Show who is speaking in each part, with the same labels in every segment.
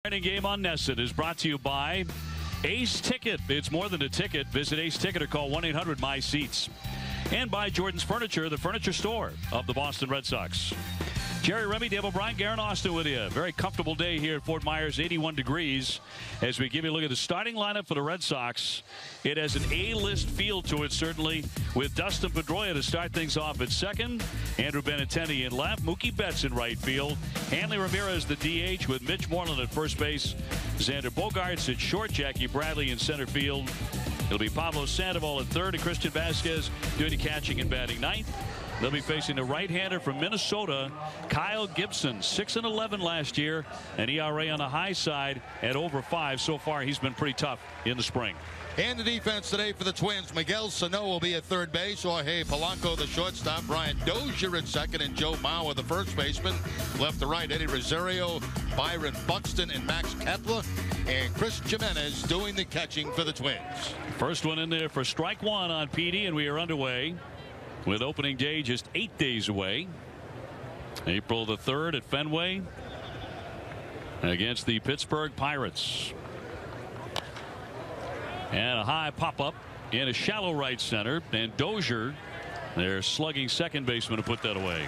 Speaker 1: Morning game on Nesson is brought to you by Ace Ticket. It's more than a ticket. Visit Ace Ticket or call 1-800-MY-SEATS. And by Jordan's Furniture, the furniture store of the Boston Red Sox. Jerry Remy, Dave O'Brien, Garen Austin with you. Very comfortable day here at Fort Myers, 81 degrees. As we give you a look at the starting lineup for the Red Sox, it has an A-list feel to it, certainly, with Dustin Pedroia to start things off at second, Andrew Benintendi in left, Mookie Betts in right field, Hanley Ramirez the DH with Mitch Moreland at first base, Xander Bogaerts at short, Jackie Bradley in center field. It'll be Pablo Sandoval at third and Christian Vasquez doing the catching and batting ninth. They'll be facing the right-hander from Minnesota, Kyle Gibson, 6-11 last year, an ERA on the high side at over 5. So far, he's been pretty tough in the spring.
Speaker 2: And the defense today for the Twins, Miguel Sano will be at third base, Jorge Polanco the shortstop, Brian Dozier at second, and Joe Mauer the first baseman. Left to right, Eddie Rosario, Byron Buxton, and Max Kepler, and Chris Jimenez doing the catching for the Twins.
Speaker 1: First one in there for strike one on PD, and we are underway with opening day just 8 days away. April the 3rd at Fenway against the Pittsburgh Pirates. And a high pop-up in a shallow right center, and Dozier, their slugging second baseman, to put that away.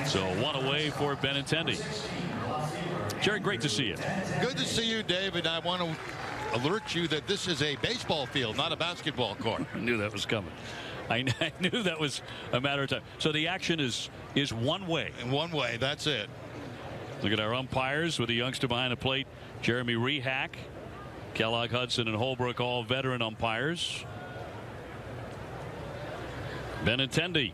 Speaker 1: So one away for Benintendi. Jerry, great to see you.
Speaker 2: Good to see you, David. I want to alert you that this is a baseball field, not a basketball court.
Speaker 1: I knew that was coming. I knew that was a matter of time. So the action is one way.
Speaker 2: In one way, that's it.
Speaker 1: Look at our umpires with the youngster behind the plate, Jeremy Rehack, Kellogg Hudson, and Holbrook, all veteran umpires. Benintendi,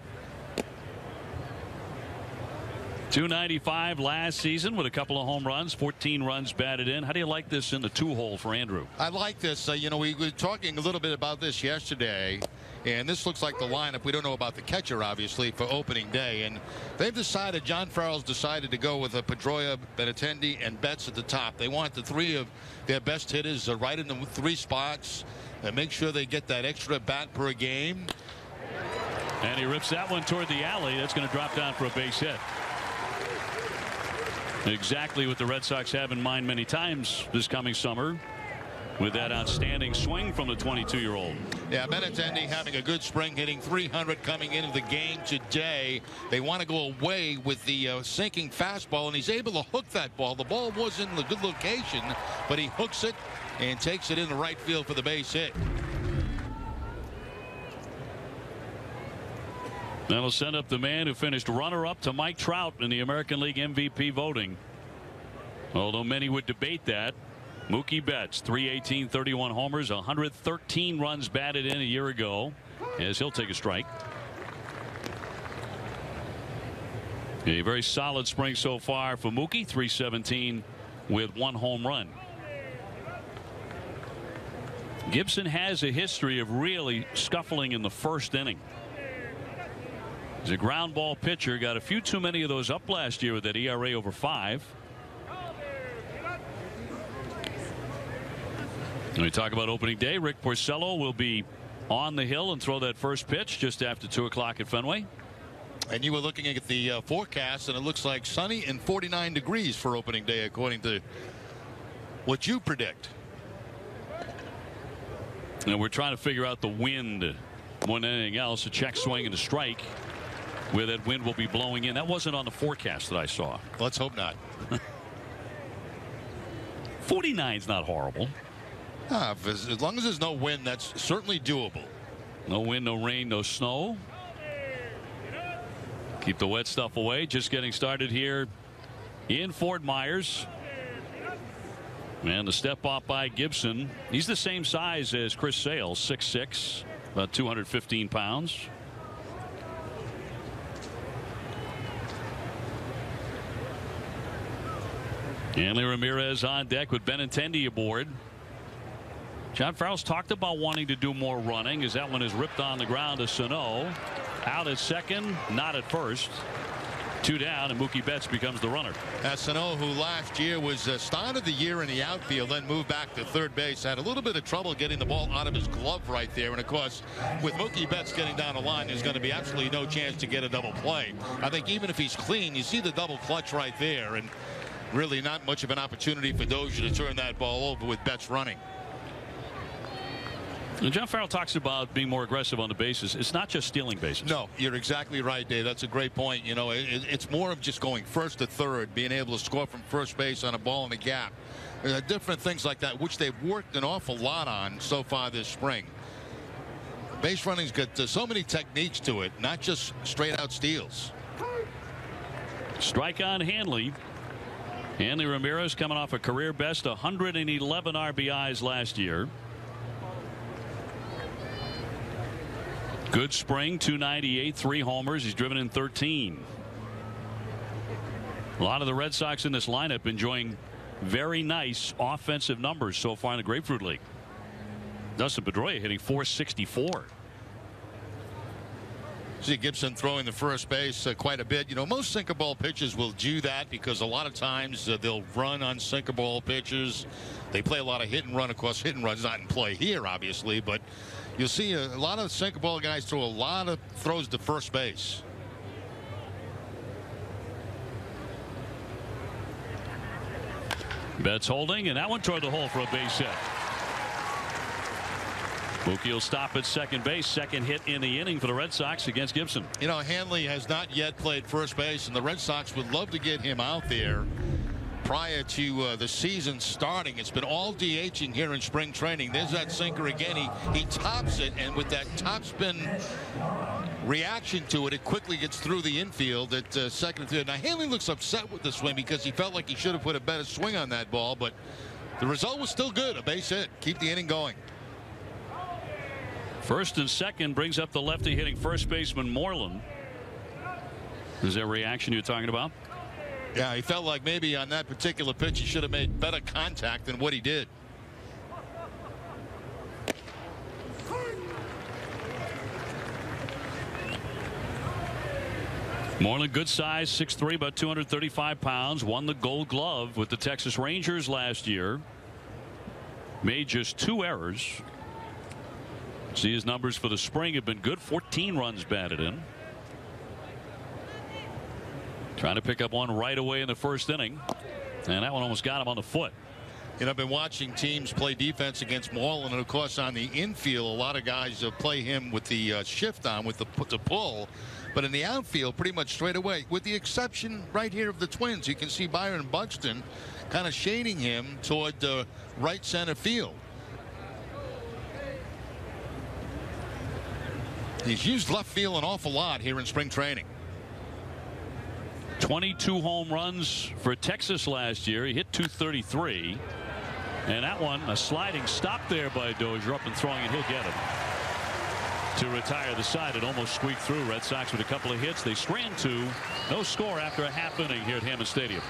Speaker 1: 295 last season with a couple of home runs, 14 runs batted in. How do you like this in the two-hole for Andrew?
Speaker 2: I like this. You know, we were talking a little bit about this yesterday, and this looks like the lineup. We don't know about the catcher, obviously, for opening day. And they've decided, John Farrell's decided to go with a Pedroia, Benintendi, and Betts at the top. They want the three of their best hitters right in the three spots and make sure they get that extra bat per game.
Speaker 1: And he rips that one toward the alley. That's going to drop down for a base hit. Exactly what the Red Sox have in mind many times this coming summer with that outstanding swing from the 22-year-old.
Speaker 2: Yeah, Benintendi having a good spring, hitting 300 coming into the game today. They want to go away with the sinking fastball, and he's able to hook that ball. The ball was in the good location, but he hooks it and takes it in the right field for the base hit.
Speaker 1: That'll send up the man who finished runner-up to Mike Trout in the American League MVP voting. Although many would debate that. Mookie Betts, 318, 31 homers, 113 runs batted in a year ago, as he'll take a strike. A very solid spring so far for Mookie, 317 with 1 home run. Gibson has a history of really scuffling in the first inning. He's a ground ball pitcher, got a few too many of those up last year with that ERA over 5. When we talk about opening day, Rick Porcello will be on the hill and throw that first pitch just after 2 o'clock at Fenway.
Speaker 2: And you were looking at the forecast, and it looks like sunny and 49 degrees for opening day, according to what you predict.
Speaker 1: And we're trying to figure out the wind more than anything else. A check swing and a strike where that wind will be blowing in. That wasn't on the forecast that I saw.
Speaker 2: Let's hope not.
Speaker 1: 49's not horrible.
Speaker 2: As long as there's no wind, that's certainly doable.
Speaker 1: No wind, no rain, no snow. Keep the wet stuff away. Just getting started here in Fort Myers. And the step off by Gibson. He's the same size as Chris Sale, 6'6", about 215 pounds. Hanley Ramirez on deck with Benintendi aboard. John Farrell's talked about wanting to do more running as that one is ripped on the ground to Sano. Out at second, not at first. 2 down, and Mookie Betts becomes the runner.
Speaker 2: Sano, who last year was started the year in the outfield, then moved back to third base, had a little bit of trouble getting the ball out of his glove right there. And of course, with Mookie Betts getting down the line, there's going to be absolutely no chance to get a double play. I think even if he's clean, you see the double clutch right there. And really not much of an opportunity for Dozier to turn that ball over with Betts running.
Speaker 1: And John Farrell talks about being more aggressive on the bases. It's not just stealing bases.
Speaker 2: No, you're exactly right, Dave. That's a great point. You know, it's more of just going first to third, being able to score from first base on a ball in the gap. Different things like that, which they've worked an awful lot on so far this spring. Base running's got so many techniques to it, not just straight out steals.
Speaker 1: Strike on Hanley. Hanley Ramirez coming off a career best 111 RBIs last year. Good spring, 298, 3 homers. He's driven in 13. A lot of the Red Sox in this lineup enjoying very nice offensive numbers so far in the Grapefruit League. Dustin Pedroia hitting .464.
Speaker 2: See Gibson throwing the first base quite a bit. You know, most sinker ball pitchers will do that because a lot of times they'll run on sinker ball pitches. They play a lot of hit and run. Of course, hit and run's not in play here, obviously, but you'll see a lot of sinker ball guys throw a lot of throws to first base.
Speaker 1: Betts holding, and that one toward the hole for a base hit. Mookie will stop at second base. Second hit in the inning for the Red Sox against Gibson.
Speaker 2: You know, Hanley has not yet played first base, and the Red Sox would love to get him out there prior to the season starting. It's been all DHing here in spring training. There's that sinker again. He tops it, and with that topspin reaction to it, it quickly gets through the infield at second and third. Now Hanley looks upset with the swing because he felt like he should have put a better swing on that ball, but the result was still good. A base hit. Keep the inning going.
Speaker 1: First and second brings up the lefty hitting first baseman Moreland. Is that reaction you're talking about?
Speaker 2: Yeah, he felt like maybe on that particular pitch he should have made better contact than what he did.
Speaker 1: Moreland, good size, 6'3", about 235 pounds. Won the Gold Glove with the Texas Rangers last year. Made just 2 errors. See, his numbers for the spring have been good. 14 runs batted in. Trying to pick up one right away in the first inning, and that one almost got him on the foot.
Speaker 2: You know, I've been watching teams play defense against Moreland, and of course on the infield a lot of guys play him with the shift on with the pull, but in the outfield pretty much straight away, with the exception right here of the Twins. You can see Byron Buxton kind of shading him toward right center field. He's used left field an awful lot here in spring training.
Speaker 1: 22 home runs for Texas last year. He hit .233, and that one a sliding stop there by Dozier, up and throwing, and he'll get it to retire the side. It almost squeaked through. Red Sox with a couple of hits. They strand 2. No score after a half inning here at Hammond Stadium.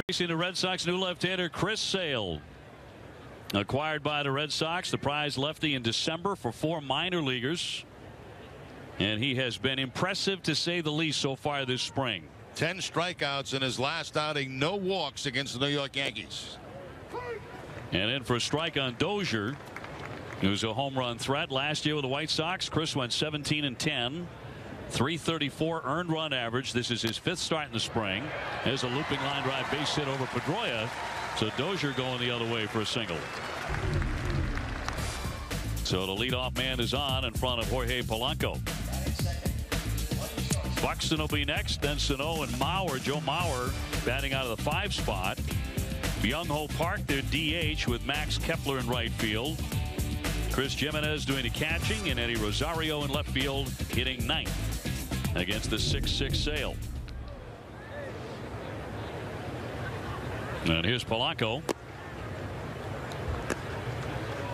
Speaker 1: Facing the Red Sox new left-hander Chris Sale. Acquired by the Red Sox, the prize lefty in December for 4 minor leaguers. And he has been impressive to say the least so far this spring.
Speaker 2: 10 strikeouts in his last outing, no walks against the New York Yankees.
Speaker 1: And in for a strike on Dozier, who's a home run threat. Last year with the White Sox, Chris went 17-10. 334 earned run average. This is his 5th start in the spring. There's a looping line drive base hit over Pedroia. So Dozier going the other way for a single. So the leadoff man is on in front of Jorge Polanco. Buxton will be next, then Sano and Mauer. Joe Mauer batting out of the 5 spot. Byung-Ho Park, their DH, with Max Kepler in right field. Chris Jimenez doing the catching, and Eddie Rosario in left field hitting 9th against the 6-6 Sale. And here's Polanco.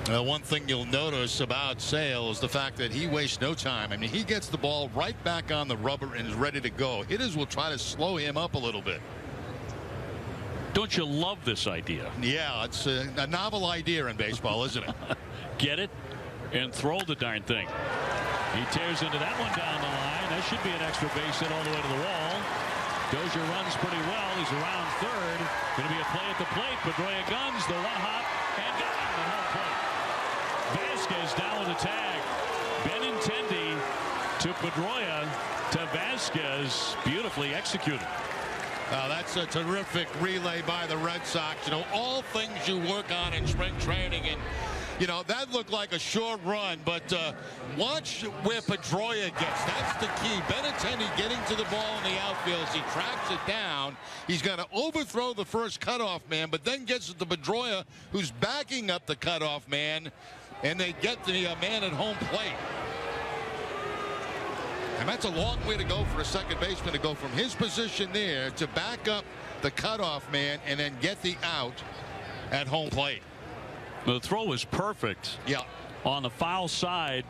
Speaker 2: One thing you'll notice about Sale is the fact that he wastes no time. I mean, he gets the ball right back on the rubber and is ready to go. Hitters will try to slow him up a little bit.
Speaker 1: Don't you love this idea?
Speaker 2: Yeah, it's a novel idea in baseball, isn't it?
Speaker 1: Get it and throw the darn thing. He tears into that one down the line. That should be an extra base hit all the way to the wall. Dozier runs pretty well. He's around third. Going to be a play at the plate. Pedroia guns the 1-hop and got him at home plate. Vasquez down with the tag. Benintendi to Pedroia to Vasquez. Beautifully executed.
Speaker 2: That's a terrific relay by the Red Sox. You know, all things you work on in spring training, and you know that looked like a short run, but watch where Pedroia gets. That's the key. Benintendi getting to the ball in the outfield. As he tracks it down, he's going to overthrow the first cutoff man, but then gets it to Pedroia, who's backing up the cutoff man, and they get the man at home plate. And that's a long way to go for a second baseman to go from his position there to back up the cutoff man and then get the out at home plate.
Speaker 1: The throw was perfect.
Speaker 2: Yeah.
Speaker 1: On the foul side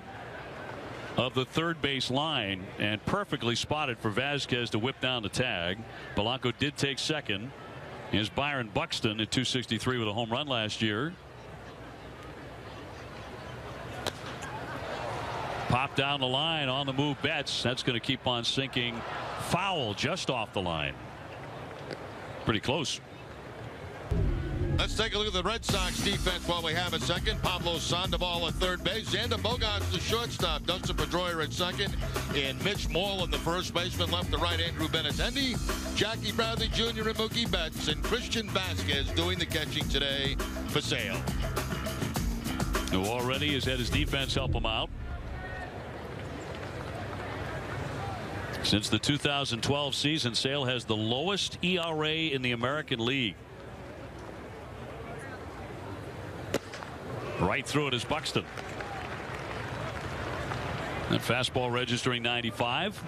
Speaker 1: of the third base line and perfectly spotted for Vasquez to whip down the tag. Polanco did take second. Here's Byron Buxton at 263 with a home run last year. Pop down the line on the move. Betts. That's going to keep on sinking. Foul just off the line. Pretty close.
Speaker 2: Let's take a look at the Red Sox defense while we have a second. Pablo Sandoval at third base. Xander Bogaerts the shortstop. Dustin Pedroia at second. And Mitch Moreland the first baseman. Left to right Andrew Benintendi. Jackie Bradley Jr. and Mookie Betts. And Christian Vasquez doing the catching today for Sale.
Speaker 1: Who already has had his defense help him out. Since the 2012 season, Sale has the lowest ERA in the American League. Right through it is Buxton. That fastball registering 95.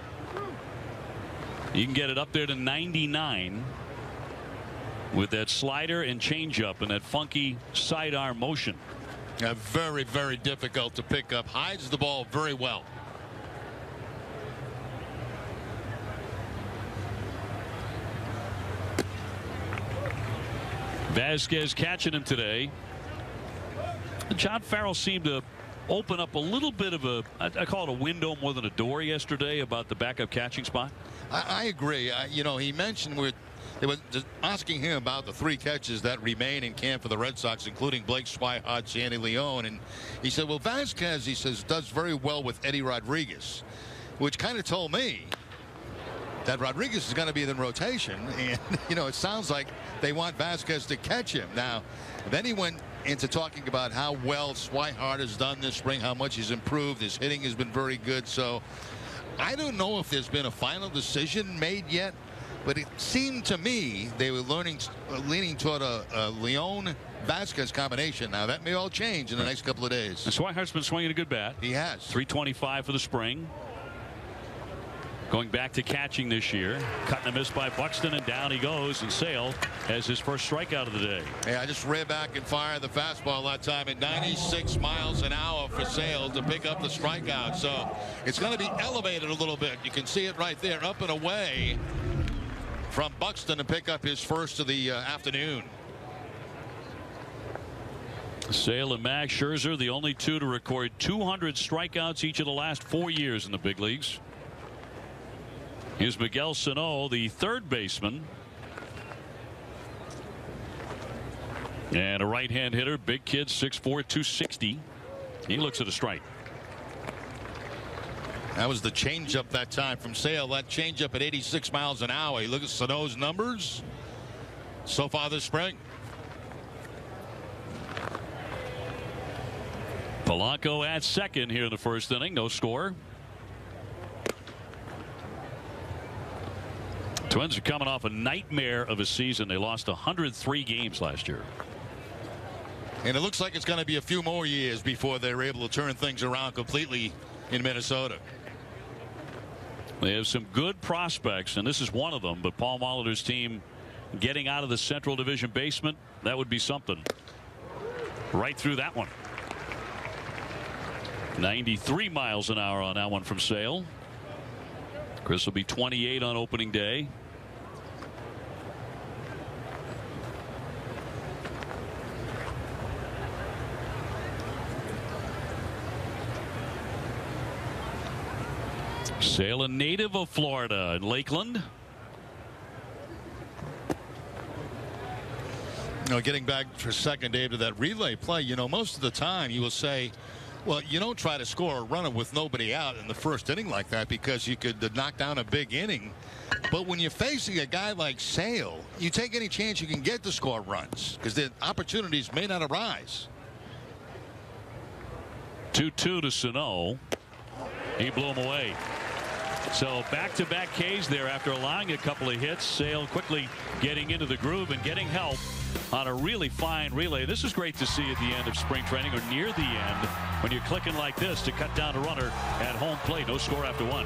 Speaker 1: You can get it up there to 99 with that slider and changeup and that funky sidearm motion.
Speaker 2: Very, very difficult to pick up. Hides the ball very well.
Speaker 1: Vasquez catching him today. John Farrell seemed to open up a little bit of a, I call it a window more than a door yesterday about the backup catching spot.
Speaker 2: I agree. You know, he mentioned they were asking him about the 3 catches that remain in camp for the Red Sox, including Blake Swihart, Sandy Leon, and he said, well, Vasquez, he says, does very well with Eddie Rodriguez, which kind of told me that Rodriguez is going to be in rotation, and you know, it sounds like they want Vasquez to catch him. Now, then he went into talking about how well Swihart has done this spring, how much he's improved. His hitting has been very good. So I don't know if there's been a final decision made yet, but it seemed to me they were leaning toward a Leon Vasquez combination. Now that may all change in the next couple of days.
Speaker 1: And Swihart's been swinging a good bat.
Speaker 2: He has.
Speaker 1: 325 for the spring. Going back to catching this year. Cutting a miss by Buxton, and down he goes, and Sale has his first strikeout of the day.
Speaker 2: Yeah, I just ran back and fired the fastball that time at 96 miles an hour for Sale to pick up the strikeout. So it's going to be elevated a little bit. You can see it right there, up and away. from Buxton to pick up his first of the afternoon.
Speaker 1: Sale and Max Scherzer, the only two to record 200 strikeouts each of the last 4 years in the big leagues. Here's Miguel Sano, the third baseman. And a right-hand hitter, big kid, 6'4", 260. He looks at a strike.
Speaker 2: That was the changeup that time from Sale. That changeup at 86 miles an hour. You look at Sano's numbers so far this spring.
Speaker 1: Polanco at second here in the first inning. No score. Twins are coming off a nightmare of a season. They lost 103 games last year.
Speaker 2: And it looks like it's going to be a few more years before they're able to turn things around completely in Minnesota.
Speaker 1: They have some good prospects, and this is one of them. But Paul Molitor's team getting out of the Central Division basement, that would be something. Right through that one. 93 miles an hour on that one from Sale. Chris will be 28 on opening day. Sale, a native of Florida in Lakeland.
Speaker 2: Getting back for a second, Dave, to that relay play, most of the time you will say, well, you don't try to score a runner with nobody out in the first inning like that because you could knock down a big inning. But when you're facing a guy like Sale, you take any chance you can get to score runs because the opportunities may not arise.
Speaker 1: 2-2 to Sano. He blew him away. So back-to-back Ks there after allowing a couple of hits. Sale quickly getting into the groove and getting help on a really fine relay. This is great to see at the end of spring training or near the end when you're clicking like this to cut down a runner at home plate. No score after one.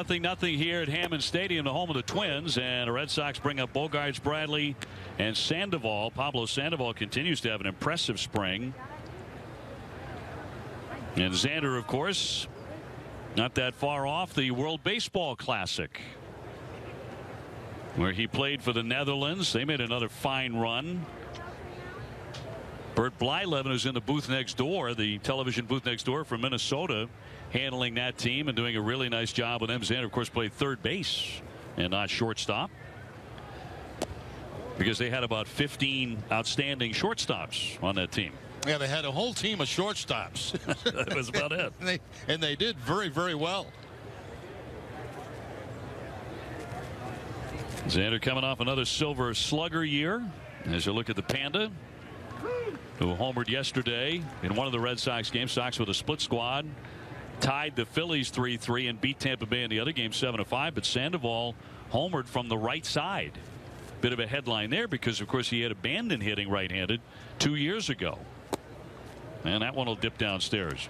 Speaker 1: Nothing here at Hammond Stadium, the home of the Twins, and the Red Sox bring up Bogaerts, Bradley, and Sandoval. Pablo Sandoval continues to have an impressive spring. And Xander, of course, not that far off the World Baseball Classic, where he played for the Netherlands. They made another fine run. Bert Blyleven is in the booth next door, the television booth next door from Minnesota, handling that team and doing a really nice job with them. Xander, of course, played third base and not shortstop because they had about 15 outstanding shortstops on that team.
Speaker 2: Yeah, they had a whole team of shortstops.
Speaker 1: That was about it.
Speaker 2: And they did very, very well.
Speaker 1: Xander coming off another Silver Slugger year. As you look at the Panda, who homered yesterday in one of the Red Sox games. Sox with a split squad. Tied the Phillies 3-3 and beat Tampa Bay in the other game 7-5. But Sandoval homered from the right side. Bit of a headline there because, of course, he had abandoned hitting right-handed 2 years ago. And that one will dip downstairs.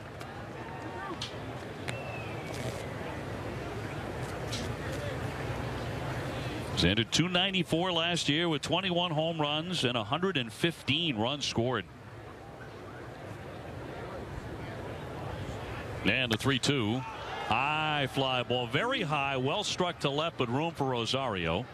Speaker 1: Xander 294 last year with 21 home runs and 115 runs scored. And the 3-2. High fly ball. Very high. Well struck to left, but room for Rosario.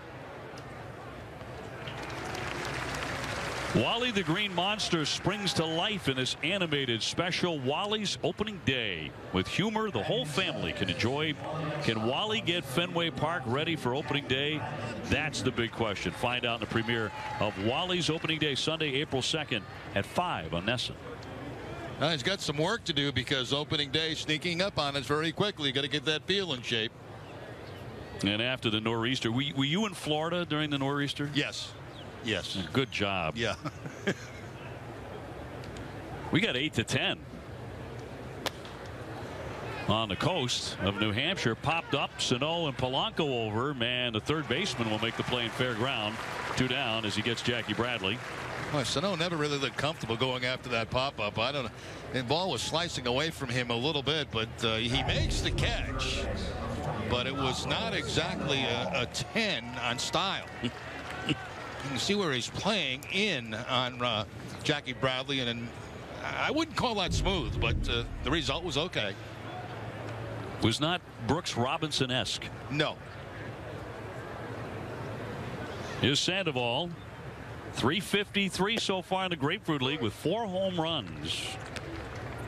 Speaker 1: Wally the Green Monster springs to life in this animated special Wally's Opening Day. With humor the whole family can enjoy. Can Wally get Fenway Park ready for opening day? That's the big question. Find out in the premiere of Wally's Opening Day, Sunday, April 2nd at 5 on NESN.
Speaker 2: He's got some work to do because opening day sneaking up on us very quickly. Got to get that field in shape.
Speaker 1: And after the nor'easter, were you in Florida during the nor'easter?
Speaker 2: Yes. Yes.
Speaker 1: Good job.
Speaker 2: Yeah.
Speaker 1: We got 8 to 10 on the coast of New Hampshire. Popped up. Sano and Polanco over. Man, the third baseman will make the play in fair ground. 2 down as he gets Jackie Bradley.
Speaker 2: Well, Sano never really looked comfortable going after that pop-up. I don't know. The ball was slicing away from him a little bit, but he makes the catch. But it was not exactly a 10 on style. You can see where he's playing in on Jackie Bradley, and I wouldn't call that smooth, but the result was okay.
Speaker 1: Was not Brooks Robinson-esque.
Speaker 2: No.
Speaker 1: Here's Sandoval. 353 so far in the Grapefruit League with 4 home runs.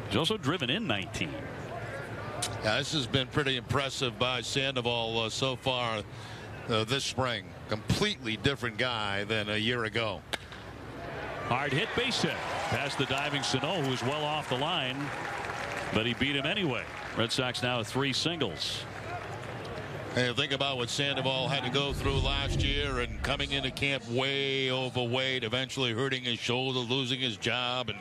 Speaker 1: He's also driven in 19.
Speaker 2: Yeah, this has been pretty impressive by Sandoval so far this spring. Completely different guy than a year ago.
Speaker 1: Hard hit base hit past the diving Sano, who was well off the line, but he beat him anyway. Red Sox now with 3 singles.
Speaker 2: And think about what Sandoval had to go through last year and coming into camp way overweight, eventually hurting his shoulder, losing his job. And,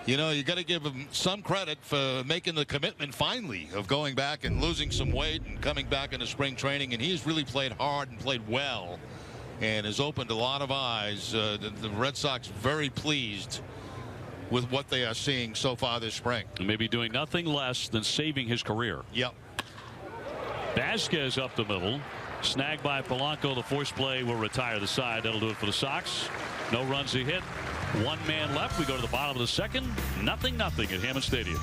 Speaker 2: you know, you got to give him some credit for making the commitment finally of going back and losing some weight and coming back into spring training. And he's really played hard and played well and has opened a lot of eyes. The Red Sox very pleased with what they are seeing so far this spring.
Speaker 1: Maybe doing nothing less than saving his career.
Speaker 2: Yep.
Speaker 1: Vasquez up the middle. Snagged by Polanco. The force play will retire the side. That'll do it for the Sox. No runs a hit. 1 man left. We go to the bottom of the second. 0-0 at Hammond Stadium.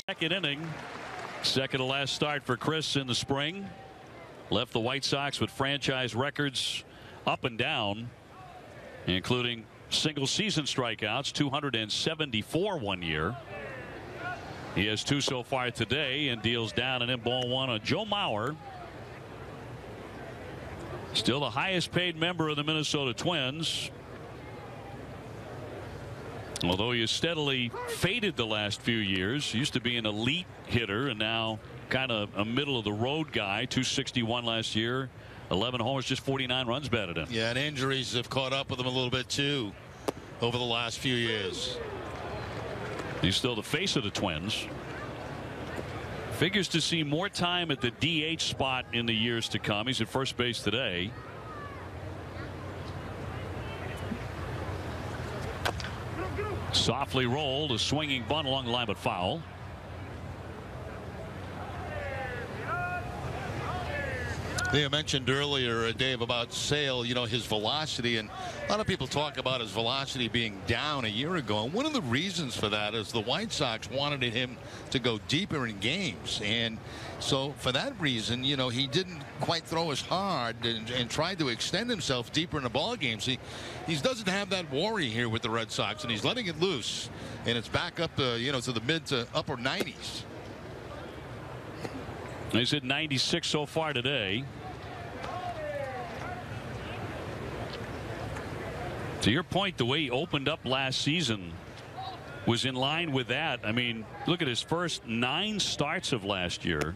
Speaker 1: Second inning. Second to last start for Chris in the spring. Left the White Sox with franchise records up and down, including single season strikeouts, 274 one year. He has 2 so far today and deals down an in-ball 1 on Joe Mauer. Still the highest paid member of the Minnesota Twins. Although he has steadily faded the last few years. Used to be an elite hitter and now kind of a middle of the road guy. 261 last year, 11 homers, just 49 runs batted in.
Speaker 2: Yeah, and injuries have caught up with him a little bit too over the last few years.
Speaker 1: He's still the face of the Twins. Figures to see more time at the DH spot in the years to come. He's at first base today. Softly rolled, a swinging bunt along the line, but foul.
Speaker 2: You mentioned earlier, Dave, about Sale, you know, his velocity, and a lot of people talk about his velocity being down a year ago. And one of the reasons for that is the White Sox wanted him to go deeper in games. And so for that reason, you know, he didn't quite throw as hard and tried to extend himself deeper in the ball games. He doesn't have that worry here with the Red Sox, and he's letting it loose. And it's back up, you know, to the mid to upper 90s.
Speaker 1: He's at 96 so far today. To your point, the way he opened up last season was in line with that. I mean, look at his first 9 starts of last year.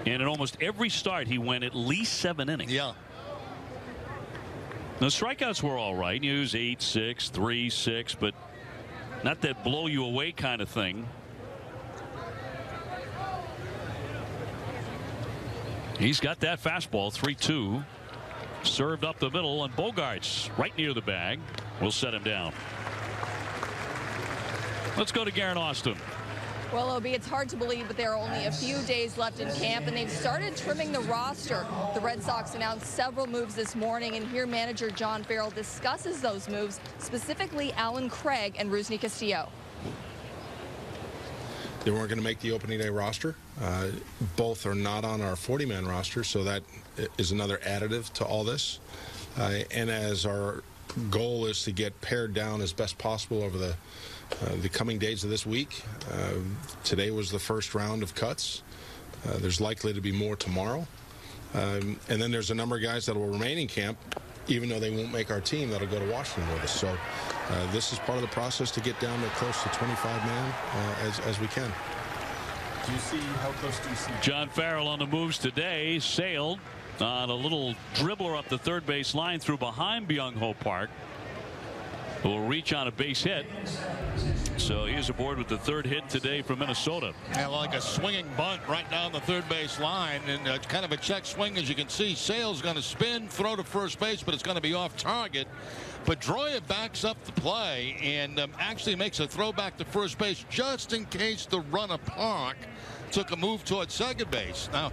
Speaker 1: And in almost every start, he went at least 7 innings.
Speaker 2: Yeah.
Speaker 1: The strikeouts were all right. He was 8, 6, 3, 6, but not that blow you away kind of thing. He's got that fastball, 3-2. Served up the middle, and Bogarts right near the bag will set him down. Let's go to Garen Austin.
Speaker 3: Well, Obi, it's hard to believe, but there are only a few days left in camp, and they've started trimming the roster. The Red Sox announced several moves this morning, and here manager John Farrell discusses those moves, specifically Alan Craig and Rusney Castillo.
Speaker 4: They weren't going to make the opening day roster. Both are not on our 40-man roster, so that is another additive to all this. And as our goal is to get pared down as best possible over the coming days of this week, today was the first round of cuts. There's likely to be more tomorrow. And then there's a number of guys that will remain in camp, even though they won't make our team, that'll go to Washington with us. So this is part of the process to get down to close to 25-man as we can.
Speaker 5: Do you see, how close do you see?
Speaker 1: John Farrell on the moves today. Sailed on a little dribbler up the third base line through behind Byung-Ho Park, who will reach on a base hit. So he's aboard with the third hit today from Minnesota.
Speaker 2: Yeah, like a swinging bunt right down the third base line, and kind of a check swing, as you can see. Sale's going to spin, throw to first base, but it's going to be off target. Pedroia backs up the play and actually makes a throw back to first base just in case the runner Park took a move towards second base. Now,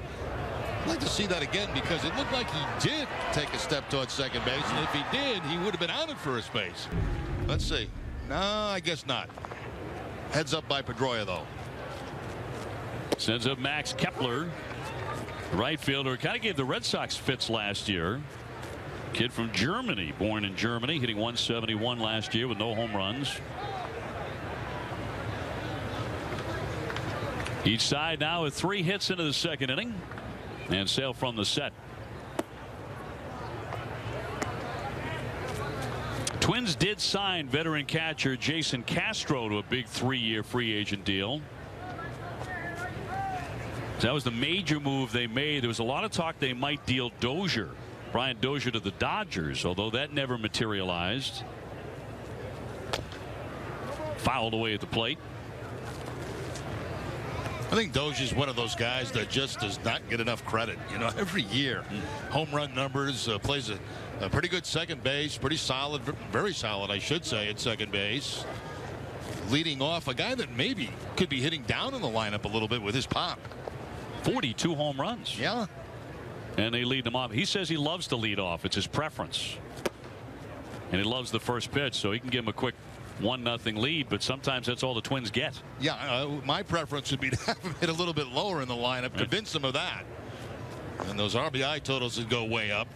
Speaker 2: I'd like to see that again, because it looked like he did take a step towards second base, and if he did, he would have been out at first base. Let's see. No, I guess not. Heads up by Pedroia, though.
Speaker 1: Sends up Max Kepler, right fielder. Kind of gave the Red Sox fits last year. Kid from Germany, born in Germany, hitting 171 last year with no home runs. Each side now with 3 hits into the second inning, and Sale from the set. Twins did sign veteran catcher Jason Castro to a big 3-year free agent deal. That was the major move they made. There was a lot of talk they might deal Dozier, Brian Dozier, to the Dodgers, although that never materialized. Fouled away at the plate.
Speaker 2: I think Dozier's one of those guys that just does not get enough credit. You know, every year, home run numbers, plays a pretty good second base, pretty solid, very solid, I should say, at second base. Leading off a guy that maybe could be hitting down in the lineup a little bit with his pop.
Speaker 1: 42 home runs.
Speaker 2: Yeah.
Speaker 1: And they lead them off. He says he loves to lead off. It's his preference. And he loves the first pitch, so he can give him a quick 1-0 lead, but sometimes that's all the Twins get.
Speaker 2: Yeah, my preference would be to have him hit a little bit lower in the lineup, convince them of that. And those RBI totals would go way up.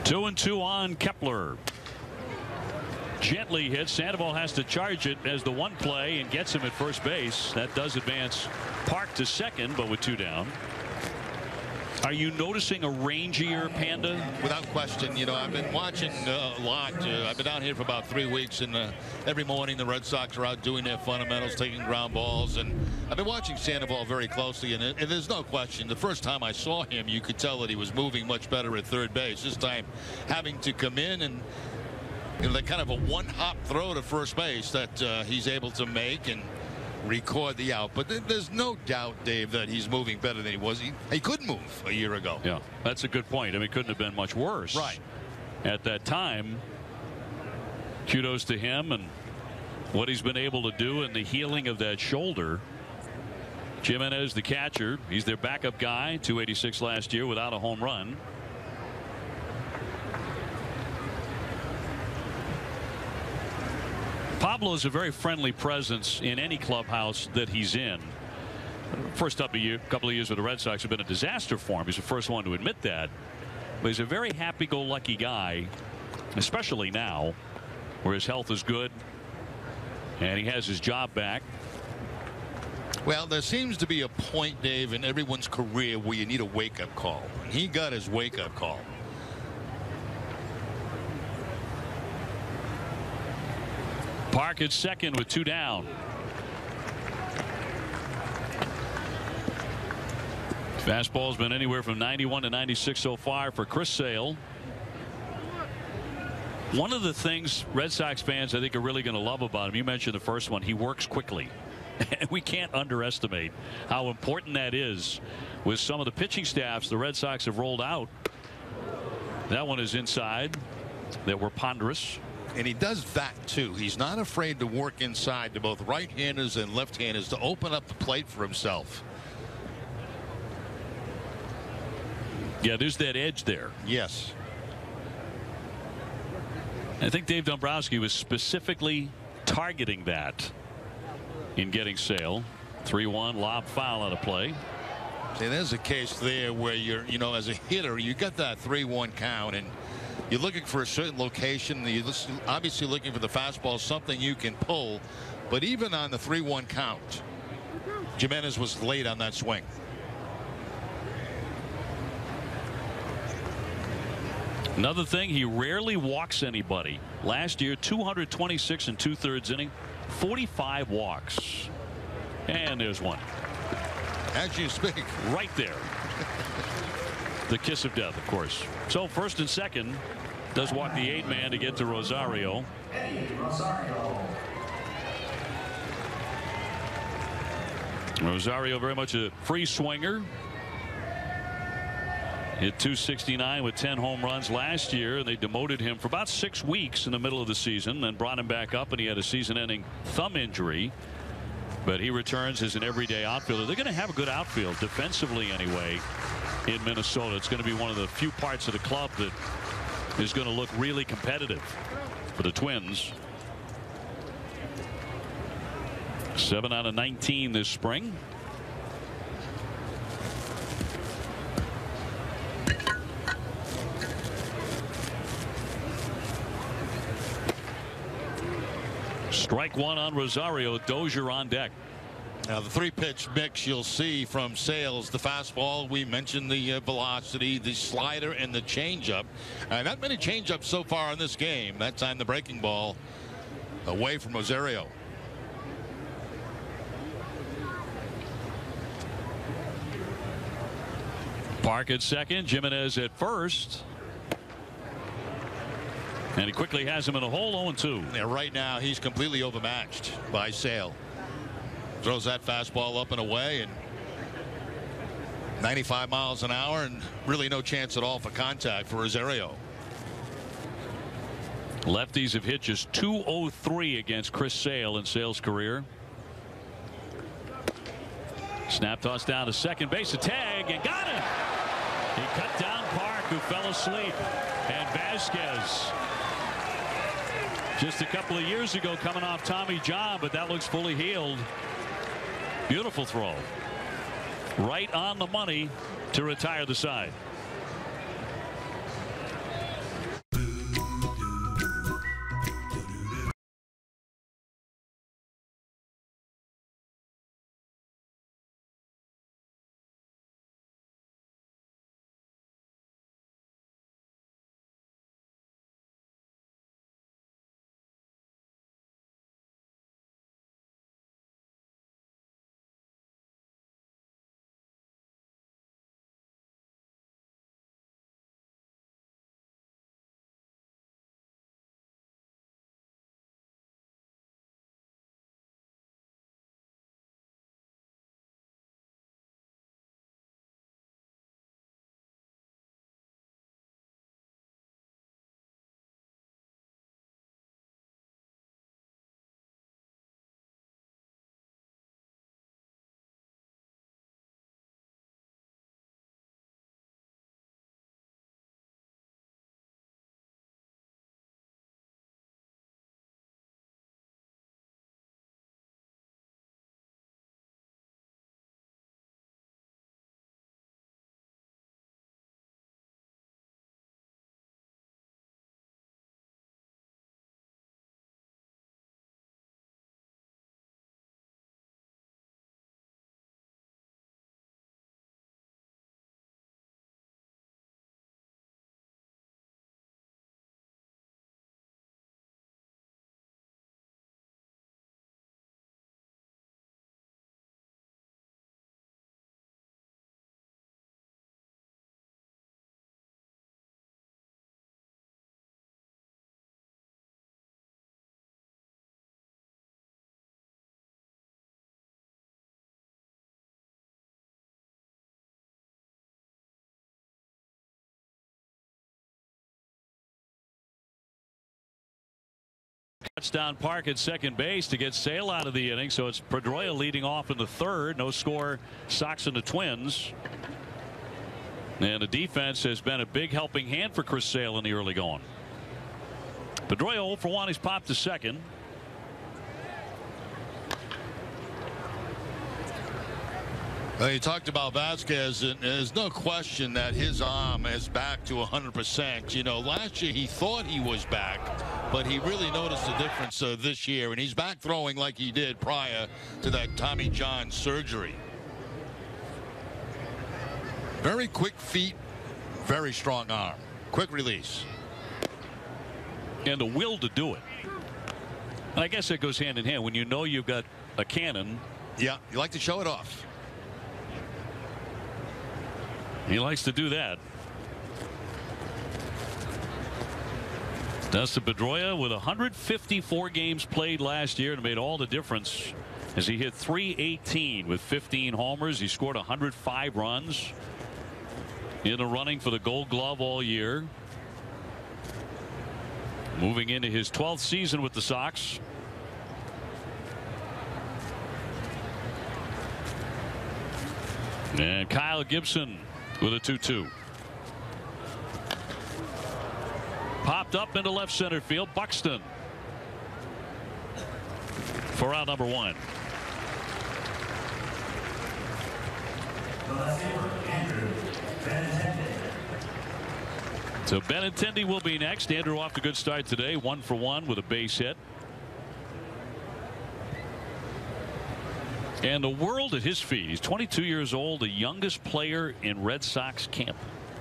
Speaker 1: Two and two on Kepler. Gently hit. Sandoval has to charge it as the one play and gets him at first base. That does advance Park to second, but with 2 down. Are you noticing a rangier Panda?
Speaker 2: Without question. You know, I've been watching a lot. I've been down here for about 3 weeks, and every morning the Red Sox are out doing their fundamentals, taking ground balls, and I've been watching Sandoval very closely, and there's no question. The first time I saw him, you could tell that he was moving much better at third base. This time, having to come in and that kind of a one-hop throw to first base that he's able to make and record the out. But there's no doubt, Dave, that he's moving better than he was. He couldn't move a year ago.
Speaker 1: Yeah, that's a good point. I mean, it couldn't have been much worse.
Speaker 2: Right.
Speaker 1: At that time. Kudos to him and what he's been able to do in the healing of that shoulder. Jimenez, the catcher, he's their backup guy. 286 last year without a home run. Pablo is a very friendly presence in any clubhouse that he's in. First couple of years with the Red Sox have been a disaster for him. He's the first one to admit that. But he's a very happy-go-lucky guy, especially now where his health is good and he has his job back.
Speaker 2: Well, there seems to be a point, Dave, in everyone's career where you need a wake-up call. And he got his wake-up call.
Speaker 1: Park at second with 2 down. Fastball's been anywhere from 91 to 96 so far for Chris Sale. One of the things Red Sox fans I think are really going to love about him, you mentioned the first one, he works quickly. And we can't underestimate how important that is with some of the pitching staffs the Red Sox have rolled out. That one is inside. That were ponderous.
Speaker 2: And he does that too. He's not afraid to work inside to both right-handers and left-handers to open up the plate for himself.
Speaker 1: Yeah, there's that edge there.
Speaker 2: Yes.
Speaker 1: I think Dave Dombrowski was specifically targeting that in getting Sale. 3-1 lob foul out of play.
Speaker 2: See, there's a case there where you're, as a hitter, you got that 3-1 count and you're looking for a certain location. You're obviously looking for the fastball, something you can pull. But even on the 3-1 count, Jimenez was late on that swing.
Speaker 1: Another thing, he rarely walks anybody. Last year, 226 and 2/3 inning, 45 walks. And there's one.
Speaker 2: As you speak.
Speaker 1: Right there. The kiss of death, of course. So first and second, does walk the 8-man to get to Rosario. Rosario very much a free swinger. Hit 269 with 10 home runs last year, and they demoted him for about 6 weeks in the middle of the season, then brought him back up, and he had a season-ending thumb injury. But he returns as an everyday outfielder. They're going to have a good outfield defensively anyway in Minnesota. It's going to be one of the few parts of the club that is going to look really competitive for the Twins. 7 out of 19 this spring. Strike one on Rosario. Dozier on deck.
Speaker 2: Now the 3-pitch mix you'll see from Sales, the fastball, we mentioned the velocity, the slider, and the changeup. Not many changeups so far in this game. That time the breaking ball away from Rosario.
Speaker 1: Park at second, Jimenez at first. And he quickly has him in a hole. 0-2.
Speaker 2: Yeah, right now he's completely overmatched by Sale. Throws that fastball up and away, and 95 miles an hour, and really no chance at all for contact for Rosario.
Speaker 1: Lefties have hit just .203 against Chris Sale in Sale's career. Snap toss down to second base, a tag, and got it. He cut down Park, who fell asleep. And Vasquez, just a couple of years ago, coming off Tommy John, but that looks fully healed. Beautiful throw. Right on the money to retire the side. Touchdown Park at second base to get Sale out of the inning. So it's Pedroia leading off in the third. No score. Sox and the Twins. And the defense has been a big helping hand for Chris Sale in the early going. Pedroia 0 for 1. He's popped to second.
Speaker 2: Well, you talked about Vasquez, and there's no question that his arm is back to 100%. You know, last year he thought he was back, but he really noticed the difference this year, and he's back throwing like he did prior to that Tommy John surgery. Very quick feet, very strong arm, quick release.
Speaker 1: And the will to do it. And I guess it goes hand in hand. When you know you've got a cannon.
Speaker 2: Yeah, you like to show it off.
Speaker 1: He likes to do that. Dustin Pedroia with 154 games played last year and made all the difference as he hit .318 with 15 homers. He scored 105 runs in the running for the Gold Glove all year. Moving into his 12th season with the Sox. And Kyle Gibson with a 2-2. Popped up into left center field. Buxton for out number 1. So Benintendi will be next. Andrew off to a good start today. 1 for 1 with a base hit. And the world at his feet. He's 22 years old, the youngest player in Red Sox camp.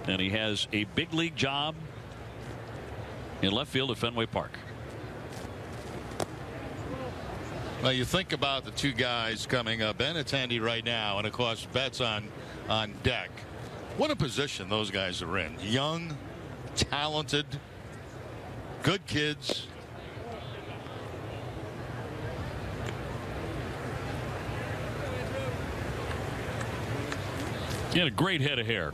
Speaker 1: And he has a big league job in left field at Fenway Park.
Speaker 2: Well, you think about the two guys coming up, Benintendi right now, and of course Betts on deck. What a position those guys are in. Young, talented, good kids.
Speaker 1: He had a great head of hair.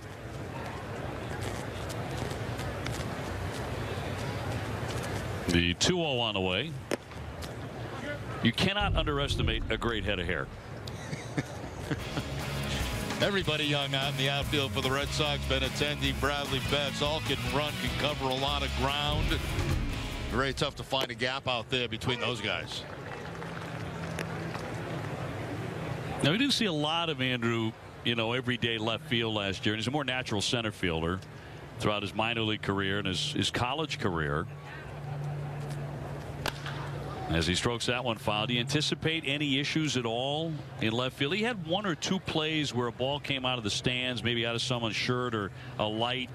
Speaker 1: The 2-0 on the way. You cannot underestimate a great head of hair.
Speaker 2: Everybody young out in the outfield for the Red Sox. Benintendi, Bradley Betts, all can run, can cover a lot of ground. Very tough to find a gap out there between those guys.
Speaker 1: Now, we didn't see a lot of Andrew, everyday left field last year. And he's a more natural center fielder throughout his minor league career and his college career. As he strokes that one foul, do you anticipate any issues at all in left field? He had one or two plays where a ball came out of the stands, maybe out of someone's shirt, or a light,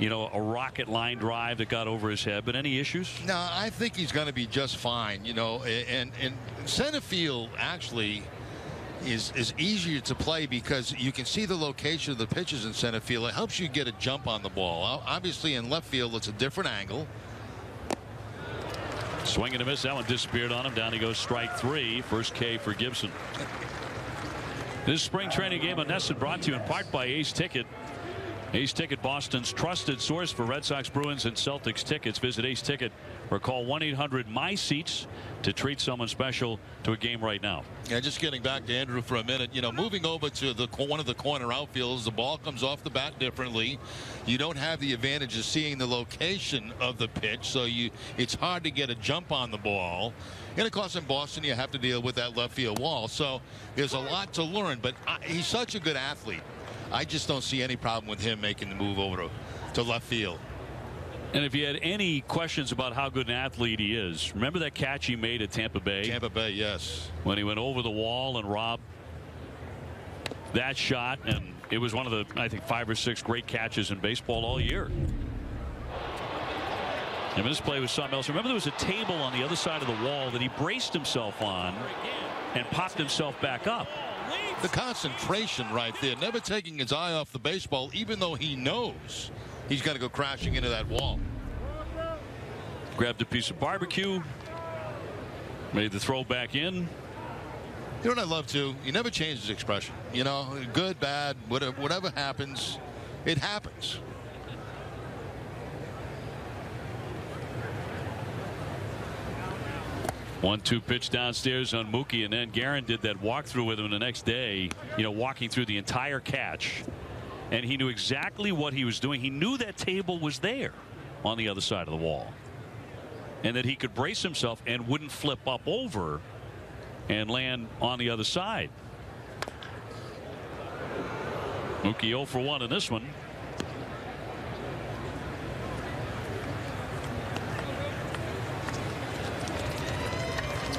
Speaker 1: a rocket line drive that got over his head. But any issues?
Speaker 2: No, I think he's going to be just fine. And center field actually is easier to play because you can see the location of the pitches in center field. It helps you get a jump on the ball. Obviously, in left field, it's a different angle.
Speaker 1: Swing and a miss. That one disappeared on him. Down he goes, strike three. First K for Gibson. This spring training game on NESN brought to you in part by Ace Ticket. Ace Ticket, Boston's trusted source for Red Sox, Bruins, and Celtics tickets. Visit Ace Ticket or call 1-800-MY-SEATS to treat someone special to a game right now.
Speaker 2: Yeah, just getting back to Andrew for a minute. Moving over to one of the corner outfields, the ball comes off the bat differently. You don't have the advantage of seeing the location of the pitch, so it's hard to get a jump on the ball. And of course, in Boston, you have to deal with that left field wall. So there's a lot to learn, but he's such a good athlete. I just don't see any problem with him making the move over to left field.
Speaker 1: And if you had any questions about how good an athlete he is, remember that catch he made at Tampa Bay?
Speaker 2: Tampa Bay, yes.
Speaker 1: When he went over the wall and robbed that shot, and it was one of the, I think, 5 or 6 great catches in baseball all year. And this play was something else. Remember, there was a table on the other side of the wall that he braced himself on and popped himself back up.
Speaker 2: The concentration right there, never taking his eye off the baseball, even though he knows he's going to go crashing into that wall.
Speaker 1: Grabbed a piece of barbecue, made the throw back in.
Speaker 2: You know what I love too? He never changes his expression. Good, bad, whatever happens, it happens.
Speaker 1: 1-2 pitch downstairs on Mookie, and then Guerin did that walkthrough with him the next day, walking through the entire catch. And he knew exactly what he was doing. He knew that table was there on the other side of the wall, and that he could brace himself and wouldn't flip up over and land on the other side. Mookie 0 for 1 in this one.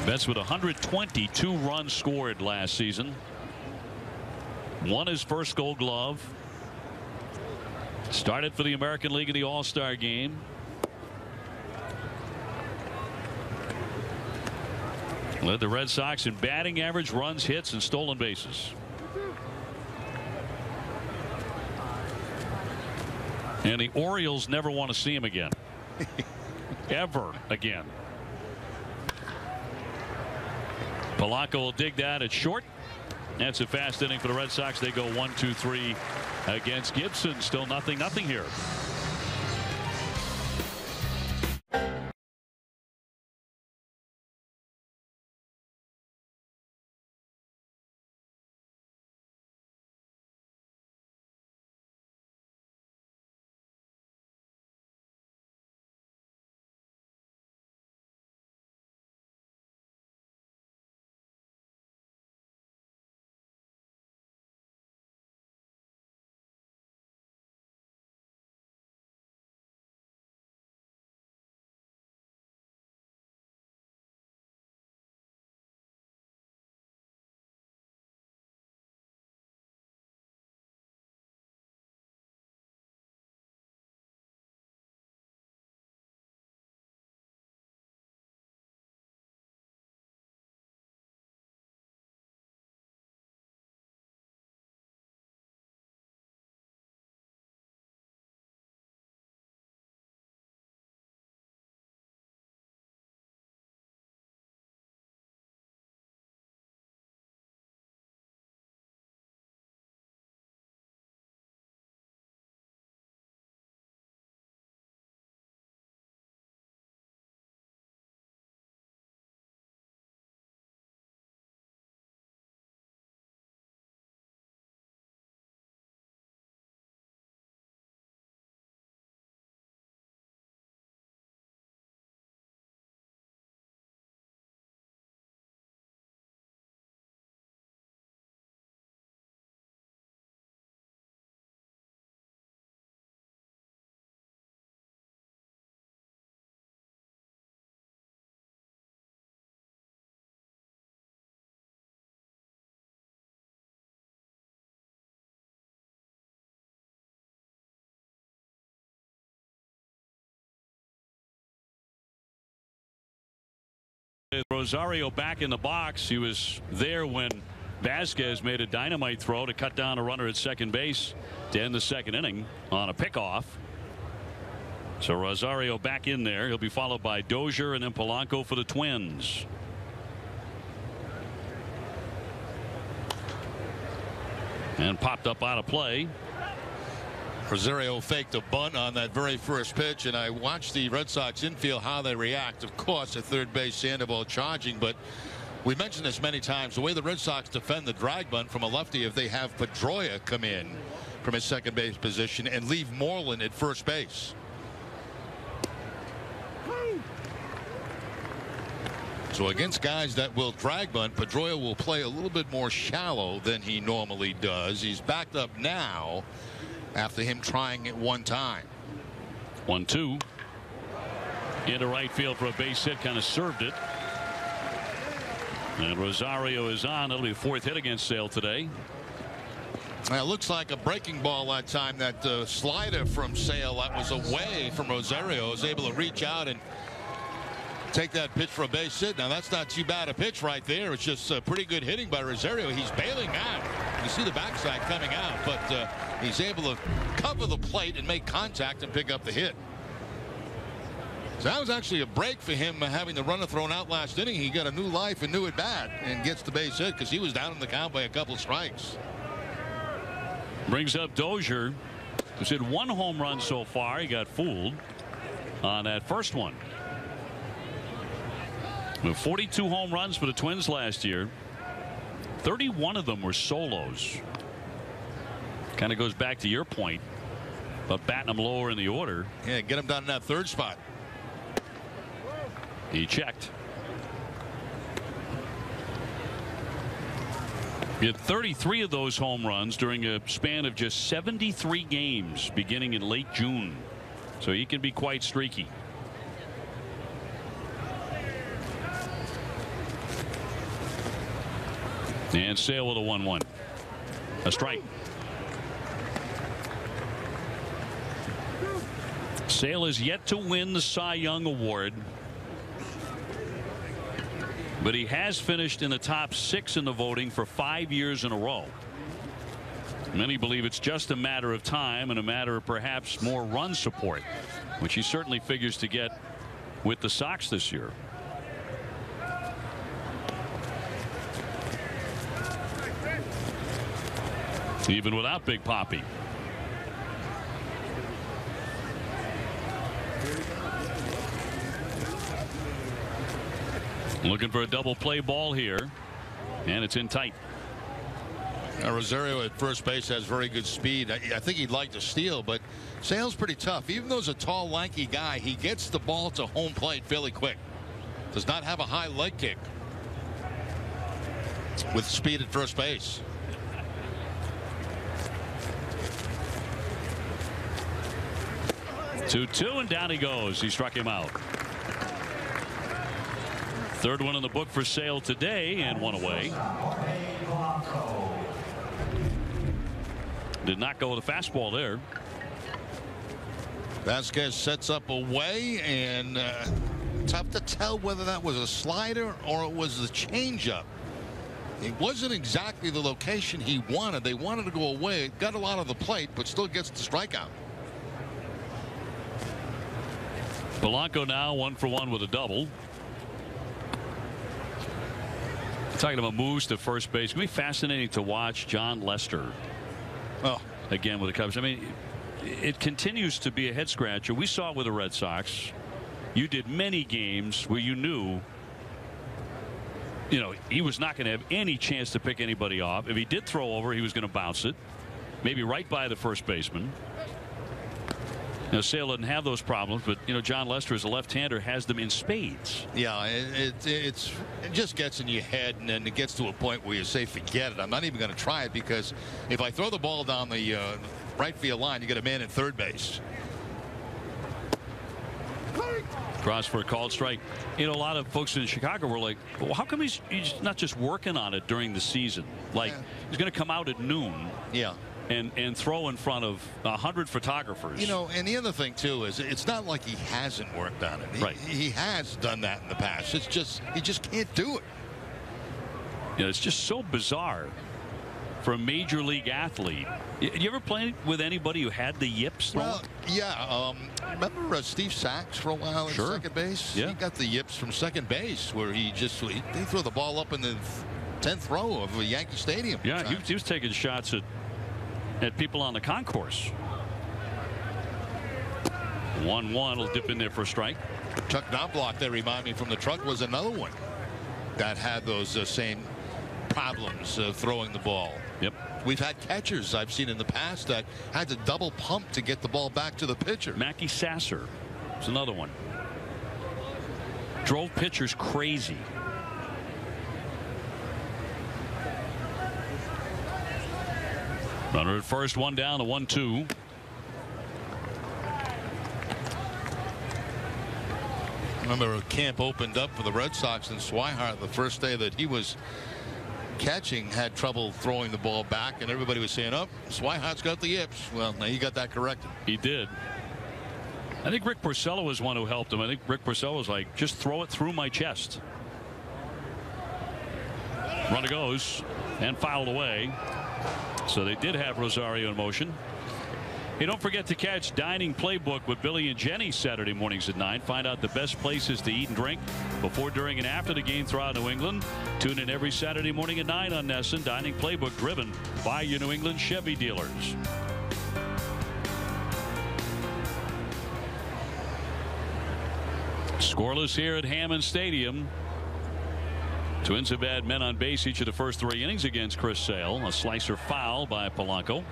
Speaker 1: Betts with 122 runs scored last season. Won his first Gold Glove. Started for the American League in the All-Star game. Led the Red Sox in batting average, runs, hits, and stolen bases. And the Orioles never want to see him again. Ever again. Polanco will dig that at short. That's a fast inning for the Red Sox. They go 1-2-3 against Gibson. Still 0-0 here. Rosario back in the box. He was there when Vasquez made a dynamite throw to cut down a runner at second base to end the second inning on a pickoff. So Rosario back in there. He'll be followed by Dozier and then Polanco for the Twins. And popped up out of play.
Speaker 2: Rosario faked a bunt on that very first pitch, and I watched the Red Sox infield how they react. Of course, at third base, Sandoval charging, but we mentioned this many times. The way the Red Sox defend the drag bunt from a lefty, if they have Pedroia come in from his second base position and leave Moreland at first base. So against guys that will drag bunt, Pedroia will play a little bit more shallow than he normally does. He's backed up now after him trying it one time.
Speaker 1: 1-2 into right field for a base hit. Kind of served it. And Rosario is on. That'll be the fourth hit against Sale today.
Speaker 2: Now, it looks like a breaking ball that time. That slider from Sale that was away from Rosario was able to reach out and take that pitch for a base hit. Now, that's not too bad a pitch right there. It's just pretty good hitting by Rosario. He's bailing out. You see the backside coming out, but he's able to cover the plate and make contact and pick up the hit. So that was actually a break for him, having the runner thrown out last inning. He got a new life and new at bat and gets the base hit because he was down in the count by a couple of strikes.
Speaker 1: Brings up Dozier, who's hit one home run so far. He got fooled on that first one. With 42 home runs for the Twins last year, 31 of them were solos. Kind of goes back to your point, but batting them lower in the order.
Speaker 2: Yeah, get him down in that third spot.
Speaker 1: He checked. He had 33 of those home runs during a span of just 73 games beginning in late June. So he can be quite streaky. And Sale with a 1-1. A strike. Sale is yet to win the Cy Young Award, but he has finished in the top 6 in the voting for 5 years in a row. Many believe it's just a matter of time and a matter of perhaps more run support, which he certainly figures to get with the Sox this year. Even without Big Papi. Looking for a double play ball here, and it's in tight.
Speaker 2: Rosario at first base has very good speed. I think he'd like to steal, but Sale's pretty tough. Even though he's a tall, lanky guy, he gets the ball to home plate fairly quick. Does not have a high leg kick with speed at first base.
Speaker 1: Two and down he goes. He struck him out. Third one in the book for Sale today, and one away. Did not go with a fastball there.
Speaker 2: Vasquez sets up away, and tough to tell whether that was a slider or it was a changeup. It wasn't exactly the location he wanted. They wanted to go away. It got a lot of the plate, but still gets the strikeout.
Speaker 1: Polanco now 1 for 1 with a double. Talking about moves to first base. It's going to be fascinating to watch John Lester again with the Cubs. I mean, it continues to be a head scratcher. We saw it with the Red Sox. You did many games where you knew, he was not going to have any chance to pick anybody off. If he did throw over, he was going to bounce it, maybe right by the first baseman. Sale doesn't have those problems, but John Lester, as a left-hander, has them in spades.
Speaker 2: Yeah, it just gets in your head, and then it gets to a point where you say, forget it. I'm not even going to try it, because if I throw the ball down the right field line, you get a man at third base.
Speaker 1: Cross for a called strike. A lot of folks in Chicago were like, well, how come he's not just working on it during the season? Like, he's going to come out at noon.
Speaker 2: Yeah.
Speaker 1: and throw in front of 100 photographers.
Speaker 2: You know, and the other thing too is it's not like he hasn't worked on it.
Speaker 1: Right.
Speaker 2: He has done that in the past. It's just he just can't do it.
Speaker 1: You know, it's just so bizarre for a major league athlete. You ever play with anybody who had the yips?
Speaker 2: Well, yeah. Remember Steve Sachs for a while at second base?
Speaker 1: Yeah.
Speaker 2: He got the yips from second base where they throw the ball up in the 10th row of a Yankee Stadium.
Speaker 1: Yeah, he was taking shots at people on the concourse. 1-1 will dip in there for a strike.
Speaker 2: Chuck Knobloch, they remind me, from the truck was another one that had those same problems throwing the ball.
Speaker 1: Yep.
Speaker 2: We've had catchers I've seen in the past that had to double pump to get the ball back to the pitcher.
Speaker 1: Mackie Sasser is another one. Drove pitchers crazy. Runner at first, one down, the 1-2.
Speaker 2: Remember, camp opened up for the Red Sox, and Swihart, the first day that he was catching, had trouble throwing the ball back, and everybody was saying, "Oh, Swihart's got the yips." Well, now he got that corrected.
Speaker 1: He did. I think Rick Porcello was one who helped him. I think Rick Porcello was like, just throw it through my chest. Runner goes and fouled away. So they did have Rosario in motion. Hey, don't forget to catch Dining Playbook with Billy and Jenny Saturday mornings at 9. Find out the best places to eat and drink before, during, and after the game throughout New England. Tune in every Saturday morning at 9 on NESN. Dining Playbook, driven by your New England Chevy dealers. Scoreless here at Hammond Stadium. Twins have had men on base each of the first 3 innings against Chris Sale. A slicer foul by Polanco.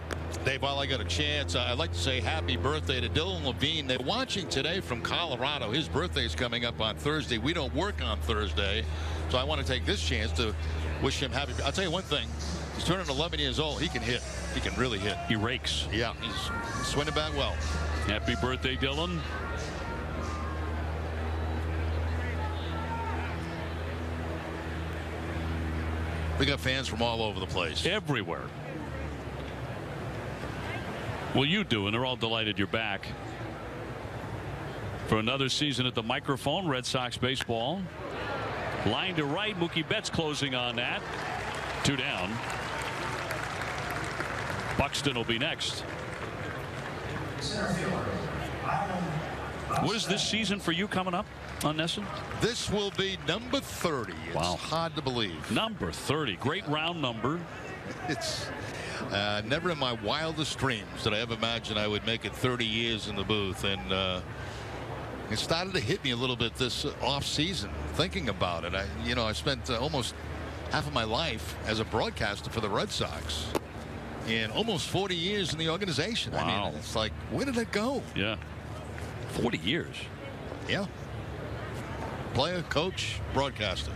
Speaker 2: Dave, while I got a chance, I'd like to say happy birthday to Dylan Levine. They're watching today from Colorado. His birthday is coming up on Thursday. We don't work on Thursday, so I want to take this chance to wish him happy. I'll tell you one thing. He's turning 11 years old. He can hit. He can really hit.
Speaker 1: He rakes.
Speaker 2: Yeah, he's swinging back well.
Speaker 1: Happy birthday, Dylan.
Speaker 2: We got fans from all over the place.
Speaker 1: Everywhere. Well, you do, and they're all delighted you're back for another season at the microphone. Red Sox baseball. Line to right. Mookie Betts closing on that. 2 down. Buxton will be next. What is this season for you coming up on NESN?
Speaker 2: This will be number 30. It's hard to believe. Number 30.
Speaker 1: Great round number.
Speaker 2: It's never in my wildest dreams did I ever imagine I would make it 30 years in the booth. And it started to hit me a little bit this off season thinking about it. I spent almost half of my life as a broadcaster for the Red Sox and almost 40 years in the organization.
Speaker 1: Wow.
Speaker 2: I mean, it's like, where did it go?
Speaker 1: Yeah. 40 years.
Speaker 2: Yeah. Player, coach, broadcaster.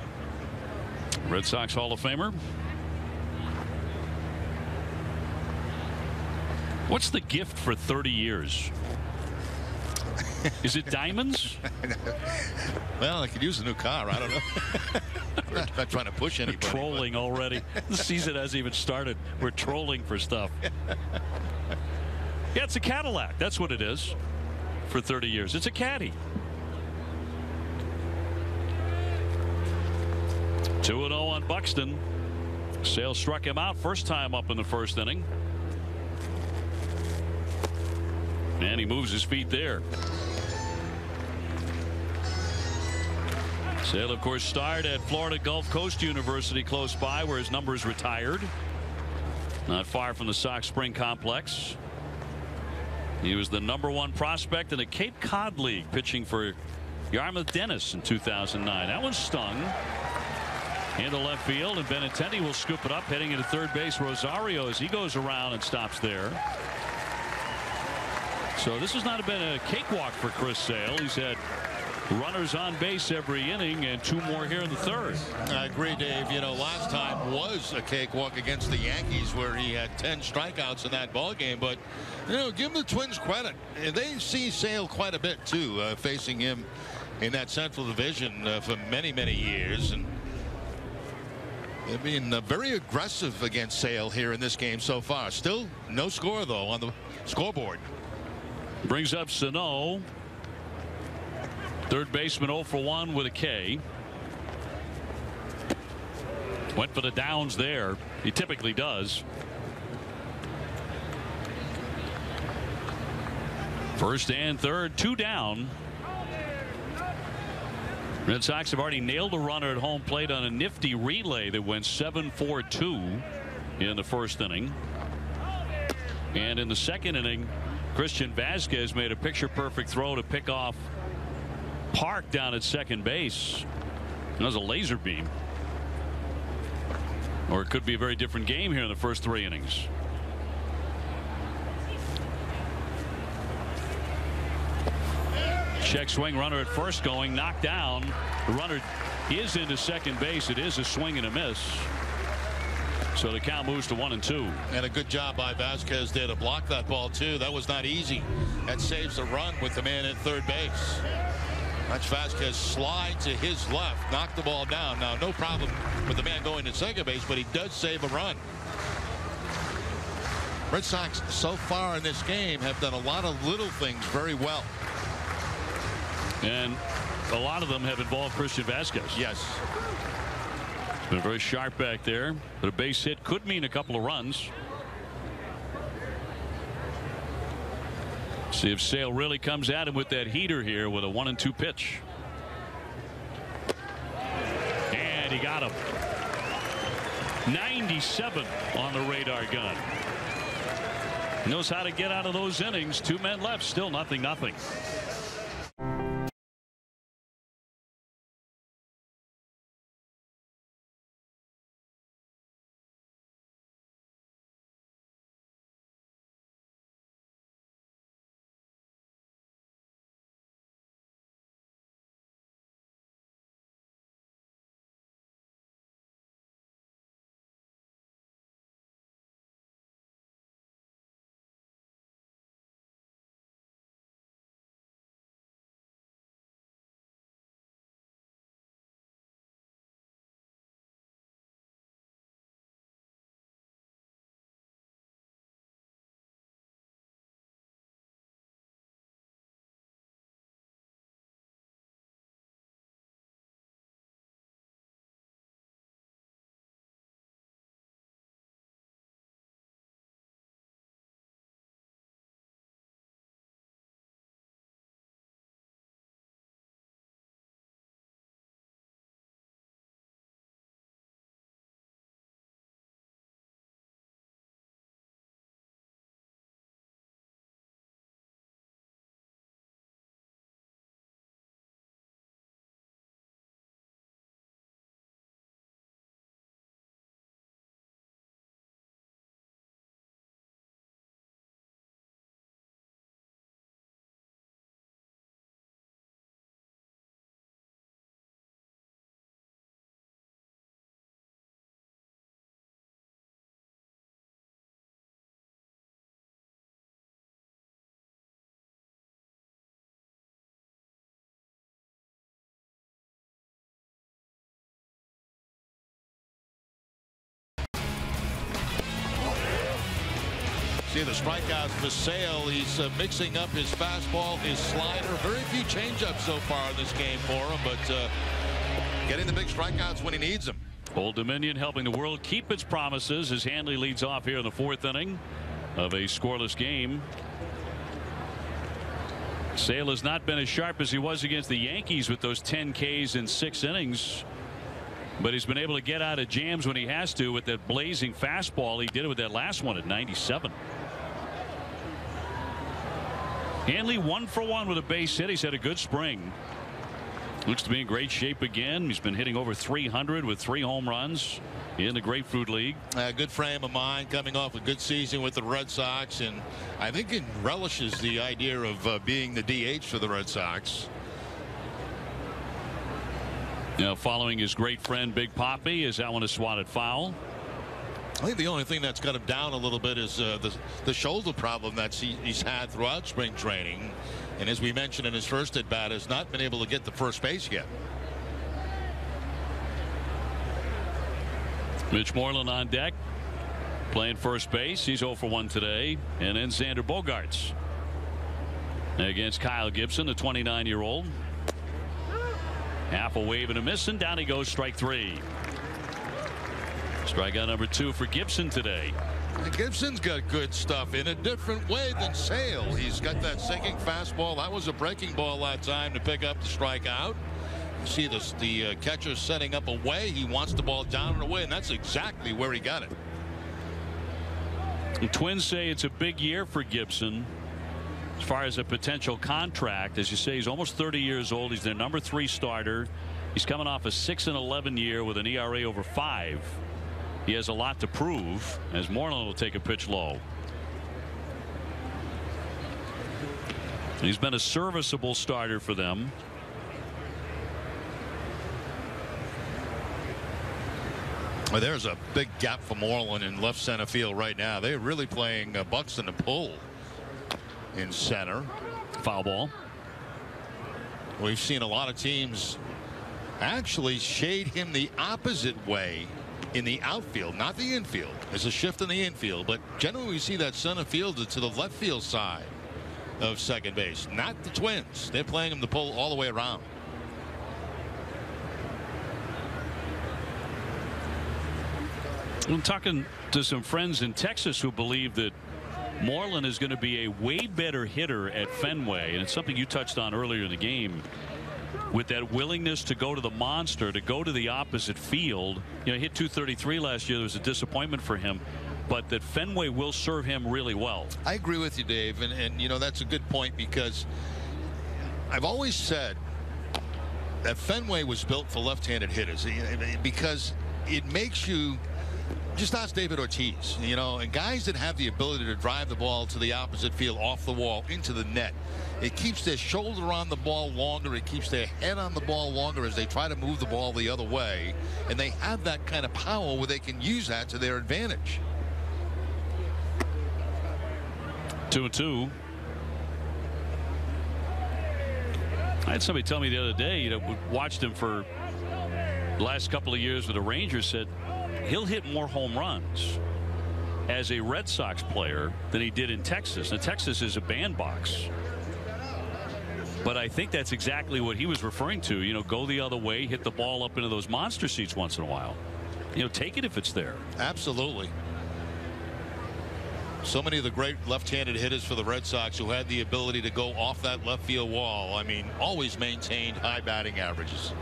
Speaker 1: Red Sox Hall of Famer. What's the gift for 30 years? Is it diamonds?
Speaker 2: Well, I could use a new car. I don't know. I'm not trying to push anybody.
Speaker 1: We're trolling already. The season hasn't even started. We're trolling for stuff. Yeah, it's a Cadillac. That's what it is. For 30 years. It's a caddy. 2-0 on Buxton. Sale struck him out first time up in the first inning. And he moves his feet there. Sale, of course, starred at Florida Gulf Coast University close by, where his number is retired. Not far from the Sox Spring Complex. He was the #1 prospect in the Cape Cod League, pitching for Yarmouth Dennis in 2009. That one stung into left field, and Benintendi will scoop it up, heading into third base. Rosario, as he goes around and stops there. So this has not been a cakewalk for Chris Sale. He's had runners on base every inning, and 2 more here in the third.
Speaker 2: I agree, Dave. Last time was a cakewalk against the Yankees, where he had 10 strikeouts in that ball game. But give the Twins credit. They see Sale quite a bit too, facing him in that Central Division for many years. And They're being very aggressive against Sale here in this game so far. Still no score, though, on the scoreboard.
Speaker 1: Brings up Sano. Third baseman 0 for 1 with a K. Went for the downs there. He typically does. First and third, 2 down. Red Sox have already nailed a runner at home plate on a nifty relay that went 7-4-2 in the first inning. And in the second inning, Christian Vasquez made a picture-perfect throw to pick off Park down at second base. That was a laser beam. Or it could be a very different game here in the first 3 innings. Check swing, runner at first going, knocked down. The runner is into second base. It is a swing and a miss. So the count moves to 1-2.
Speaker 2: And a good job by Vasquez there to block that ball, too. That was not easy. That saves the run with the man at third base. Watch Vasquez slide to his left, knock the ball down. Now, no problem with the man going to second base, but he does save a run. Red Sox so far in this game have done a lot of little things very well.
Speaker 1: And a lot of them have involved Christian Vasquez.
Speaker 2: Yes.
Speaker 1: Been very sharp back there. But a base hit could mean a couple of runs. See if Sale really comes at him with that heater here with a 1-2 pitch. And he got him. 97 on the radar gun. Knows how to get out of those innings. 2 men left. Still 0-0.
Speaker 2: See the strikeouts for Sale. He's mixing up his fastball, his slider. Very few changeups so far in this game for him, but getting the big strikeouts when he needs them.
Speaker 1: Old Dominion helping the world keep its promises as Hanley leads off here in the 4th inning of a scoreless game. Sale has not been as sharp as he was against the Yankees with those 10 Ks in 6 innings. But he's been able to get out of jams when he has to with that blazing fastball. He did it with that last one at 97. Hanley 1 for 1 with a base hit. He's had a good spring. Looks to be in great shape again. He's been hitting over 300 with 3 home runs in the Grapefruit League.
Speaker 2: Good frame of mind coming off a good season with the Red Sox, and I think it relishes the idea of being the DH for the Red Sox.
Speaker 1: Now following his great friend Big Papi, is that one a swatted foul?
Speaker 2: I think the only thing that's got him down a little bit is the shoulder problem that he's had throughout spring training, and as we mentioned in his first at bat, has not been able to get to first base yet.
Speaker 1: Mitch Moreland on deck, playing first base. He's 0 for 1 today. And then Xander Bogaerts against Kyle Gibson, the 29-year-old. Half a wave and a miss, and down he goes, strike 3. Strikeout number 2 for Gibson today.
Speaker 2: Gibson's got good stuff in a different way than Sale. He's got that sinking fastball. That was a breaking ball that time to pick up the strikeout. You see the catcher setting up away. He wants the ball down and away, and that's exactly where he got it.
Speaker 1: The Twins say it's a big year for Gibson as far as a potential contract. As you say, he's almost 30 years old. He's their number 3 starter. He's coming off a 6-11 year with an ERA over 5. He has a lot to prove, as Moreland will take a pitch low. He's been a serviceable starter for them.
Speaker 2: Well, there's a big gap for Moreland in left center field right now. They're really playing Buxton to pull in center.
Speaker 1: Foul ball.
Speaker 2: We've seen a lot of teams actually shade him the opposite way in the outfield, not the infield. There's a shift in the infield, but generally we see that center fielder to the left field side of second base. Not the Twins. They're playing him to pull all the way around.
Speaker 1: I'm talking to some friends in Texas who believe that Moreland is going to be a way better hitter at Fenway, and it's something you touched on earlier in the game. With that willingness to go to the monster, to go to the opposite field. You know, he hit .233 last year. There was a disappointment for him, but that Fenway will serve him really well.
Speaker 2: I agree with you, Dave, and you know, that's a good point, because I've always said that Fenway was built for left-handed hitters, because it makes you. Just ask David Ortiz, you know, and guys that have the ability to drive the ball to the opposite field, off the wall, into the net. It keeps their shoulder on the ball longer. It keeps their head on the ball longer as they try to move the ball the other way. And they have that kind of power where they can use that to their advantage.
Speaker 1: 2-2. I had somebody tell me the other day, you know, watched him for the last couple of years with the Rangers, said he'll hit more home runs as a Red Sox player than he did in Texas. Now, Texas is a bandbox, but I think that's exactly what he was referring to. You know, go the other way, hit the ball up into those monster seats once in a while. You know, take it if it's there.
Speaker 2: Absolutely. So many of the great left-handed hitters for the Red Sox who had the ability to go off that left field wall, I mean, always maintained high batting averages.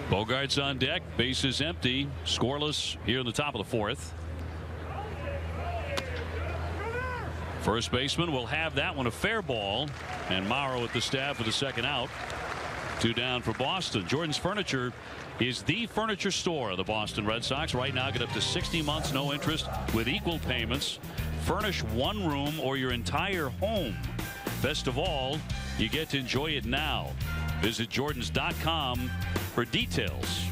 Speaker 1: Bogaerts on deck, bases empty, scoreless here in the top of the 4th. First baseman will have that one a fair ball, and Morrow at the stab for the second out. 2 down for Boston. Jordan's Furniture is the furniture store of the Boston Red Sox. Right now, get up to 60 months, no interest, with equal payments. Furnish one room or your entire home. Best of all, you get to enjoy it now. Visit Jordans.com for details.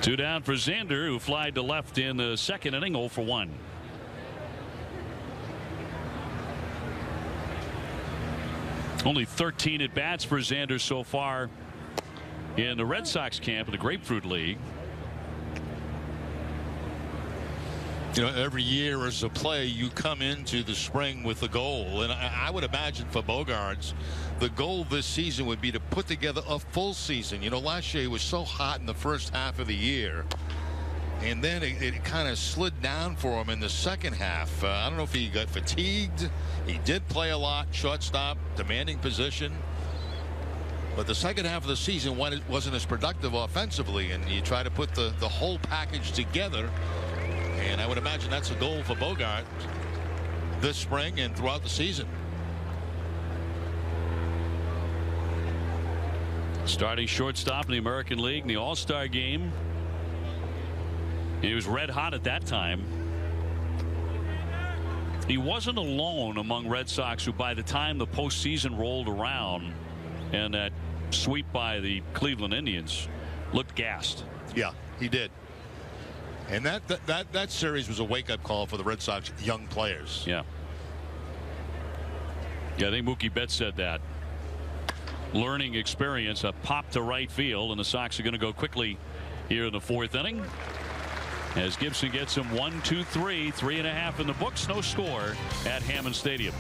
Speaker 1: Two down for Xander, who flied to left in the second inning, 0 for 1. Only 13 at bats for Xander so far in the Red Sox camp in the Grapefruit League.
Speaker 2: You know, every year as a play, you come into the spring with a goal, and I would imagine for Bogaerts, the goal this season would be to put together a full season. You know, last year he was so hot in the first half of the year, and then it kind of slid down for him in the second half. I don't know if he got fatigued. He did play a lot, shortstop, demanding position. But the second half of the season wasn't as productive offensively, and you try to put the whole package together. And I would imagine that's a goal for Bogaerts this spring and throughout the season.
Speaker 1: Starting shortstop in the American League in the All-Star game. He was red hot at that time. He wasn't alone among Red Sox who, by the time the postseason rolled around and that sweep by the Cleveland Indians, looked gassed.
Speaker 2: Yeah, He did. And that series was a wake-up call for the Red Sox young players.
Speaker 1: Yeah. Yeah, I think Mookie Betts said that. Learning experience, a pop to right field, and the Sox are going to go quickly here in the 4th inning. As Gibson gets him 1, 2, 3, 3.5 in the books. No score at Hammond Stadium.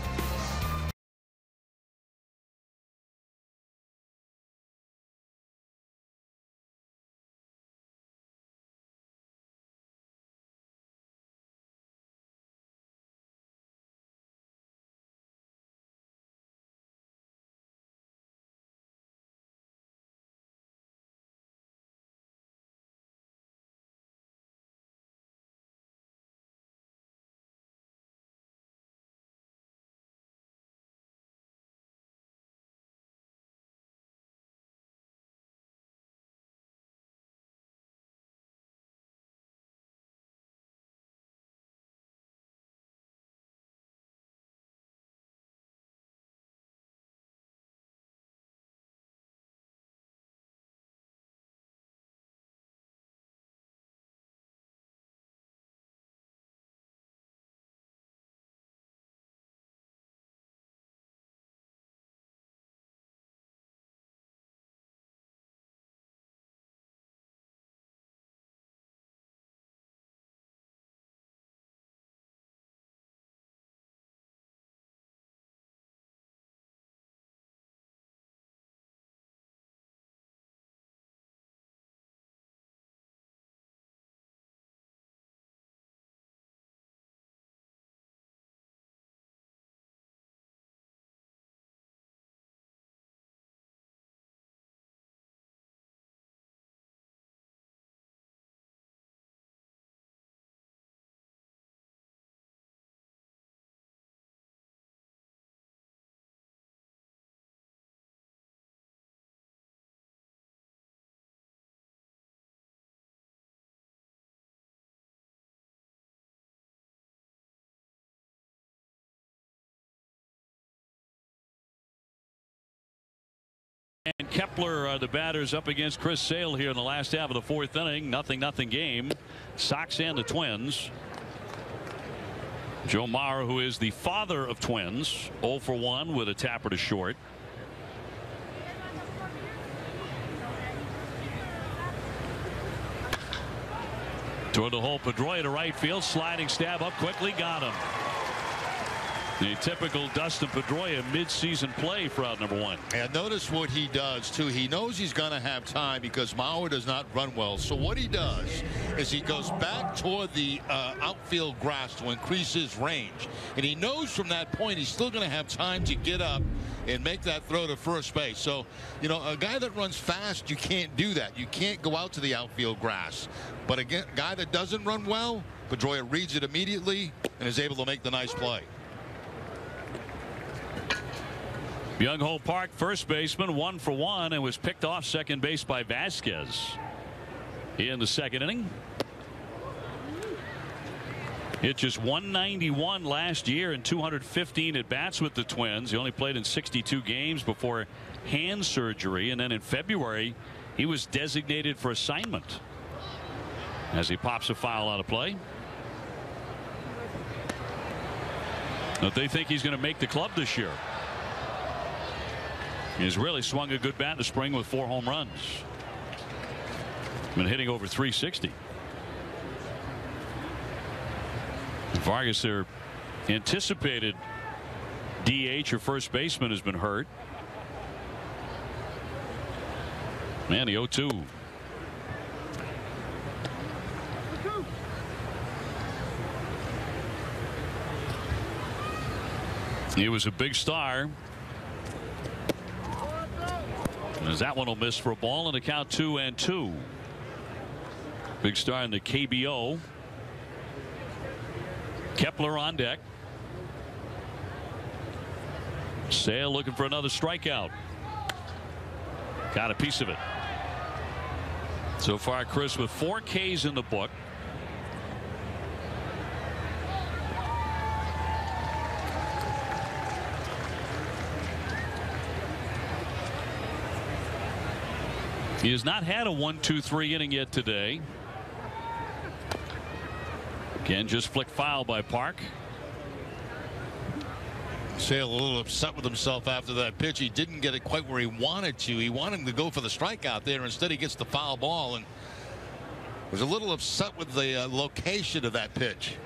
Speaker 1: And Kepler, the batters, up against Chris Sale here in the last half of the 4th inning. 0-0 game. Sox and the Twins. Joe Mauer, who is the father of twins, 0 for 1 with a tapper to short. Toward the hole, Pedroia to right field, sliding stab up quickly, got him. The typical Dustin Pedroia midseason play for out number 1.
Speaker 2: And notice what he does too. He knows he's going to have time because Mauer does not run well. So what he does is he goes back toward the outfield grass to increase his range. And he knows from that point he's still going to have time to get up and make that throw to first base. So, you know, a guy that runs fast, you can't do that. You can't go out to the outfield grass. But again, a guy that doesn't run well, Pedroia reads it immediately and is able to make the nice play.
Speaker 1: Young Hole Park, first baseman, 1 for 1, and was picked off second base by Vasquez in the 2nd inning. Hit just 191 last year and 215 at bats with the Twins. He only played in 62 games before hand surgery, and then in February he was designated for assignment as he pops a foul out of play. But they think he's going to make the club this year. He's really swung a good bat in the spring with 4 home runs. Been hitting over 360. Vargas, their anticipated DH or first baseman, has been hurt. Man, the 0-2. He was a big star. As that one will miss for a ball, and a count 2-2. Big star in the KBO. Kepler on deck. Sale looking for another strikeout. Got a piece of it. So far, Chris with 4 Ks in the book. He has not had a 1-2-3 inning yet today. Again, just flick foul by Park.
Speaker 2: Sale a little upset with himself after that pitch. He didn't get it quite where he wanted to. He wanted him to go for the strikeout there. Instead, he gets the foul ball and was a little upset with the location of that pitch.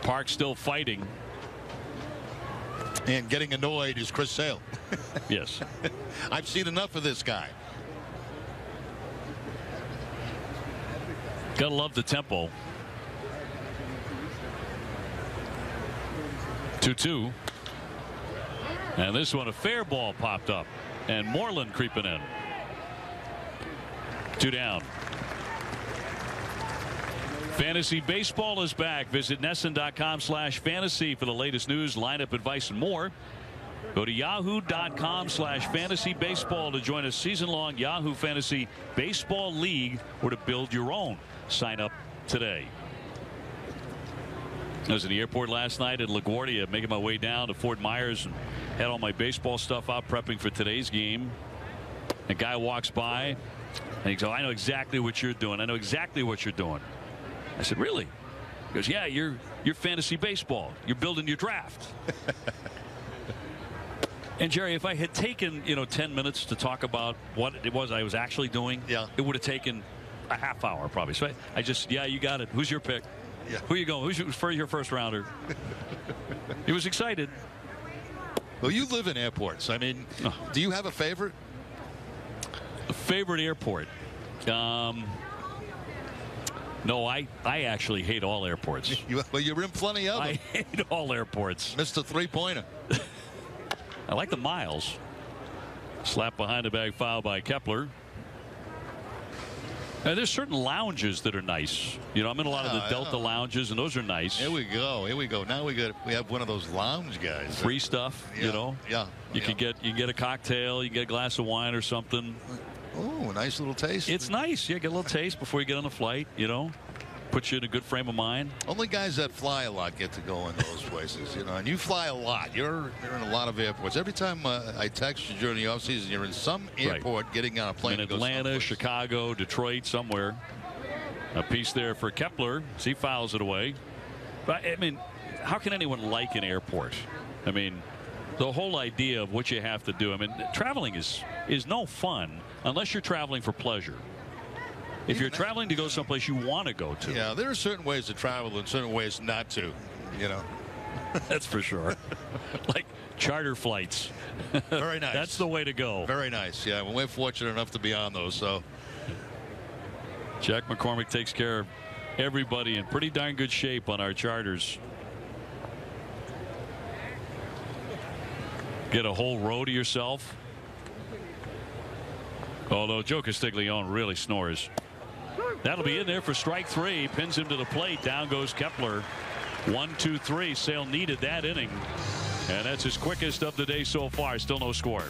Speaker 1: Park still fighting.
Speaker 2: And getting annoyed is Chris Sale.
Speaker 1: Yes.
Speaker 2: I've seen enough of this guy.
Speaker 1: Gotta love the tempo. 2-2. And this one, a fair ball popped up. And Moreland creeping in. 2 down. Fantasy baseball is back. Visit NESN.com/fantasy for the latest news, lineup, advice, and more. Go to yahoo.com/fantasy baseball to join a season-long Yahoo Fantasy Baseball League or to build your own. Sign up today. I was in the airport last night at LaGuardia, making my way down to Fort Myers and had all my baseball stuff out prepping for today's game. A guy walks by and he goes, "I know exactly what you're doing. I know exactly what you're doing." I said, "Really?" He goes, "Yeah, you're fantasy baseball. You're building your draft." And Jerry, if I had taken 10 minutes to talk about what it was I was actually doing,
Speaker 2: yeah,
Speaker 1: it would have taken a half hour probably. So I just, yeah, you got it. Who's your pick?
Speaker 2: Yeah.
Speaker 1: Who you going? Who's your first rounder? He was excited.
Speaker 2: Well, you live in airports. I mean, do you have a favorite?
Speaker 1: A favorite airport? No, I actually hate all airports.
Speaker 2: Well, you're in plenty of them.
Speaker 1: I hate all airports.
Speaker 2: Mr. Three-pointer.
Speaker 1: I like the miles. Slap behind the bag foul by Kepler. Now, there's certain lounges that are nice. I'm in a lot of the Delta lounges, and those are nice.
Speaker 2: Here we go. Here we go. Now we have one of those lounge guys.
Speaker 1: Free stuff,
Speaker 2: Yeah.
Speaker 1: You can get a cocktail, you get a glass of wine or something.
Speaker 2: Oh, a nice little taste.
Speaker 1: It's nice. Yeah, get a little taste before you get on the flight. Puts you in a good frame of mind.
Speaker 2: Only guys that fly a lot get to go in those places, and you fly a lot. You're in a lot of airports. Every time I text you during the offseason, you're in some airport getting on a plane.
Speaker 1: In Atlanta, Chicago, Detroit, somewhere. A piece there for Kepler. He fouls it away. But I mean, how can anyone like an airport? I mean, the whole idea of what you have to do. I mean, traveling is no fun unless you're traveling for pleasure. If you're traveling to go someplace you want to go to.
Speaker 2: Yeah, there are certain ways to travel and certain ways not to,
Speaker 1: That's for sure. Like charter flights.
Speaker 2: Very nice.
Speaker 1: That's the way to go.
Speaker 2: Very nice. Yeah, well, we're fortunate enough to be on those. So
Speaker 1: Jack McCormick takes care of everybody in pretty darn good shape on our charters. Get a whole row to yourself. Although Joe Castiglione really snores. That'll be in there for strike 3. Pins him to the plate. Down goes Kepler. 1-2-3. Sale needed that inning. And that's his quickest of the day so far. Still no score.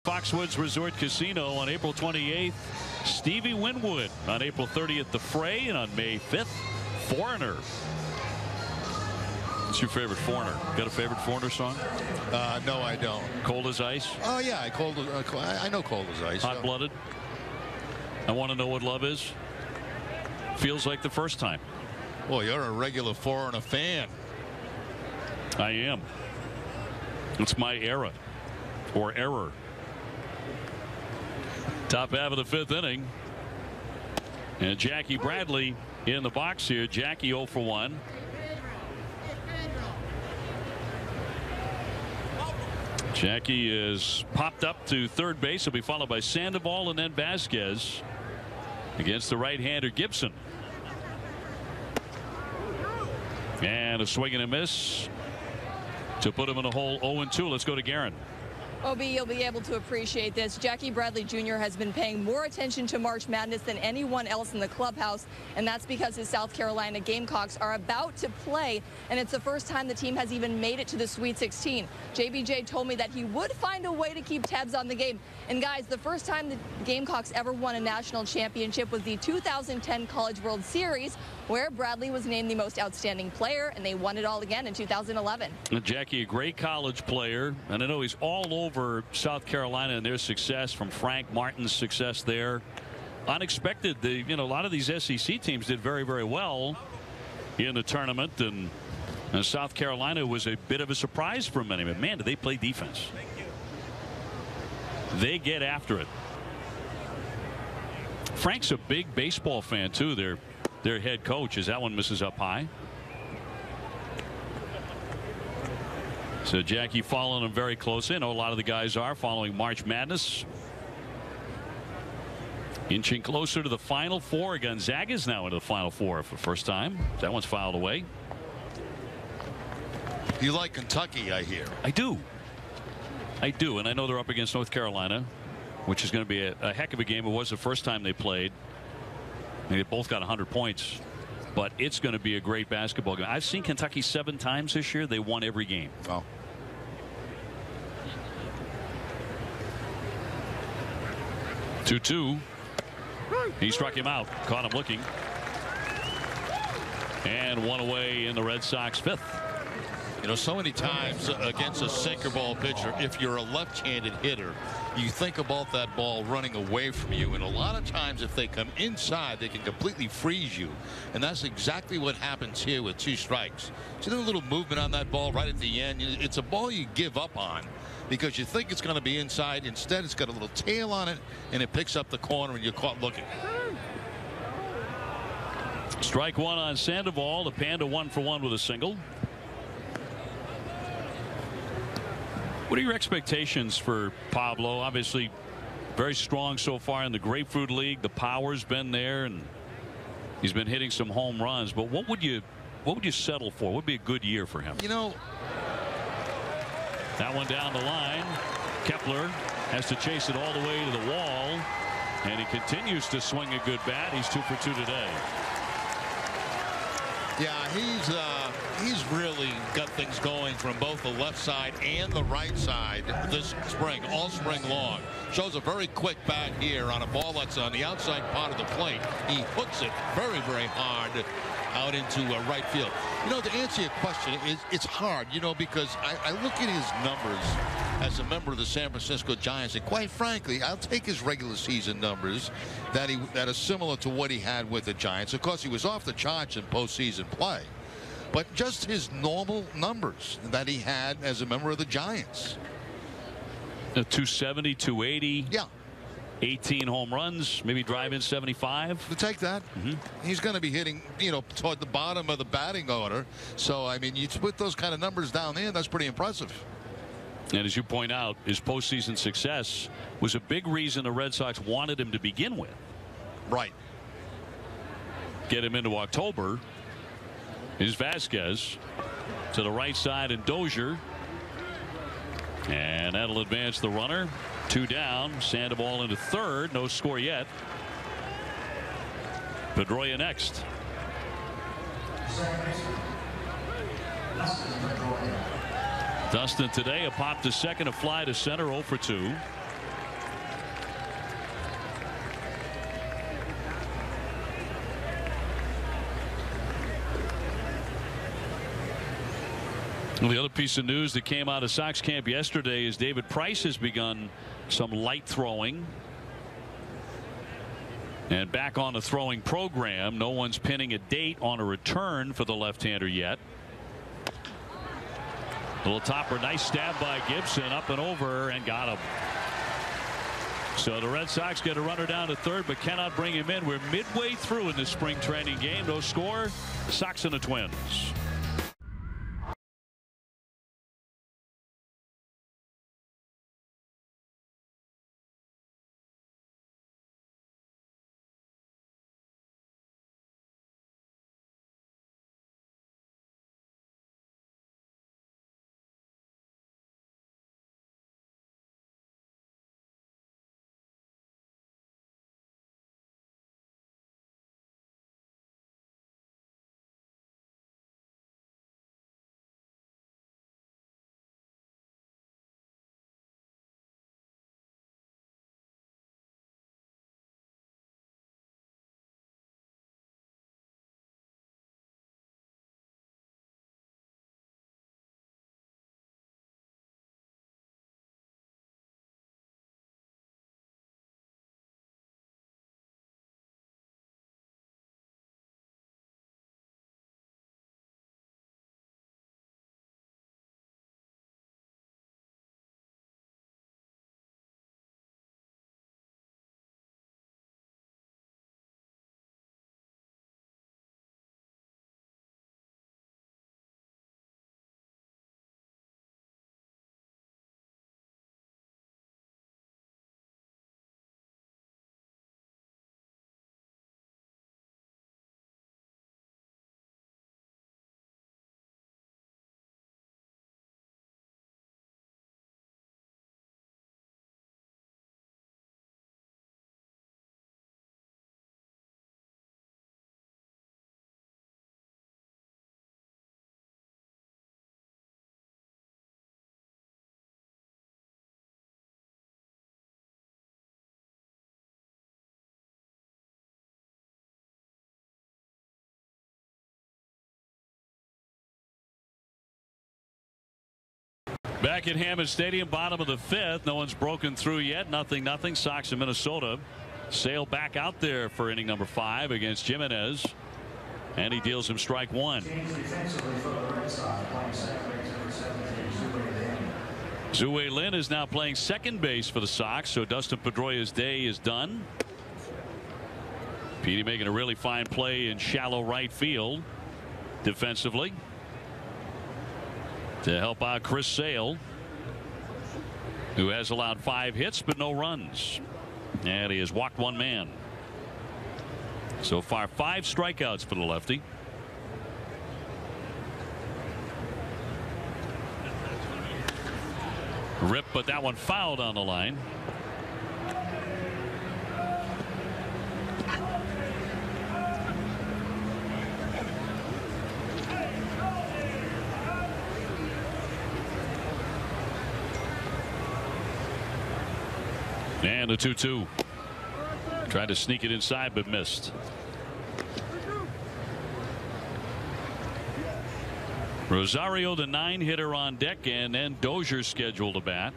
Speaker 1: Foxwoods Resort Casino on April 28th. Stevie Winwood on April 30th. The Fray, and on May 5th, Foreigner. What's your favorite Foreigner? Got a favorite Foreigner song?
Speaker 2: No, I don't.
Speaker 1: Cold as Ice?
Speaker 2: Oh, yeah. I know Cold as Ice.
Speaker 1: Hot Blooded? I Want to Know What Love Is? Feels like the first time.
Speaker 2: Well, you're a regular Foreigner fan.
Speaker 1: I am. It's my era. Or error. Top half of the 5th inning. And Jackie Bradley in the box here. Jackie 0 for 1. Jackie is popped up to third base. He'll be followed by Sandoval and then Vasquez against the right-hander Gibson. And a swing and a miss to put him in a hole. 0-2. Let's go to Guerin.
Speaker 3: OB, you'll be able to appreciate this. Jackie Bradley Jr. has been paying more attention to March Madness than anyone else in the clubhouse, and that's because his South Carolina Gamecocks are about to play, and it's the first time the team has even made it to the Sweet 16. JBJ told me that he would find a way to keep tabs on the game. And guys, the first time the Gamecocks ever won a national championship was the 2010 College World Series, where Bradley was named the most outstanding player, and they won it all again in 2011.
Speaker 1: Jackie, a great college player, and I know he's all over South Carolina and their success, from Frank Martin's success there. Unexpected. A lot of these SEC teams did very, very well in the tournament, and South Carolina was a bit of a surprise for many. But man, do they play defense. They get after it. Frank's a big baseball fan too. Their head coach, as that one misses up high. So Jackie following him very closely. I know a lot of the guys are following March Madness. Inching closer to the Final Four. Gonzaga's now into the Final Four for the first time. That one's fouled away.
Speaker 2: You like Kentucky, I hear.
Speaker 1: I do. And I know they're up against North Carolina, which is going to be a heck of a game. It was the first time they played. They both got 100 points, but it's going to be a great basketball game. I've seen Kentucky 7 times this year. They won every game.
Speaker 2: Oh.
Speaker 1: 2-2. He struck him out. Caught him looking. And one away in the Red Sox 5th.
Speaker 2: So many times against a sinker ball pitcher, if you're a left-handed hitter, you think about that ball running away from you. And a lot of times, if they come inside, they can completely freeze you. And that's exactly what happens here with 2 strikes. See the little movement on that ball right at the end? It's a ball you give up on because you think it's going to be inside. Instead, it's got a little tail on it, and it picks up the corner, and you're caught looking.
Speaker 1: Strike 1 on Sandoval. The Panda 1 for 1 with a single. What are your expectations for Pablo? Obviously very strong so far in the Grapefruit League. The power's been there, and he's been hitting some home runs. But what would you settle for? What would be a good year for him? That one down the line. Kepler has to chase it all the way to the wall, and he continues to swing a good bat. He's 2 for 2 today.
Speaker 2: Yeah, he's really got things going from both the left side and the right side this spring, all spring long. Shows a very quick bat here on a ball that's on the outside part of the plate. He hooks it very, very hard out into right field. To answer your question, it's hard, because I look at his numbers as a member of the San Francisco Giants, and quite frankly, I'll take his regular season numbers that are similar to what he had with the Giants. Of course, he was off the charts in postseason play, but just his normal numbers that he had as a member of the Giants.
Speaker 1: 270, 280.
Speaker 2: Yeah.
Speaker 1: 18 home runs, maybe drive in 75.
Speaker 2: To take that. He's going to be hitting, toward the bottom of the batting order. So, I mean, you put those kind of numbers down there, that's pretty impressive.
Speaker 1: And as you point out, his postseason success was a big reason the Red Sox wanted him to begin with.
Speaker 2: Right.
Speaker 1: Get him into October is Vasquez to the right side, and Dozier. And that'll advance the runner. 2 down. Sandoval into third. No score yet. Pedroia next. Dustin today, a pop to second, a fly to center, 0 for 2. Well, the other piece of news that came out of Sox camp yesterday is David Price has begun some light throwing. And back on the throwing program. No one's pinning a date on a return for the left-hander yet. Little topper, nice stab by Gibson, up and over, and got him. So the Red Sox get a runner down to third, but cannot bring him in. We're midway through in this spring training game. No score. The Sox and the Twins. Back at Hammond Stadium, bottom of the fifth. No one's broken through yet. 0-0. Sox in Minnesota. Sale back out there for inning number 5 against Jimenez. And he deals him strike 1. Zue Lin is now playing second base for the Sox. So Dustin Pedroia's day is done. Petey making a really fine play in shallow right field defensively to help out Chris Sale, who has allowed 5 hits but no runs, and he has walked 1 man. So far 5 strikeouts for the lefty. Rip, but that one fouled on the line. And a 2-2. Tried to sneak it inside but missed. Rosario, the 9-hitter on deck, and then Dozier scheduled to bat.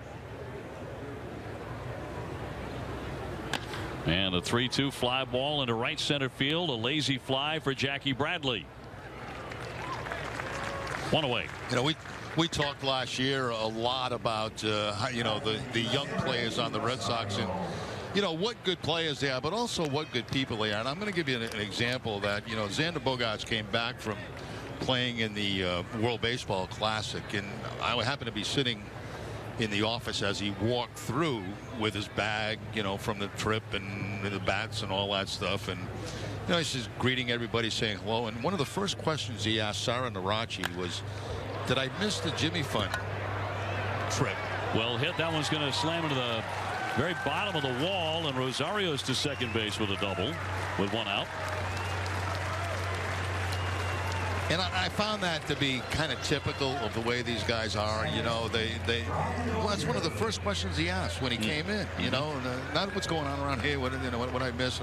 Speaker 1: And a 3-2 fly ball into right center field. A lazy fly for Jackie Bradley. 1 away.
Speaker 2: You know, we talked last year a lot about you know, the young players on the Red Sox, and you know what good players they are, but also what good people they are. And I'm going to give you an example that, you know, Xander Bogaerts came back from playing in the World Baseball Classic, and I happened to be sitting in the office as he walked through with his bag, you know, from the trip and the bats and all that stuff, and you know, he's just greeting everybody, saying hello. And one of the first questions he asked Sarah Narachi was, did I miss the Jimmy Fund trip?
Speaker 1: Well hit. That one's going to slam into the very bottom of the wall, and Rosario's to second base with a double with 1 out.
Speaker 2: And I found that to be kind of typical of the way these guys are. You know, well, that's one of the first questions he asked when he came in. You know, not what's going on around here. What, you know, what I miss?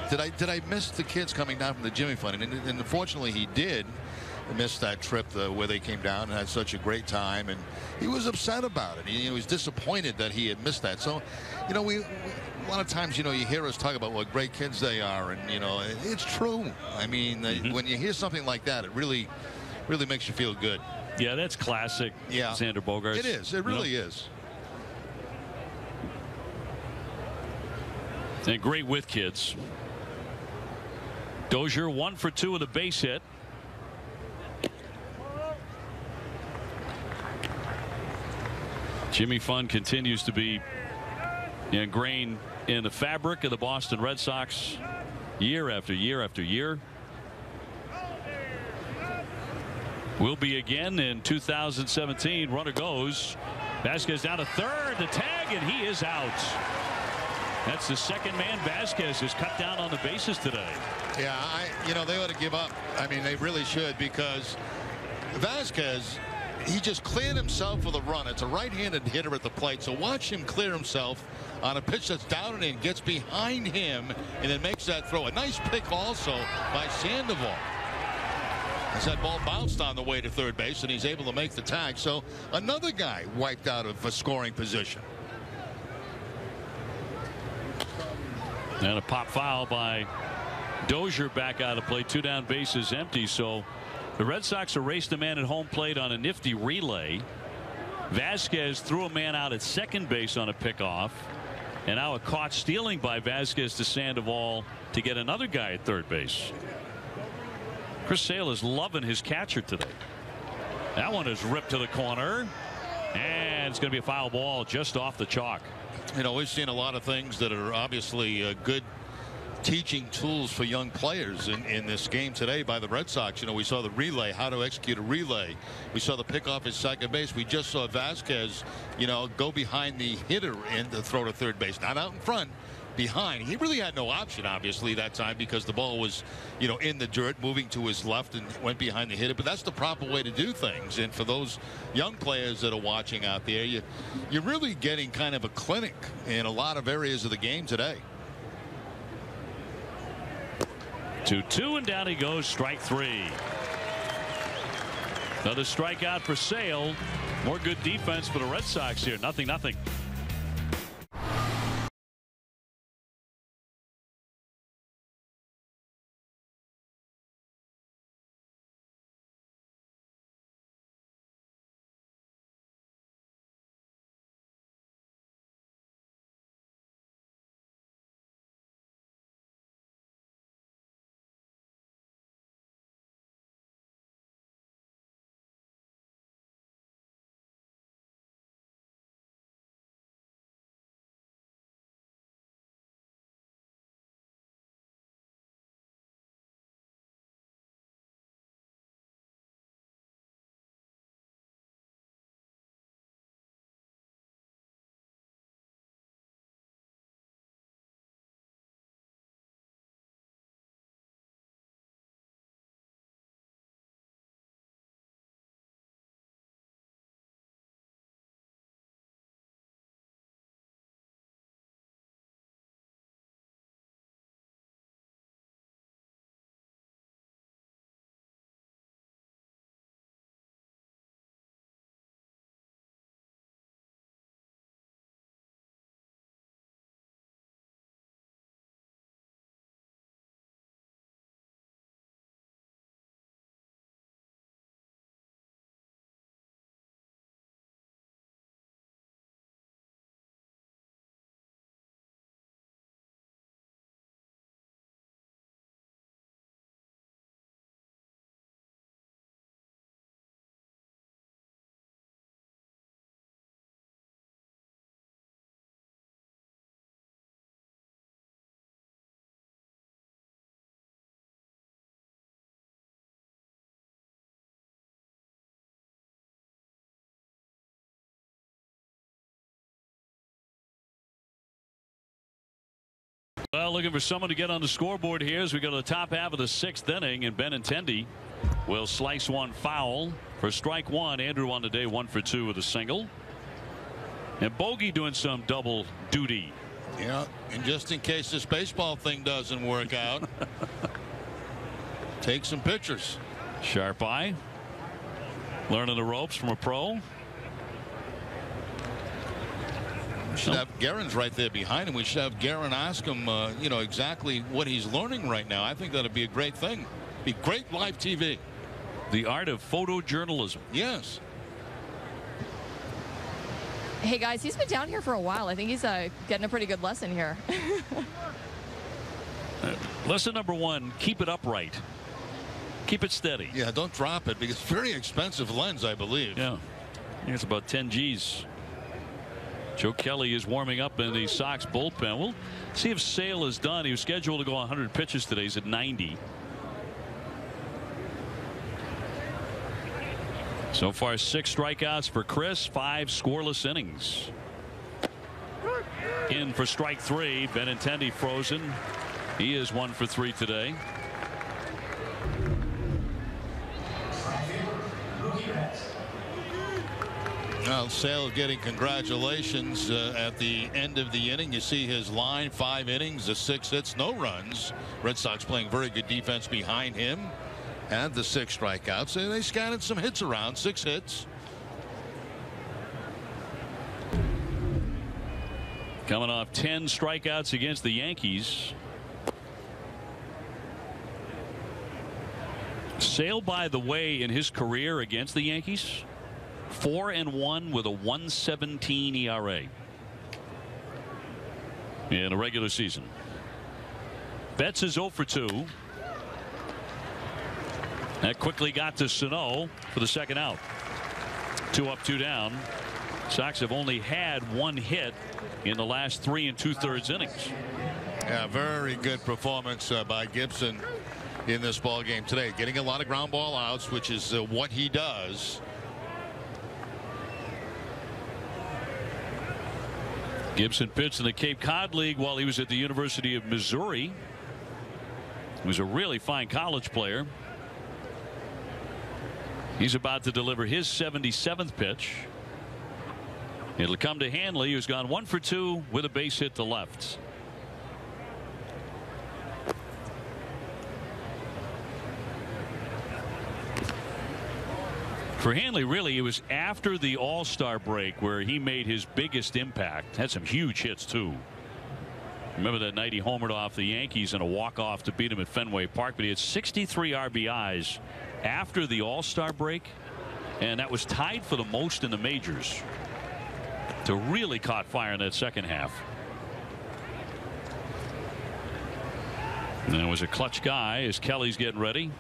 Speaker 2: Did I miss the kids coming down from the Jimmy Fund? And unfortunately, he did. missed that trip where they came down and had such a great time, and he was upset about it. He was disappointed that he had missed that. So, you know, a lot of times, you know, you hear us talk about what great kids they are, and, you know, it's true. I mean, when you hear something like that, it really makes you feel good.
Speaker 1: Yeah, that's classic. Yeah, Xander Bogaerts.
Speaker 2: It is. It really is.
Speaker 1: And great with kids. Dozier 1 for 2 with a base hit. Jimmy Fund continues to be ingrained in the fabric of the Boston Red Sox year after year after year. Will be again in 2017. Runner goes. Vasquez down to third. The tag, and he is out. That's the second man Vasquez has cut down on the bases today.
Speaker 2: Yeah, you know, they ought to give up. I mean, they really should, because Vasquez, he just cleared himself for the run. It's a right-handed hitter at the plate, so watch him clear himself on a pitch that's down and in, gets behind him, and then makes that throw. A nice pick also by Sandoval. As that ball bounced on the way to third base, and he's able to make the tag. So another guy wiped out of a scoring position.
Speaker 1: And a pop foul by Dozier back out of play. 2 down, bases empty. So the Red Sox erased a man at home plate on a nifty relay. Vasquez threw a man out at second base on a pickoff. And now a caught stealing by Vasquez to Sandoval to get another guy at third base. Chris Sale is loving his catcher today. That one is ripped to the corner. And it's going to be a foul ball just off the chalk.
Speaker 2: You know, we've seen a lot of things that are obviously good teaching tools for young players in this game today by the Red Sox. You know, we saw the relay, how to execute a relay. We saw the pickoff at second base. We just saw Vasquez, you know, go behind the hitter and the throw to third base. Not out in front, behind. He really had no option, obviously, that time, because the ball was, you know, in the dirt, moving to his left, and went behind the hitter. But that's the proper way to do things. And for those young players that are watching out there, you're really getting kind of a clinic in a lot of areas of the game today.
Speaker 1: 2-2, and down he goes. Strike 3. Another strikeout for Sale. More good defense for the Red Sox here. 0-0. Well, looking for someone to get on the scoreboard here as we go to the top half of the 6th inning, and Benintendi will slice one foul for strike 1. Andrew on the day 1 for 2 with a single, and Bogey doing some double duty.
Speaker 2: Yeah, and just in case this baseball thing doesn't work out, take some pictures.
Speaker 1: Sharp eye. Learning the ropes from a pro.
Speaker 2: We should have Guerin's right there behind him. We should have Guerin ask him, you know, exactly what he's learning right now. I think that'd be a great thing. Be great live TV.
Speaker 1: The art of photojournalism.
Speaker 2: Yes.
Speaker 3: Hey guys, he's been down here for a while. I think he's getting a pretty good lesson here.
Speaker 1: Lesson number 1: keep it upright. Keep it steady.
Speaker 2: Yeah, don't drop it because it's a very expensive lens, I believe.
Speaker 1: Yeah, I think it's about 10 G's. Joe Kelly is warming up in the Sox bullpen. We'll see if Sale is done. He was scheduled to go 100 pitches today. He's at 90. So far 6 strikeouts for Chris, 5 scoreless innings. In for strike 3. Benintendi frozen. He is 1 for 3 today.
Speaker 2: Well, Sale getting congratulations at the end of the inning. You see his line: 5 innings, the 6 hits, no runs. Red Sox playing very good defense behind him. And the 6 strikeouts. And they scattered some hits around. 6 hits.
Speaker 1: Coming off 10 strikeouts against the Yankees. Sale, by the way, in his career against the Yankees, 4-1 with a 1.17 ERA in a regular season. Betts is 0 for 2. That quickly got to Sano for the second out. 2 up, 2 down. Sox have only had 1 hit in the last 3 2/3 innings.
Speaker 2: Yeah, very good performance by Gibson in this ball game today. Getting a lot of ground ball outs, which is what he does.
Speaker 1: Gibson pitched in the Cape Cod League while he was at the University of Missouri. He was a really fine college player. He's about to deliver his 77th pitch. It'll come to Hanley, who's gone 1 for 2 with a base hit to left. For Hanley, really, it was after the All-Star break where he made his biggest impact. Had some huge hits, too. Remember that night he homered off the Yankees in a walk-off to beat him at Fenway Park, but he had 63 RBIs after the All-Star break, and that was tied for the most in the majors. To really caught fire in that second half. And it was a clutch guy as Kelly's getting ready.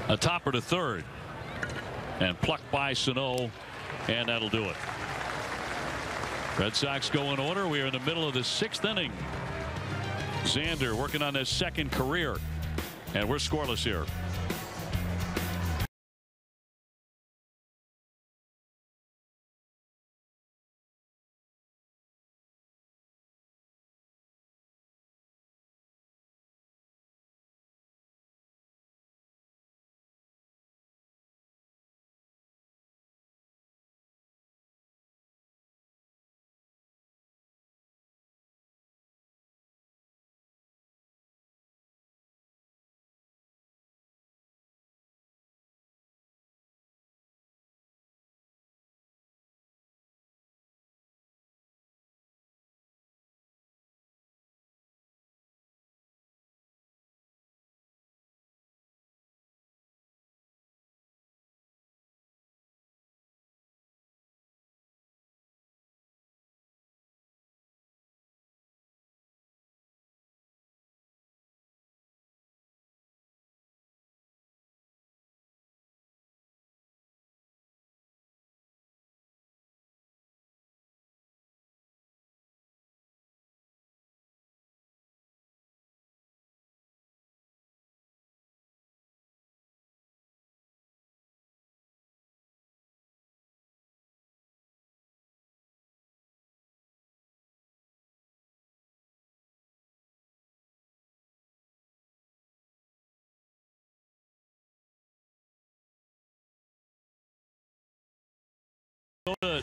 Speaker 1: A topper to third and plucked by Sano, and that'll do it. Red Sox go in order. We are in the middle of the 6th inning. Xander working on his 2nd career, and we're scoreless here.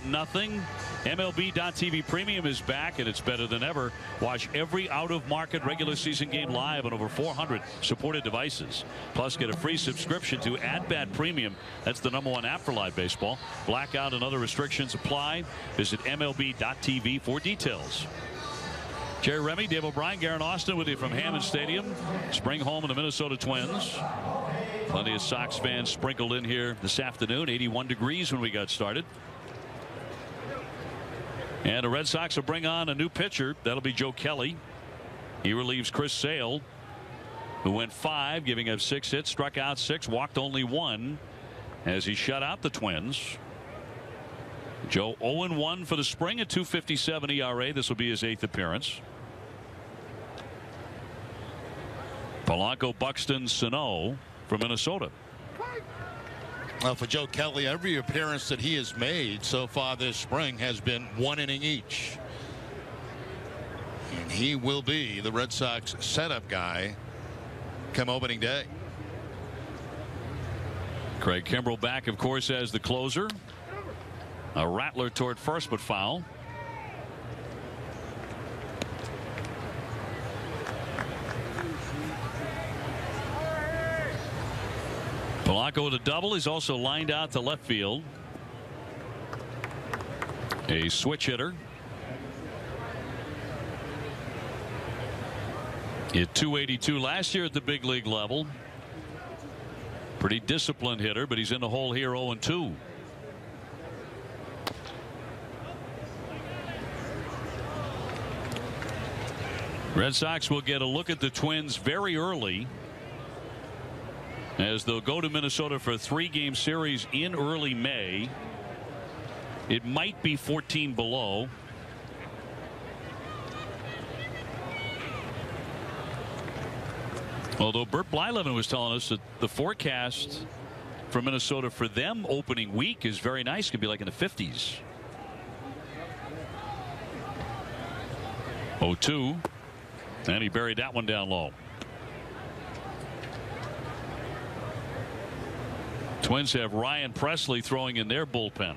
Speaker 1: Nothing. MLB.TV Premium is back, and it's better than ever. Watch every out-of-market regular season game live on over 400 supported devices. Plus, get a free subscription to At-Bat Premium. That's the #1 app for live baseball. Blackout and other restrictions apply. Visit MLB.TV for details. Jerry Remy, Dave O'Brien, Garen Austin with you from Hammond Stadium. Spring home of the Minnesota Twins. Plenty of Sox fans sprinkled in here this afternoon. 81 degrees when we got started. And the Red Sox will bring on a new pitcher. That'll be Joe Kelly. He relieves Chris Sale, who went 5, giving up 6 hits, struck out 6, walked only 1 as he shut out the Twins. Joe 0-1 for the spring at 2.57 ERA. This will be his 8th appearance. Polanco, Buxton, Sano from Minnesota.
Speaker 2: Well, for Joe Kelly, every appearance that he has made so far this spring has been 1 inning each. And he will be the Red Sox setup guy come opening day.
Speaker 1: Craig Kimbrell back, of course, as the closer. A rattler toward first, but foul. Polanco with a double. He's also lined out to left field. A switch hitter. Hit .282 last year at the big league level. Pretty disciplined hitter, but he's in the hole here 0-2. Red Sox will get a look at the Twins very early, as they'll go to Minnesota for a 3-game series in early May. It might be 14 below. Although Bert Blyleven was telling us that the forecast for Minnesota for them opening week is very nice. Could be like in the 50s. 0-2. And he buried that one down low. Twins have Ryan Presley throwing in their bullpen.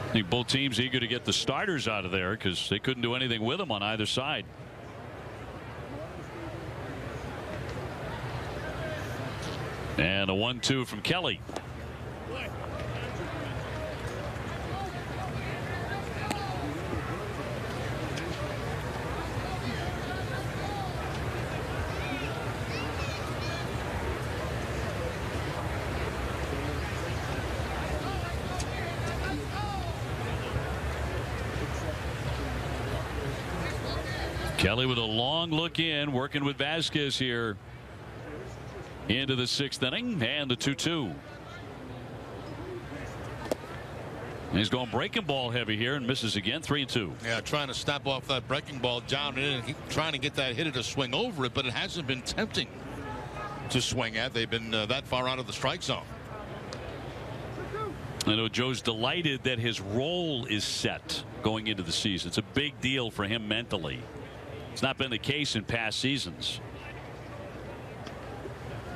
Speaker 1: I think both teams eager to get the starters out of there because they couldn't do anything with them on either side. And a 1-2 from Kelly. Kelly with a long look in, working with Vasquez here into the 6th inning, and the 2-2. He's going breaking ball heavy here and misses again. 3-2.
Speaker 2: Yeah, trying to snap off that breaking ball down in and trying to get that hitter to swing over it, but it hasn't been tempting to swing at. They've been that far out of the strike zone.
Speaker 1: I know Joe's delighted that his role is set going into the season. It's a big deal for him mentally. It's not been the case in past seasons.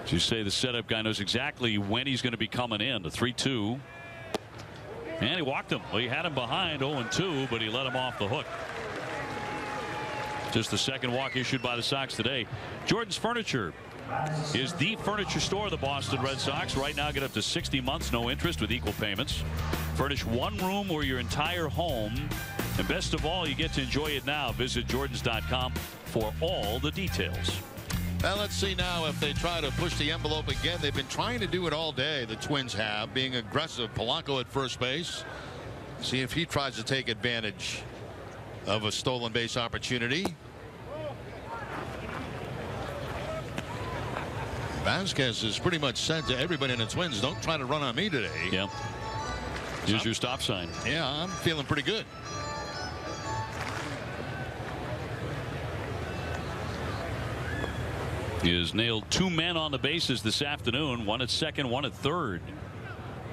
Speaker 1: As you say, the setup guy knows exactly when he's going to be coming in. The 3-2. And he walked him. Well, he had him behind 0-2, but he let him off the hook. Just the second walk issued by the Sox today. Jordan's Furniture is the furniture store of the Boston Red Sox. Right now, get up to 60 months, no interest with equal payments. Furnish one room or your entire home. And best of all, you get to enjoy it now. Visit Jordans.com for all the details.
Speaker 2: Well, let's see now if they try to push the envelope again. They've been trying to do it all day. The Twins have, being aggressive. Polanco at first base. See if he tries to take advantage of a stolen base opportunity. Vasquez has pretty much said to everybody in the Twins, don't try to run on me today.
Speaker 1: Yeah. Here's your stop sign.
Speaker 2: Yeah, I'm feeling pretty good.
Speaker 1: He has nailed 2 men on the bases this afternoon, one at second, one at third.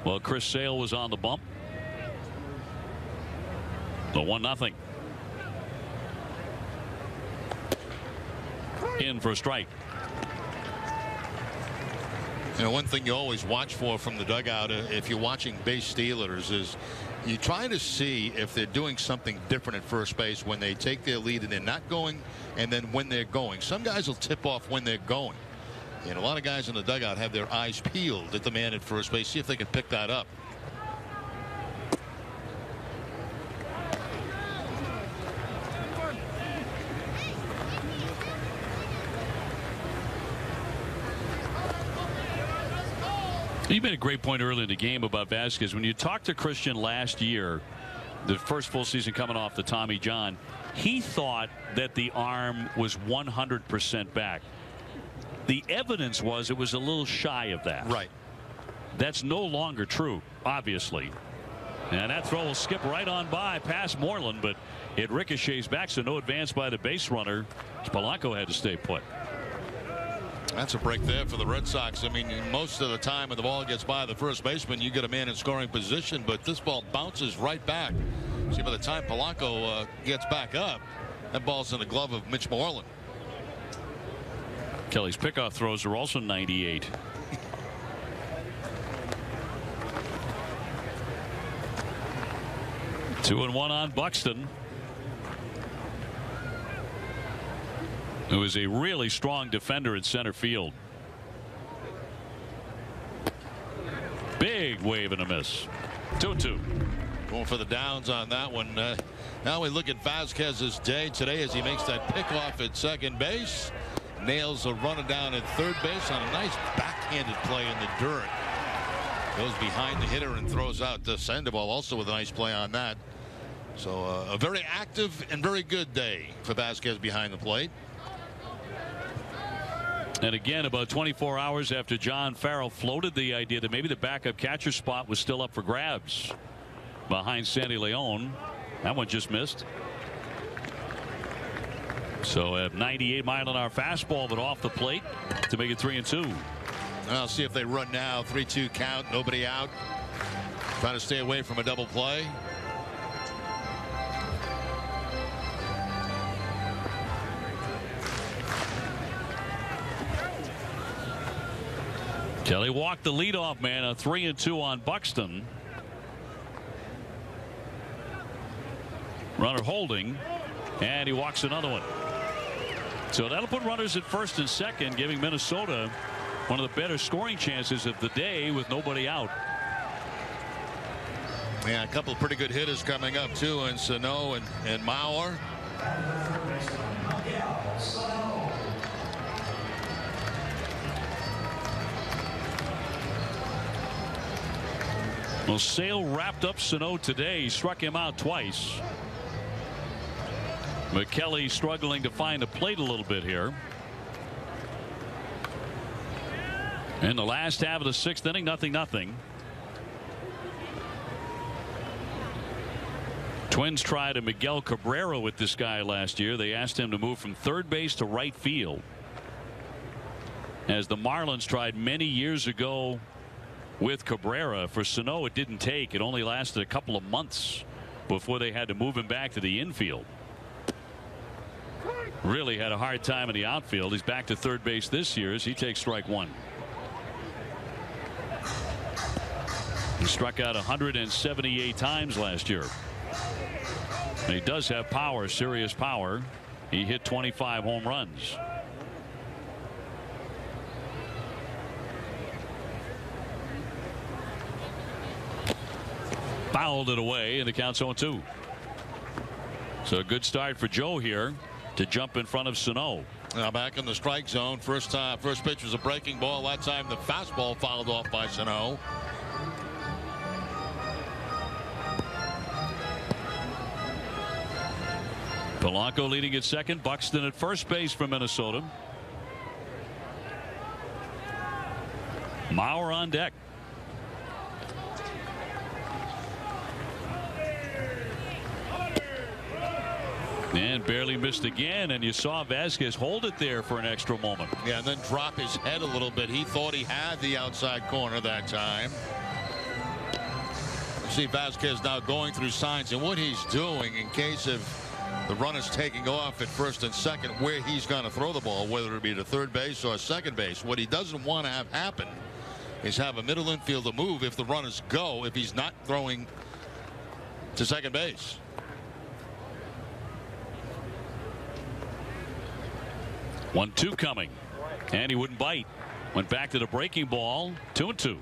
Speaker 1: Well, Chris Sale was on the bump. The 1-0. In for a strike.
Speaker 2: You know, one thing you always watch for from the dugout if you're watching base stealers is you try to see if they're doing something different at first base when they take their lead and they're not going, and then when they're going. Some guys will tip off when they're going, and a lot of guys in the dugout have their eyes peeled at the man at first base, see if they can pick that up.
Speaker 1: You made a great point early in the game about Vasquez. When you talked to Christian last year, the first full season coming off the Tommy John, he thought that the arm was 100% back. The evidence was it was a little shy of that.
Speaker 2: Right.
Speaker 1: That's no longer true, obviously. And that throw will skip right on by past Moreland, but it ricochets back, so no advance by the base runner. Polanco had to stay put.
Speaker 2: That's a break there for the Red Sox. I mean, most of the time when the ball gets by the first baseman, you get a man in scoring position, but this ball bounces right back. See, by the time Polanco gets back up, that ball's in the glove of Mitch Moreland.
Speaker 1: Kelly's pickoff throws are also 98. Two and one on Buxton, who is a really strong defender in center field. Big wave and a miss. 2-2.
Speaker 2: Going for the downs on that one. Now we look at Vasquez's day today as he makes that pickoff at second base. Nails a runner down at third base on a nice backhanded play in the dirt. Goes behind the hitter and throws out the Sandoval also with a nice play on that. So a very active and very good day for Vasquez behind the plate.
Speaker 1: And again, about 24 hours after John Farrell floated the idea that maybe the backup catcher spot was still up for grabs behind Sandy Leon. That one just missed. So a 98-mile-an-hour fastball, but off the plate to make it 3-2.
Speaker 2: I'll see if they run now. 3-2 count. Nobody out. Trying to stay away from a double play.
Speaker 1: Kelly walked the leadoff man. A 3-2 on Buxton. Runner holding, and he walks another one. So that'll put runners at first and second, giving Minnesota one of the better scoring chances of the day with nobody out.
Speaker 2: Yeah, a couple of pretty good hitters coming up too, and Sano and Mauer.
Speaker 1: Well, Sale wrapped up Sano today. He struck him out twice. McKelly struggling to find a plate a little bit here. In the last half of the sixth inning, 0-0. Twins tried a Miguel Cabrera with this guy last year. They asked him to move from third base to right field. As the Marlins tried many years ago with Cabrera for Sano, it didn't take. It only lasted a couple of months before they had to move him back to the infield. Really had a hard time in the outfield. He's back to third base this year as he takes strike one. He struck out 178 times last year. And he does have power, serious power. He hit 25 home runs. Fouled it away, and the count's 0-2. So a good start for Joe here to jump in front of Sano.
Speaker 2: Now back in the strike zone. First pitch was a breaking ball. That time the fastball fouled off by Sano.
Speaker 1: Polanco leading at second. Buxton at first base for Minnesota. Mauer on deck. And barely missed again, and you saw Vasquez hold it there for an extra moment.
Speaker 2: Yeah, and then drop his head a little bit. He thought he had the outside corner that time. You see Vasquez now going through signs and what he's doing in case of the runner's taking off at first and second, where he's going to throw the ball, whether it be to third base or second base. What he doesn't want to have happen is have a middle infielder move if the runners go, if he's not throwing to second base.
Speaker 1: One-two coming, and he wouldn't bite. Went back to the breaking ball. 2-2.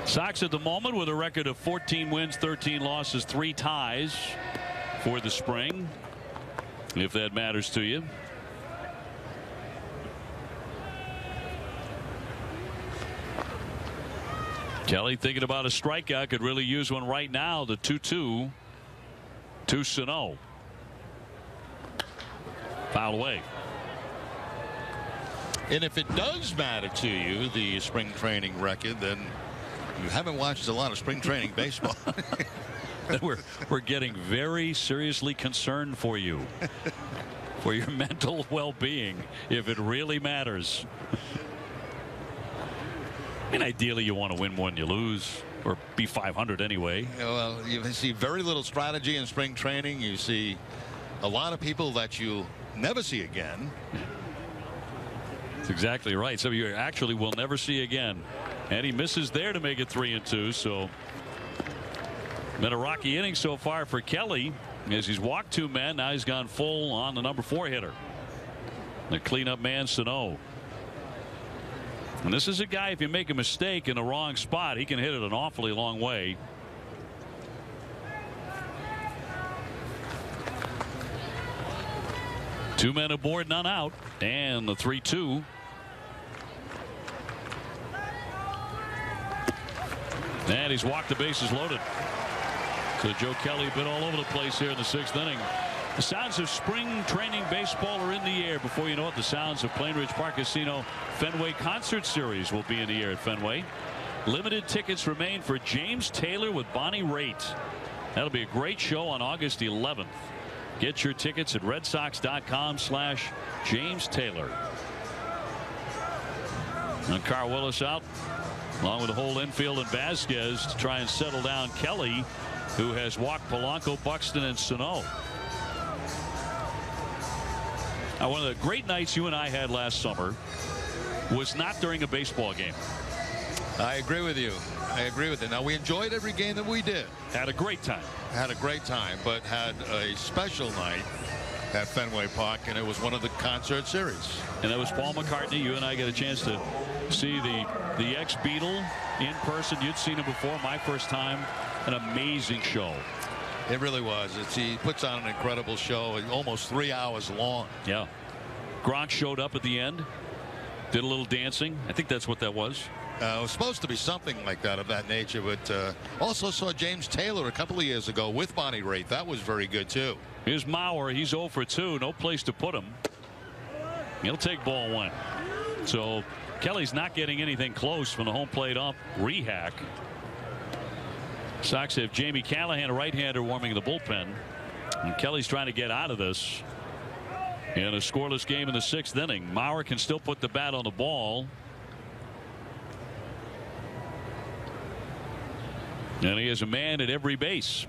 Speaker 1: Sox at the moment with a record of 14 wins, 13 losses, 3 ties for the spring, if that matters to you. Kelly thinking about a strikeout, could really use one right now. The 2-2 to Sano. Foul away.
Speaker 2: And if it does matter to you, the spring training record, then you haven't watched a lot of spring training baseball.
Speaker 1: we're getting very seriously concerned for you, for your mental well-being, if it really matters. And ideally you want to win more than you lose, or be 500 anyway.
Speaker 2: Well, you see very little strategy in spring training. You see a lot of people that you never see again.
Speaker 1: That's exactly right. Some of you actually will never see again. And he misses there to make it 3-2. So been a rocky inning so far for Kelly, as he's walked 2 men. Now he's gone full on the number 4 hitter, the cleanup man, Sano. And this is a guy, if you make a mistake in the wrong spot, he can hit it an awfully long way. Two men aboard, none out, and the 3-2. And he's walked the bases loaded. So Joe Kelly a bit all over the place here in the 6th inning. The sounds of spring training baseball are in the air. Before you know it, the sounds of Plain Ridge Park Casino Fenway Concert Series will be in the air at Fenway. Limited tickets remain for James Taylor with Bonnie Raitt. That'll be a great show on August 11th. Get your tickets at redsox.com/James Taylor. And Carl Willis out, along with the whole infield and Vasquez, to try and settle down Kelly, who has walked Polanco, Buxton, and Sano. Now, one of the great nights you and I had last summer was not during a baseball game.
Speaker 2: I agree with you. I agree with it. Now, we enjoyed every game that we did.
Speaker 1: Had a great time.
Speaker 2: Had a great time, but had a special night at Fenway Park, and it was one of the concert series.
Speaker 1: And that was Paul McCartney. You and I got a chance to see the ex-Beatle in person. You'd seen him before. My first time. An amazing show.
Speaker 2: It really was. He puts on an incredible show, almost 3 hours long.
Speaker 1: Yeah. Gronk showed up at the end, did a little dancing. I think that's what that was.
Speaker 2: It was supposed to be something like that, of that nature, but also saw James Taylor a couple of years ago with Bonnie Raitt. That was very good too.
Speaker 1: Here's Mauer. He's 0 for 2. No place to put him. He'll take ball 1. So Kelly's not getting anything close from the home plate up. Rehack. Sox have Jamie Callahan, a right-hander, warming the bullpen. And Kelly's trying to get out of this in a scoreless game in the 6th inning. Mauer can still put the bat on the ball. And he has a man at every base.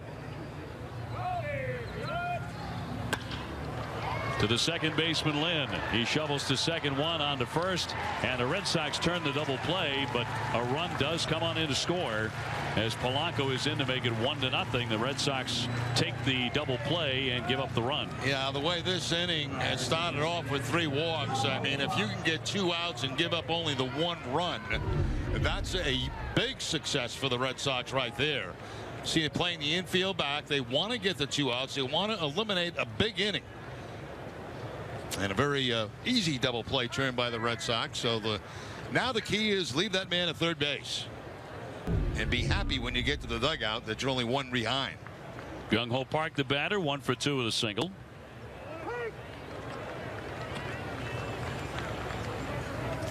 Speaker 1: To the second baseman, Lynn. He shovels to second, 1 on to first, and the Red Sox turn the double play, but a run does come on in to score as Polanco is in to make it 1-0. The Red Sox take the double play and give up the run.
Speaker 2: Yeah, the way this inning has started off with 3 walks, I mean, if you can get 2 outs and give up only the 1 run, that's a big success for the Red Sox right there. See it playing the infield back. They want to get the 2 outs. They want to eliminate a big inning. And a very easy double play turn by the Red Sox. So now the key is leave that man at third base and be happy when you get to the dugout that you're only 1 behind.
Speaker 1: Young Ho Park, the batter, 1 for 2 with a single.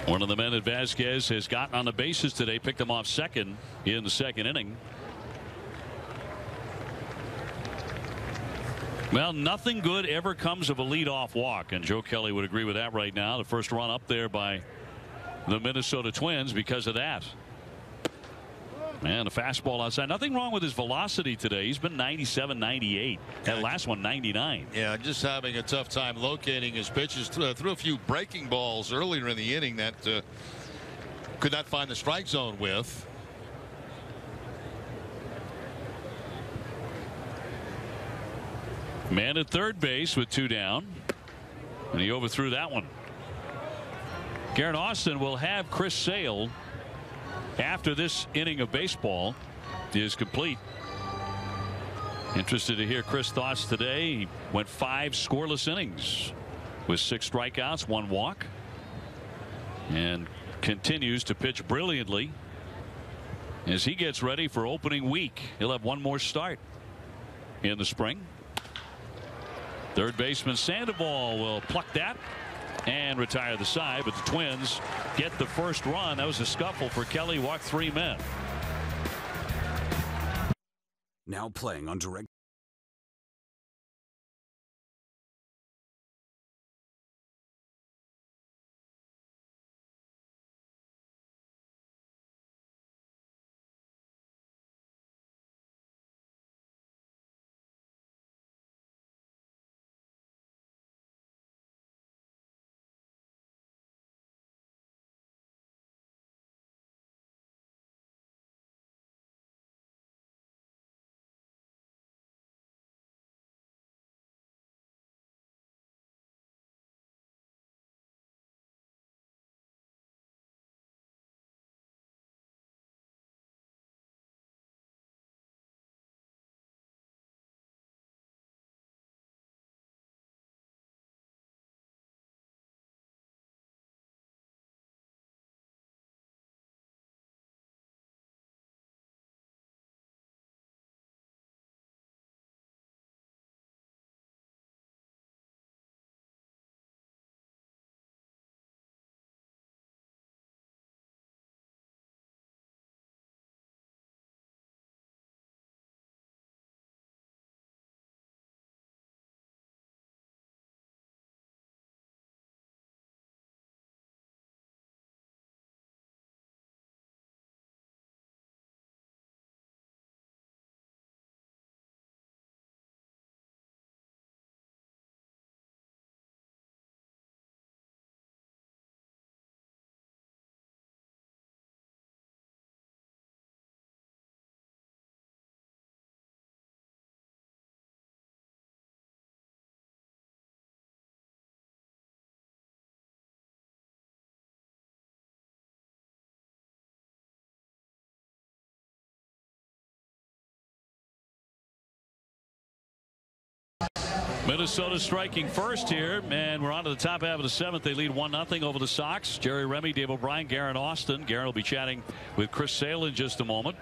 Speaker 1: One of the men that Vasquez has gotten on the bases today, picked him off second in the 2nd inning. Well, nothing good ever comes of a leadoff walk, and Joe Kelly would agree with that right now. The first run up there by the Minnesota Twins because of that. And a fastball outside. Nothing wrong with his velocity today. He's been 97, 98. That last one, 99.
Speaker 2: Yeah, just having a tough time locating his pitches. Threw a few breaking balls earlier in the inning that could not find the strike zone with.
Speaker 1: Man at third base with 2 down. And he overthrew that one. Garrett Austin will have Chris Sale after this inning of baseball is complete. Interested to hear Chris' thoughts today. He went 5 scoreless innings with 6 strikeouts, 1 walk, and continues to pitch brilliantly as he gets ready for opening week. He'll have 1 more start in the spring. Third baseman Sandoval will pluck that and retire the side, but the Twins get the first run. That was a scuffle for Kelly. Walked 3 men.
Speaker 6: Now playing on direct.
Speaker 1: Minnesota striking first here, and we're on to the top half of the 7th. They lead 1-0 over the Sox. Jerry Remy, Dave O'Brien, Garrett Austin. Garrett will be chatting with Chris Sale in just a moment.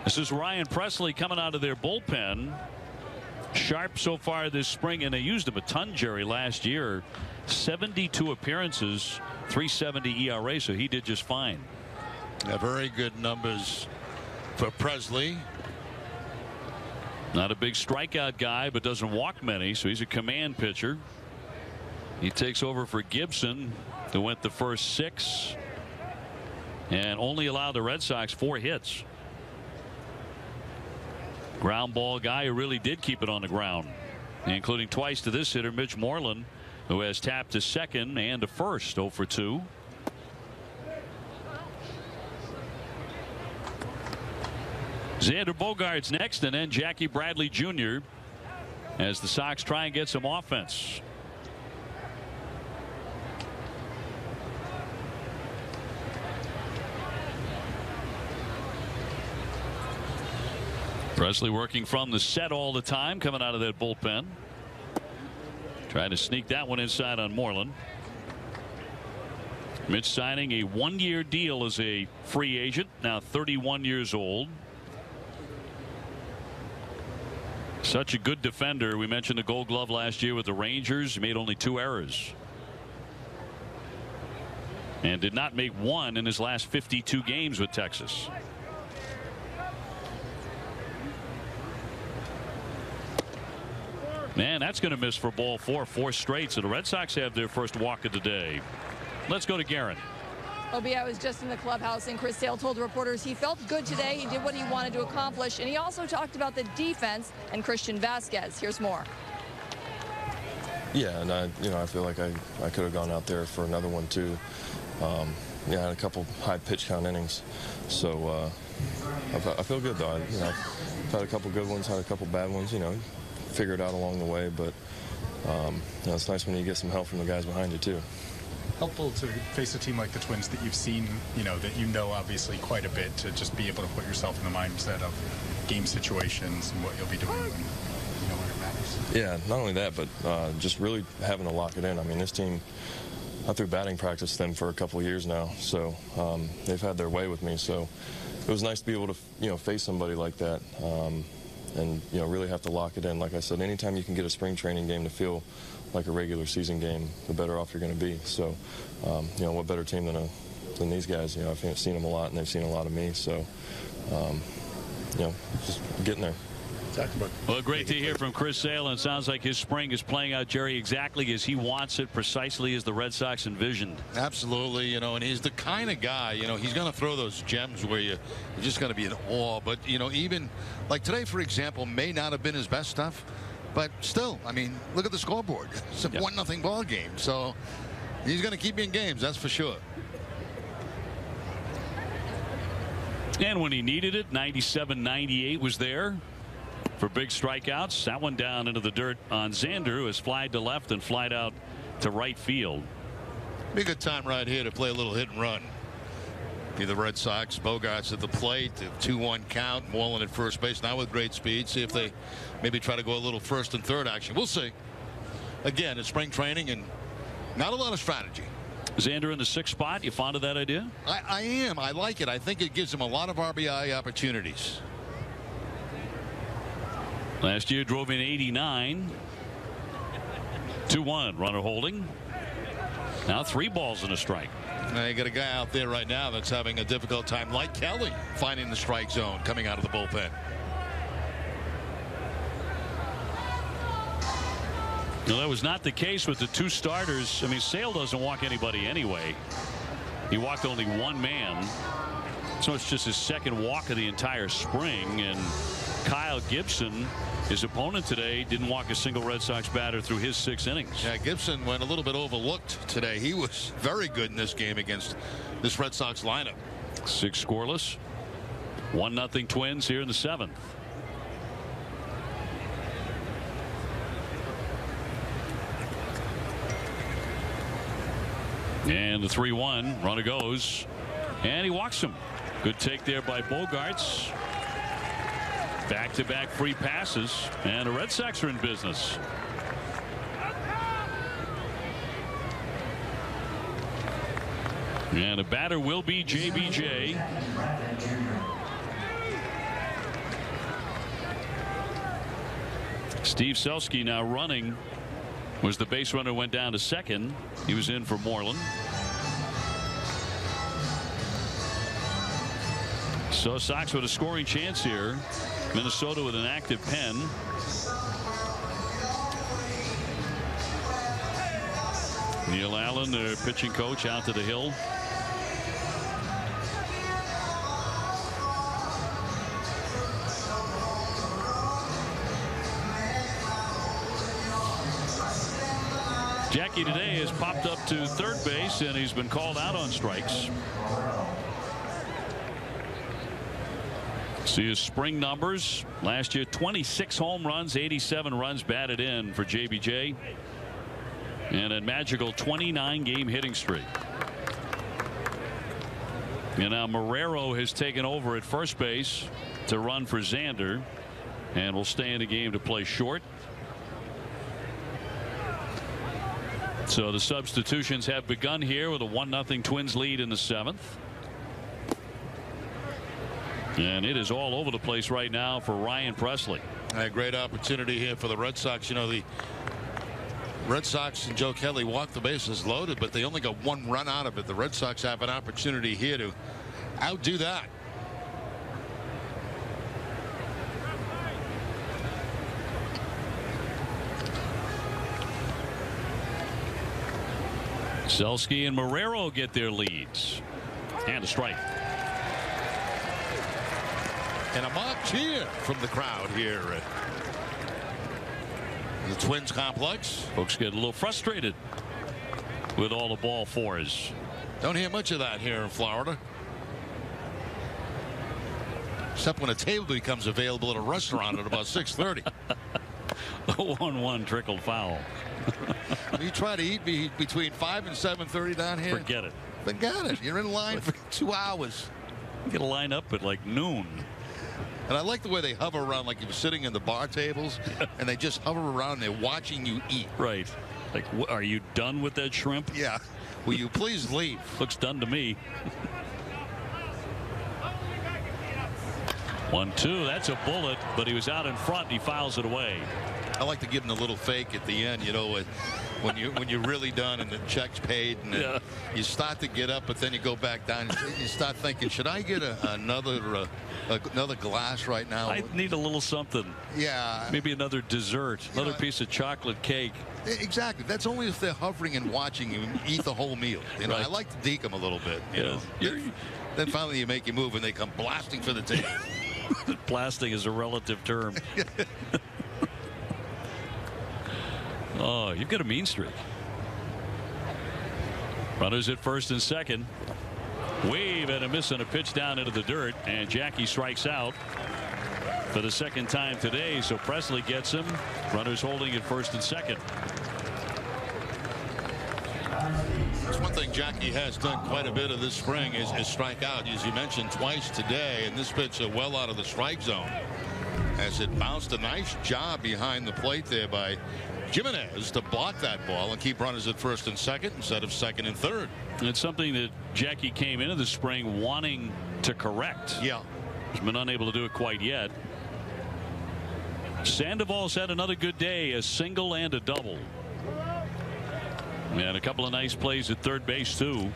Speaker 1: This is Ryan Presley coming out of their bullpen. Sharp so far this spring, and they used him a ton, Jerry, last year. 72 appearances, 3.70 ERA, so he did just fine.
Speaker 2: Very good numbers for Presley.
Speaker 1: Not a big strikeout guy, but doesn't walk many, so he's a command pitcher. He takes over for Gibson, who went the first 6 and only allowed the Red Sox 4 hits. Ground ball guy who really did keep it on the ground, including twice to this hitter, Mitch Moreland, who has tapped to second and to first, 0 for 2. Xander Bogaerts next, and then Jackie Bradley Jr. as the Sox try and get some offense. Presley working from the set all the time, coming out of that bullpen. Trying to sneak that one inside on Moreland. Mitch signing a 1-year deal as a free agent, now 31 years old. Such a good defender. We mentioned the Gold Glove last year with the Rangers. He made only 2 errors. And did not make 1 in his last 52 games with Texas. Man, that's going to miss for ball 4, 4 straight. So the Red Sox have their first walk of the day. Let's go to Garrett.
Speaker 3: Obi, I was just in the clubhouse, and Chris Sale told reporters he felt good today. He did what he wanted to accomplish, and he also talked about the defense and Christian Vasquez. Here's more.
Speaker 7: Yeah, and I feel like I could have gone out there for another one too. I had a couple high pitch count innings, so I feel good though. I've had a couple good ones, had a couple bad ones. Figure it out along the way, but it's nice when you get some help from the guys behind you too.
Speaker 5: Helpful to face a team like the Twins that you've seen, that obviously quite a bit, to just be able to put yourself in the mindset of game situations and what you'll be doing when it matters.
Speaker 7: Yeah, not only that, but just really having to lock it in. I mean, this team, I threw batting practice with them for a couple of years now, so they've had their way with me. So it was nice to be able to, face somebody like that, and really have to lock it in. Like I said, anytime you can get a spring training game to feel like a regular season game, the better off you're going to be. So, what better team than these guys? I've seen them a lot, and they've seen a lot of me. So, just getting there.
Speaker 1: Well, great to hear from Chris Sale, and it sounds like his spring is playing out, Jerry, exactly as he wants it, precisely as the Red Sox envisioned.
Speaker 2: Absolutely, and he's the kind of guy, he's going to throw those gems where you're just going to be in awe. But, even like today, for example, may not have been his best stuff, but still, I mean, look at the scoreboard. It's a 1-0 ball game, so he's going to keep you in games, that's for sure.
Speaker 1: And when he needed it, 97-98 was there for big strikeouts. That one down into the dirt on Xander, who has flied to left and flied out to right field.
Speaker 2: Be a good time right here to play a little hit and run. Be the Red Sox. Bogarts at the plate. 2-1 count. Moreland at first base now with great speed. See if they maybe try to go a little first and third action. We'll see. Again, it's spring training and not a lot of strategy.
Speaker 1: Xander in the 6th spot. You fond of that idea?
Speaker 2: I am. I like it. I think it gives him a lot of RBI opportunities.
Speaker 1: Last year drove in 89. 2-1 runner holding. Now 3 balls and a strike.
Speaker 2: Now you got a guy out there right now that's having a difficult time, like Kelly, finding the strike zone coming out of the bullpen.
Speaker 1: No, that was not the case with the 2 starters. I mean, Sale doesn't walk anybody anyway. He walked only 1 man. So it's just his 2nd walk of the entire spring. And Kyle Gibson, his opponent today, didn't walk a single Red Sox batter through his 6 innings.
Speaker 2: Yeah, Gibson went a little bit overlooked today. He was very good in this game against this Red Sox lineup.
Speaker 1: 6 scoreless. 1-0 Twins here in the 7th. And the 3-1 runner goes, and he walks him. Good take there by Bogarts. Back-to-back free passes, and the Red Sox are in business. And a batter will be JBJ. Steve Selski now running. Was the base runner, went down to 2nd. He was in for Moreland. So Sox with a scoring chance here. Minnesota with an active pen. Neil Allen, their pitching coach, out to the hill. Jackie today has popped up to 3rd base, and he's been called out on strikes. See his spring numbers. Last year, 26 home runs, 87 runs batted in for JBJ. And a magical 29-game hitting streak. And now Marrero has taken over at first base to run for Xander, and will stay in the game to play short. So the substitutions have begun here with a 1-0 Twins lead in the 7th. And it is all over the place right now for Ryan Presley.
Speaker 2: A great opportunity here for the Red Sox. The Red Sox and Joe Kelly walked the bases loaded, but they only got 1 run out of it. The Red Sox have an opportunity here to outdo that.
Speaker 1: Selski and Marrero get their leads. And a strike.
Speaker 2: And a mock cheer from the crowd here at the Twins complex.
Speaker 1: Folks get a little frustrated with all the ball fours.
Speaker 2: Don't hear much of that here in Florida. Except when a table becomes available at a restaurant at about 6:30.
Speaker 1: The 1-1 trickled foul.
Speaker 2: You try to eat between 5 and 7:30 down here.
Speaker 1: Forget it.
Speaker 2: Forget it. You're in line for 2 hours.
Speaker 1: You get a line up at like noon.
Speaker 2: And I like the way they hover around like you're sitting in the bar tables, and they just hover around and they're watching you eat.
Speaker 1: Right. Like, are you done with that shrimp?
Speaker 2: Yeah. Will you please leave?
Speaker 1: Looks done to me. 1-2. That's a bullet, but he was out in front and he fouls it away.
Speaker 2: I like to give him a little fake at the end, you know, when you're really done and the check's paid, and
Speaker 1: yeah.
Speaker 2: You start to get up, but then you go back down and you start thinking, should I get another glass right now?
Speaker 1: I need a little something.
Speaker 2: Yeah.
Speaker 1: Maybe another dessert, another piece of chocolate cake.
Speaker 2: Exactly. That's only if they're hovering and watching you eat the whole meal. You know,
Speaker 1: right.
Speaker 2: I like to deke them a little bit. You know. Then finally you make your move and they come blasting for the table.
Speaker 1: Blasting is a relative term. Oh, you've got a mean streak. Runners at first and second. Wave and a miss on a pitch down into the dirt, and Jackie strikes out for the second time today. So Presley gets him. Runners holding at first and second.
Speaker 2: That's one thing Jackie has done quite a bit of this spring is strike out, as you mentioned, twice today, and this pitch well out of the strike zone as it bounced. A nice job behind the plate there by Jimenez to block that ball and keep runners at first and second instead of second and third.
Speaker 1: And it's something that Jackie came into the spring wanting to correct.
Speaker 2: Yeah.
Speaker 1: He's been unable to do it quite yet. Sandoval's had another good day, a single and a double. And a couple of nice plays at third base too.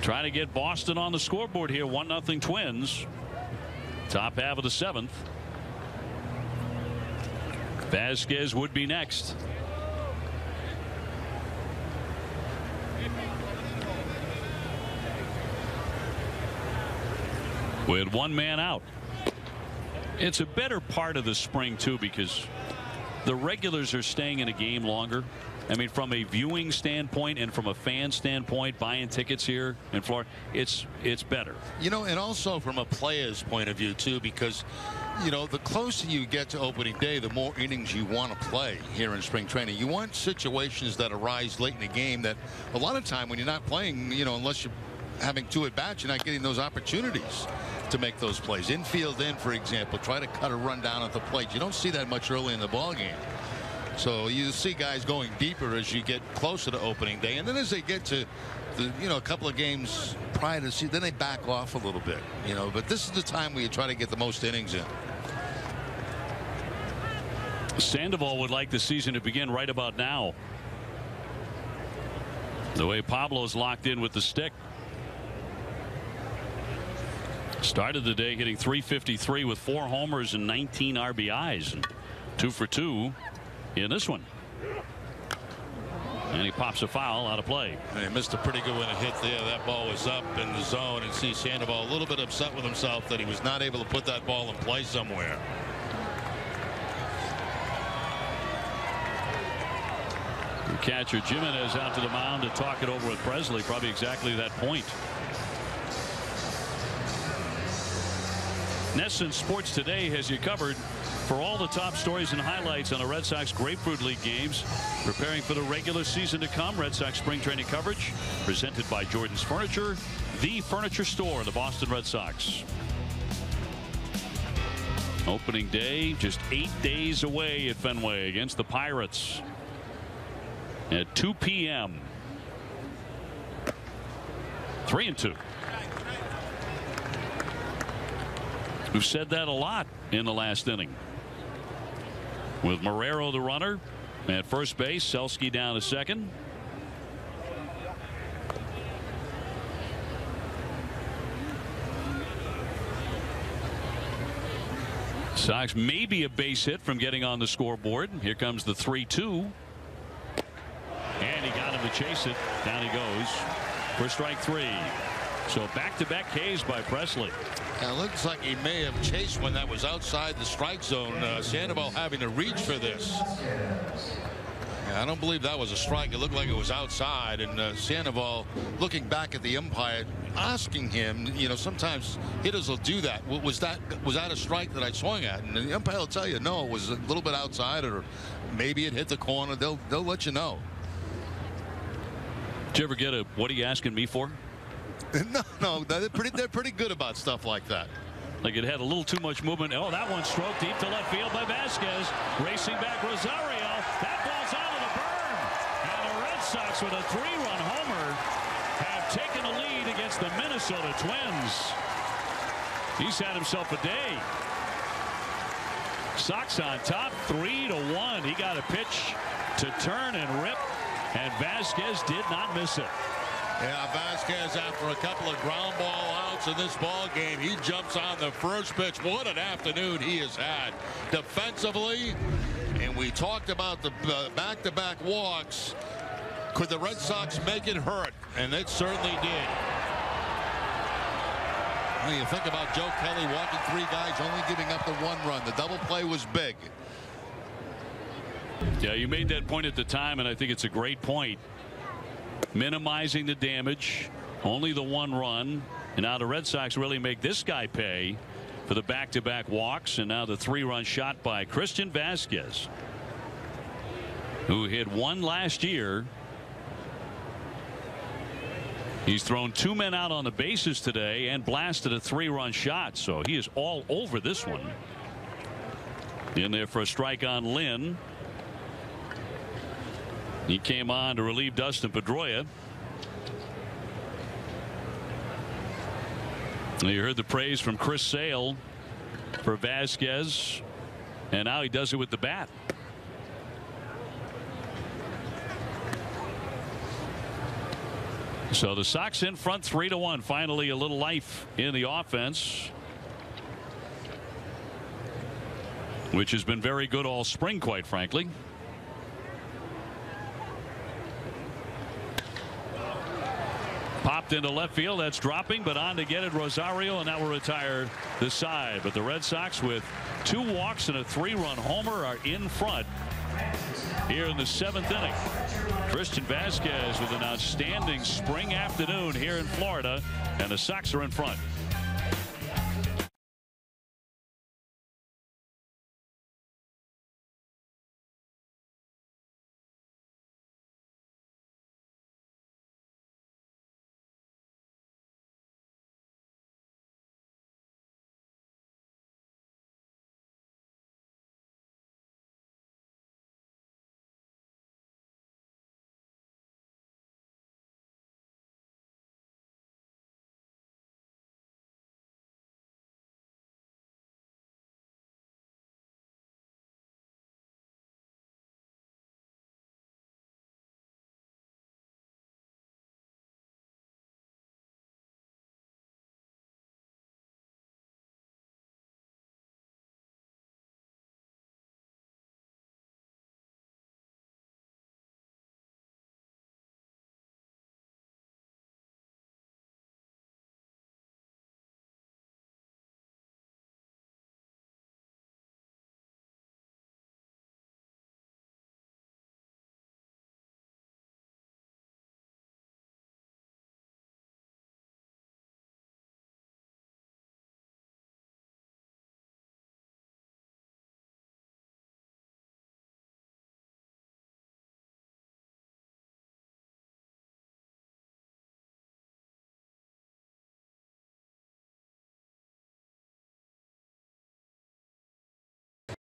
Speaker 1: Trying to get Boston on the scoreboard here. 1-0 Twins. Top half of the 7th. Vasquez would be next. With one man out. It's a better part of the spring too, because the regulars are staying in a game longer. I mean, from a viewing standpoint and from a fan standpoint, buying tickets here in Florida, it's better. You know, and also from a player's point of view too, because you know, the closer you get to opening day, the more innings you want to play here in spring training. You want situations that arise late in the game that a lot of time when you're not playing, you know, unless you're having 2 at bats, you're not getting those opportunities to make those plays. Infield in, for example, try to cut a run down at the plate. You don't see that much early in the ball game. So you see guys going deeper as you get closer to opening day, and then as they get to the, you know, a couple of games prior to see, then they back off a little bit, you know. But this is the time where you try to get the most innings in. Sandoval would like the season to begin right about now. The way Pablo's locked in with the stick. Started the day hitting .353 with 4 homers and 19 RBIs, and 2 for 2 in this one. And he pops a foul out of play. And he missed a pretty good one to hit there. That ball was up in the zone, and see Sandoval a little bit upset with himself that he was not able to put that ball in play somewhere. The catcher Jimenez out to the mound to talk it over with Presley. Probably exactly that point. NESN Sports Today has you covered for all the top stories and highlights on the Red Sox Grapefruit League games. Preparing for the regular season to come. Red Sox spring training coverage presented by Jordan's Furniture, the furniture store of the Boston Red Sox. Opening day just 8 days away at Fenway against the Pirates at 2 p.m. 3-2. We've said that a lot in the last inning. With Marrero the runner at first base, Selski down to second. Sox maybe a base hit from getting on the scoreboard. Here comes the 3-2. And he got him to chase it. Down he goes for strike 3. So back-to-back Ks by Presley.
Speaker 2: It looks like he may have chased one that was outside the strike zone. Sandoval having to reach for this. I don't believe that was a strike. It looked like it was outside, and Sandoval looking back at the umpire, asking him, you know, sometimes hitters will do that. Was that a strike that I swung at? And the umpire will tell you, no, it was a little bit outside, or maybe it hit the corner. They'll let you know.
Speaker 1: Did you ever get a "what are you asking me for"?
Speaker 2: No, they're pretty good about stuff like that.
Speaker 1: Like it had a little too much movement. Oh, that one stroked deep to left field by Vasquez. Racing back Rosario. That ball's out of the berm. And the Red Sox with a 3-run homer have taken a lead against the Minnesota Twins. He's had himself a day. Sox on top 3-1. He got a pitch to turn and rip, and Vasquez did not miss it.
Speaker 2: Yeah, Vasquez, after a couple of ground ball outs in this ball game, he jumps on the first pitch. What an afternoon he has had defensively. And we talked about the back-to-back walks. Could the Red Sox make it hurt? And it certainly did. When you think about Joe Kelly walking 3 guys, only giving up the 1 run. The double play was big.
Speaker 1: Yeah, you made that point at the time, and I think it's a great point. Minimizing the damage, only the 1 run, and now the Red Sox really make this guy pay for the back-to-back walks, and now the 3-run shot by Christian Vasquez, who hit 1 last year. He's thrown 2 men out on the bases today and blasted a 3-run shot, so he is all over this one. In there for a strike on Lynn. He came on to relieve Dustin Pedroia. You heard the praise from Chris Sale for Vasquez, and now he does it with the bat. So the Sox in front 3-1. Finally a little life in the offense, which has been very good all spring, quite frankly. Popped into left field. That's dropping, but on to get it, Rosario, and that will retire the side. But the Red Sox, with 2 walks and a 3-run homer, are in front here in the 7th inning. Christian Vasquez with an outstanding spring afternoon here in Florida, and the Sox are in front.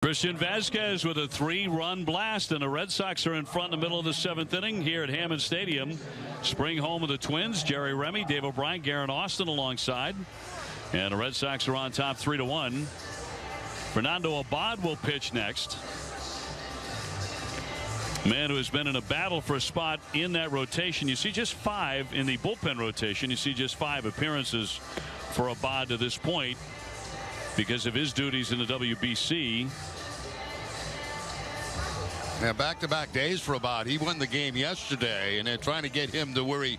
Speaker 1: Christian Vasquez with a 3-run blast, and the Red Sox are in front in the middle of the 7th inning here at Hammond Stadium. Spring home of the Twins. Jerry Remy, Dave O'Brien, Garen Austin alongside, and the Red Sox are on top 3-1. Fernando Abad will pitch next. Man who has been in a battle for a spot in that rotation. You see just 5 in the bullpen rotation. You see just 5 appearances for Abad to this point because of his duties in the WBC.
Speaker 2: Yeah, back-to-back days for Abad. He won the game yesterday, and they're trying to get him to where he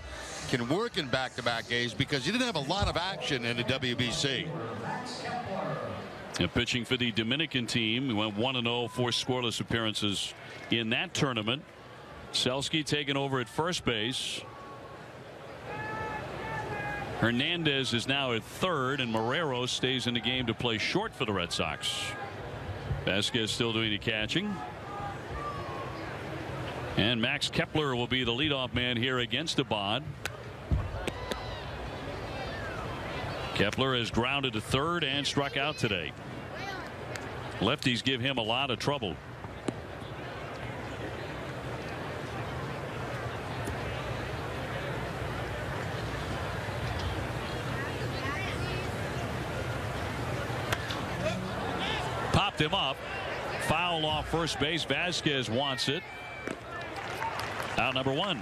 Speaker 2: can work in back-to-back days because he didn't have a lot of action in the WBC.
Speaker 1: And pitching for the Dominican team, he went 1-0, 4 scoreless appearances in that tournament. Selski taking over at first base. Hernandez is now at third, and Marrero stays in the game to play short for the Red Sox. Vasquez still doing the catching. And Max Kepler will be the leadoff man here against Abad. Kepler has grounded to third and struck out today. Lefties give him a lot of trouble. Popped him up. Foul off first base. Vasquez wants it. Out number 1.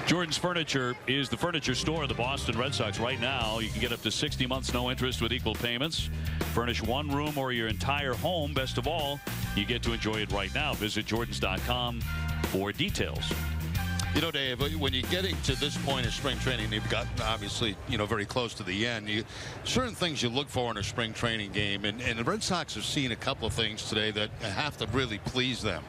Speaker 1: Jordan's Furniture is the furniture store of the Boston Red Sox. Right now, you can get up to 60 months no interest with equal payments. Furnish one room or your entire home. Best of all, you get to enjoy it right now. Visit Jordans.com for details.
Speaker 2: You know, Dave, when you're getting to this point of spring training, you've got obviously, very close to the end. Certain things you look for in a spring training game, and the Red Sox have seen a couple of things today that have to really please them.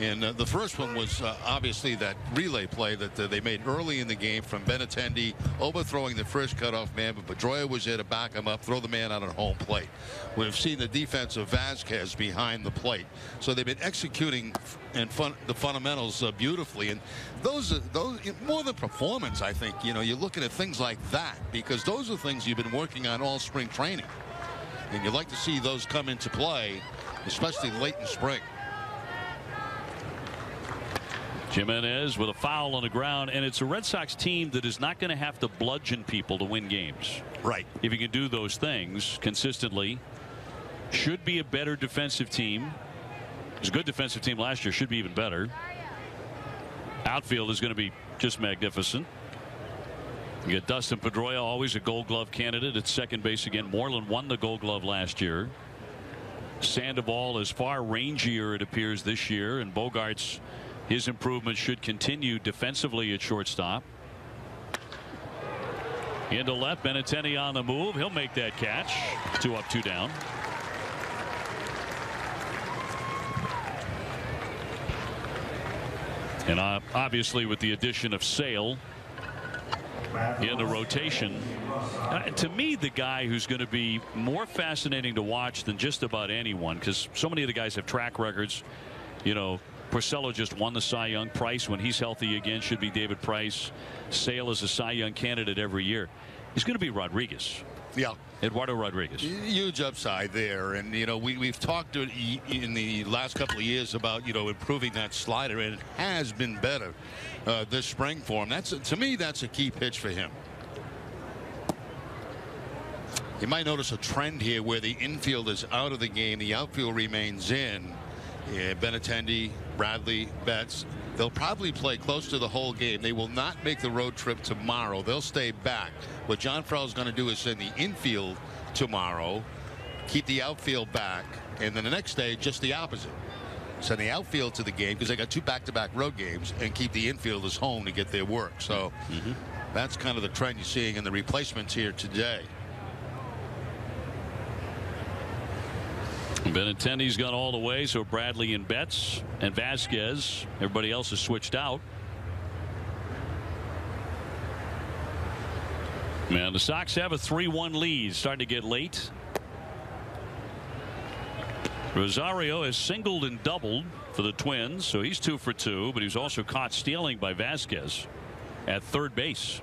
Speaker 2: And the first one was obviously that relay play that they made early in the game from Benintendi, overthrowing the first cutoff man, but Pedroia was there to back him up, throw the man out on home plate. We've seen the defense of Vasquez behind the plate. So they've been executing the fundamentals beautifully. And those more than performance, I think, you're looking at things like that because those are things you've been working on all spring training. And you'd like to see those come into play, especially late in spring.
Speaker 1: Jimenez with a foul on the ground, and it's a Red Sox team that is not going to have to bludgeon people to win games.
Speaker 2: Right.
Speaker 1: If you can do those things consistently. Should be a better defensive team. It was a good defensive team last year. Should be even better. Outfield is going to be just magnificent. You get Dustin Pedroia, always a Gold Glove candidate at second base again. Moreland won the Gold Glove last year. Sandoval is far rangier, it appears, this year, and Bogarts, his improvement should continue defensively at shortstop. Into left, Benintendi on the move. He'll make that catch. 2 up, 2 down. And obviously with the addition of Sale in the rotation, to me the guy who's going to be more fascinating to watch than just about anyone, because so many of the guys have track records. Porcello just won the Cy Young. Price, when he's healthy again, should be David Price. Sale is a Cy Young candidate every year. He's going to be Rodriguez.
Speaker 2: Yeah.
Speaker 1: Eduardo Rodriguez.
Speaker 2: Huge upside there. And, we've talked in the last couple of years about, improving that slider, and it has been better this spring for him. To me, that's a key pitch for him. You might notice a trend here where the infield is out of the game. The outfield remains in. Yeah, Benintendi, Bradley, Betts, they'll probably play close to the whole game. They will not make the road trip tomorrow. They'll stay back. What John Farrell is going to do is send the infield tomorrow, keep the outfield back, and then the next day just the opposite. Send the outfield to the game because they got 2 back-to-back road games, and keep the infielders home to get their work. So that's kind of the trend you're seeing in the replacements here today.
Speaker 1: Benintendi's gone all the way, so Bradley and Betts and Vasquez. Everybody else has switched out. Man, the Sox have a 3-1 lead, starting to get late. Rosario has singled and doubled for the Twins, so he's 2 for 2, but he's also caught stealing by Vasquez at third base.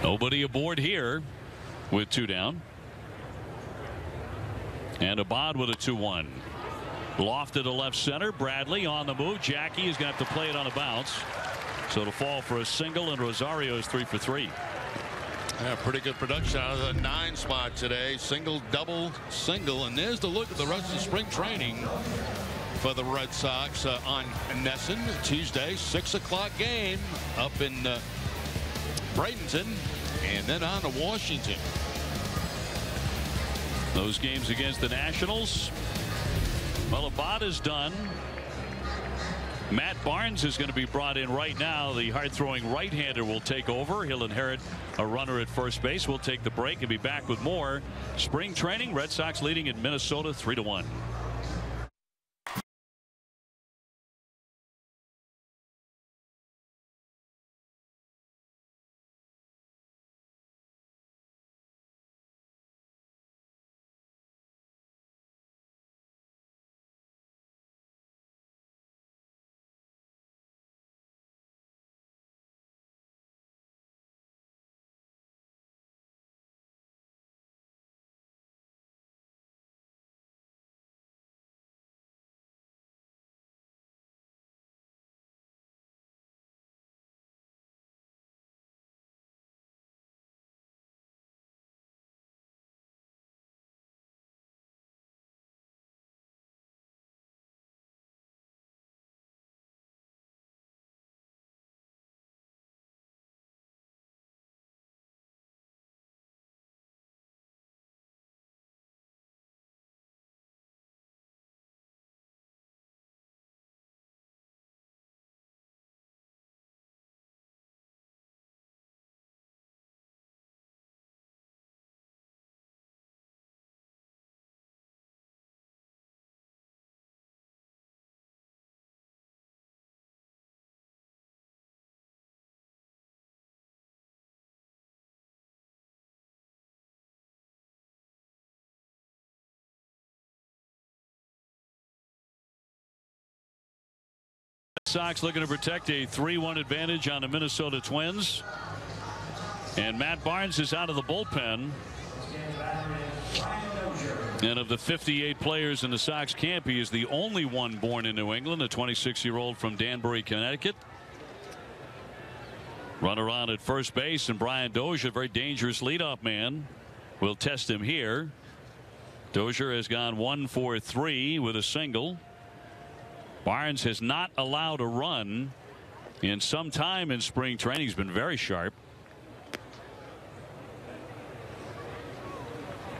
Speaker 1: Nobody aboard here with 2 down. And Abad with a 2-1. Lofted to left center. Bradley on the move. Jackie is going to have to play it on a bounce. So it'll fall for a single, and Rosario is 3 for 3.
Speaker 2: Yeah, pretty good production out of the 9 spot today. Single, double, single. And there's the look at the rest of spring training for the Red Sox on Nesson. Tuesday, 6 o'clock game up in Bradenton, and then on to Washington.
Speaker 1: Those games against the Nationals. Well, Abada's done. Matt Barnes is going to be brought in right now. The hard-throwing right-hander will take over. He'll inherit a runner at first base. We'll take the break and be back with more spring training. Red Sox leading in Minnesota 3-1. Sox looking to protect a 3-1 advantage on the Minnesota Twins. And Matt Barnes is out of the bullpen. And of the 58 players in the Sox camp, he is the only one born in New England, a 26-year-old from Danbury, Connecticut. Runner on at first base, and Brian Dozier, a very dangerous leadoff man. We'll test him here. Dozier has gone 1 for 3 with a single. Barnes has not allowed a run in some time in spring training. He's been very sharp.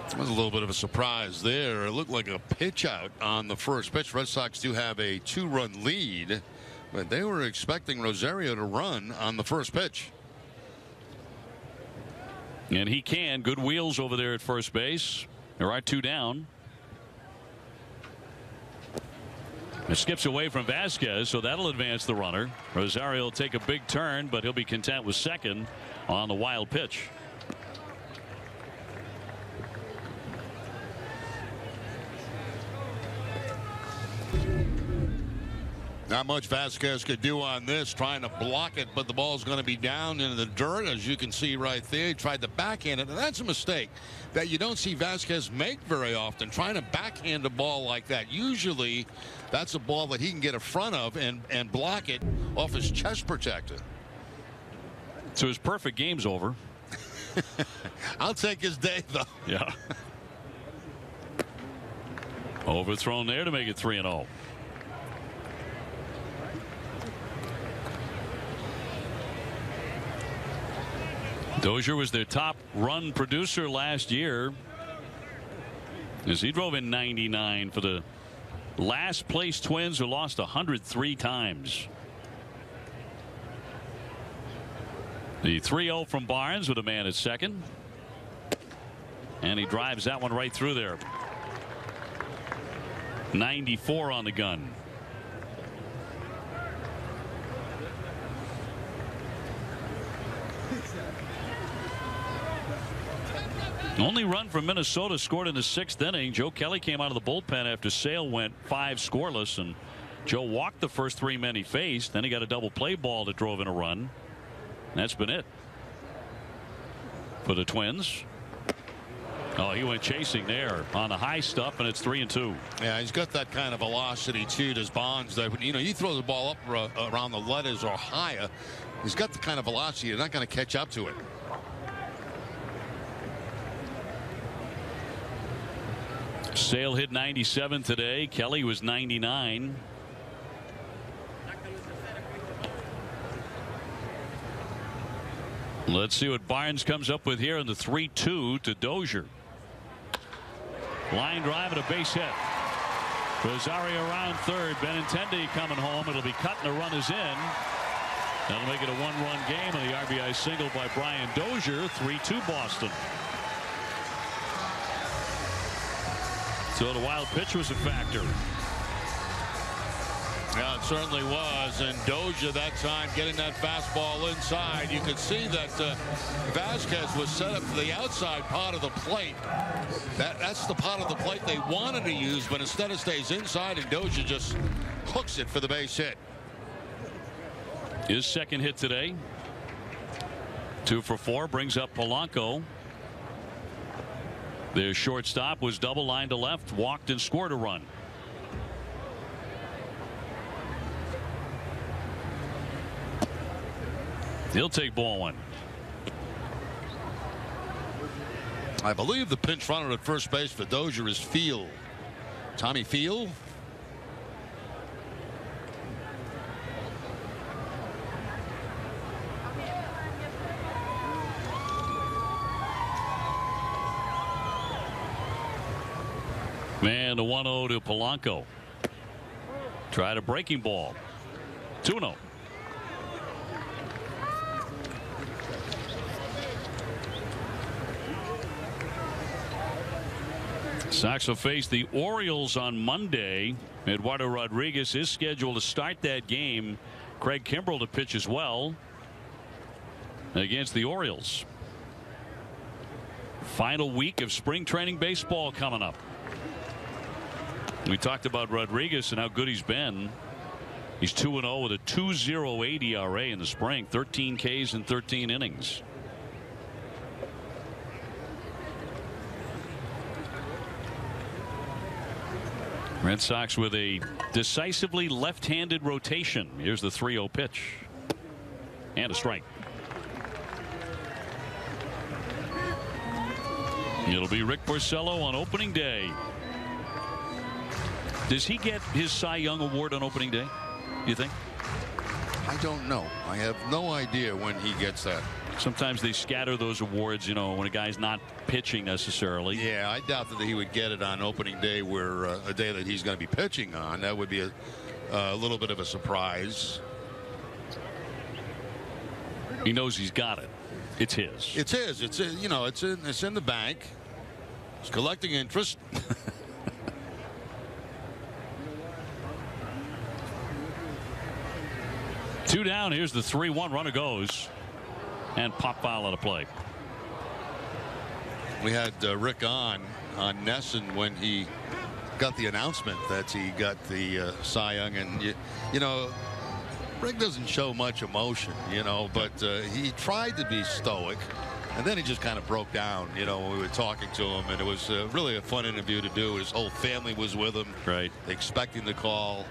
Speaker 2: That was a little bit of a surprise there. It looked like a pitch out on the first pitch. Red Sox do have a 2-run lead, but they were expecting Rosario to run on the first pitch.
Speaker 1: And he can. Good wheels over there at first base. There are 2 down. It skips away from Vasquez, so that'll advance the runner. Rosario will take a big turn, but he'll be content with second on the wild pitch.
Speaker 2: Not much Vasquez could do on this, trying to block it, but the ball's going to be down in the dirt, as you can see right there. He tried to backhand it, and that's a mistake that you don't see Vasquez make very often, trying to backhand a ball like that. Usually that's a ball that he can get in front of and block it off his chest protector.
Speaker 1: So his perfect game's over.
Speaker 2: I'll take his day, though.
Speaker 1: Yeah. Overthrown there to make it 3-0. Dozier was their top run producer last year, as he drove in 99 for the last place Twins, who lost 103 times. The 3-0 from Barnes with a man at second, and he drives that one right through there. 94 on the gun. Only run from Minnesota scored in the 6th inning. Joe Kelly came out of the bullpen after Sale went 5 scoreless, and Joe walked the first 3 men he faced. Then he got a double play ball that drove in a run. And that's been it for the Twins. Oh, he went chasing there on the high stuff, and it's 3-2.
Speaker 2: Yeah, he's got that kind of velocity too, does Bonds, that you throw the ball up around the letters or higher, he's got the kind of velocity, you're not going to catch up to it.
Speaker 1: Sale hit 97 today. Kelly was 99. Let's see what Barnes comes up with here in the 3-2 to Dozier. Line drive and a base hit. Rosario around third. Benintendi coming home. It'll be cut and the run is in. That'll make it a one-run game on the RBI single by Brian Dozier. 3-2 Boston. So the wild pitch was a factor.
Speaker 2: Yeah, it certainly was. And Dozier that time getting that fastball inside. You could see that Vasquez was set up for the outside part of the plate. That's the part of the plate they wanted to use, but instead it stays inside, and Dozier just hooks it for the base hit.
Speaker 1: His second hit today. 2 for 4 brings up Polanco. Their shortstop was double line to left, walked and scored a run. He'll take ball 1.
Speaker 2: I believe the pinch runner at first base for Dozier is Field. Tommy Field.
Speaker 1: Man, the 1-0 to Polanco. Tried a breaking ball. 2-0. Sox will face the Orioles on Monday. Eduardo Rodriguez is scheduled to start that game. Craig Kimbrell to pitch as well against the Orioles. Final week of spring training baseball coming up. We talked about Rodriguez and how good he's been. He's 2-0 with a 2.08 ERA in the spring, 13 Ks in 13 innings. Red Sox with a decisively left-handed rotation. Here's the 3-0 pitch. And a strike. It'll be Rick Porcello on opening day. Does he get his Cy Young award on opening day, you think?
Speaker 2: I don't know. I have no idea when he gets that.
Speaker 1: Sometimes they scatter those awards, you know, when a guy's not pitching necessarily.
Speaker 2: Yeah, I doubt that he would get it on opening day, where a day that he's going to be pitching on. That would be a little bit of a surprise.
Speaker 1: He knows he's got it. It's his.
Speaker 2: It's his. It's you know, it's in the bank. It's collecting interest.
Speaker 1: Two down. Here's the 3-1. Runner goes. And pop foul out of play.
Speaker 2: We had Rick on Nesson when he got the announcement that he got the Cy Young, and you know, Rick doesn't show much emotion, you know, but he tried to be stoic, and then he just kind of broke down, you know, when we were talking to him, and it was really a fun interview to do. His whole family was with him,
Speaker 1: right,
Speaker 2: expecting the call.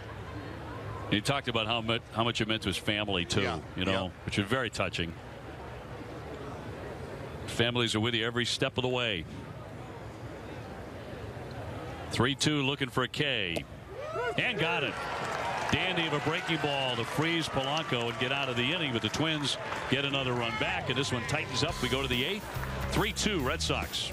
Speaker 1: He talked about how much it meant to his family too, you know, which is very touching. Families are with you every step of the way. 3-2 looking for a K. And got it. Dandy of a breaking ball to freeze Polanco and get out of the inning, but the Twins get another run back, and this one tightens up. We go to the 8th. 3-2 Red Sox.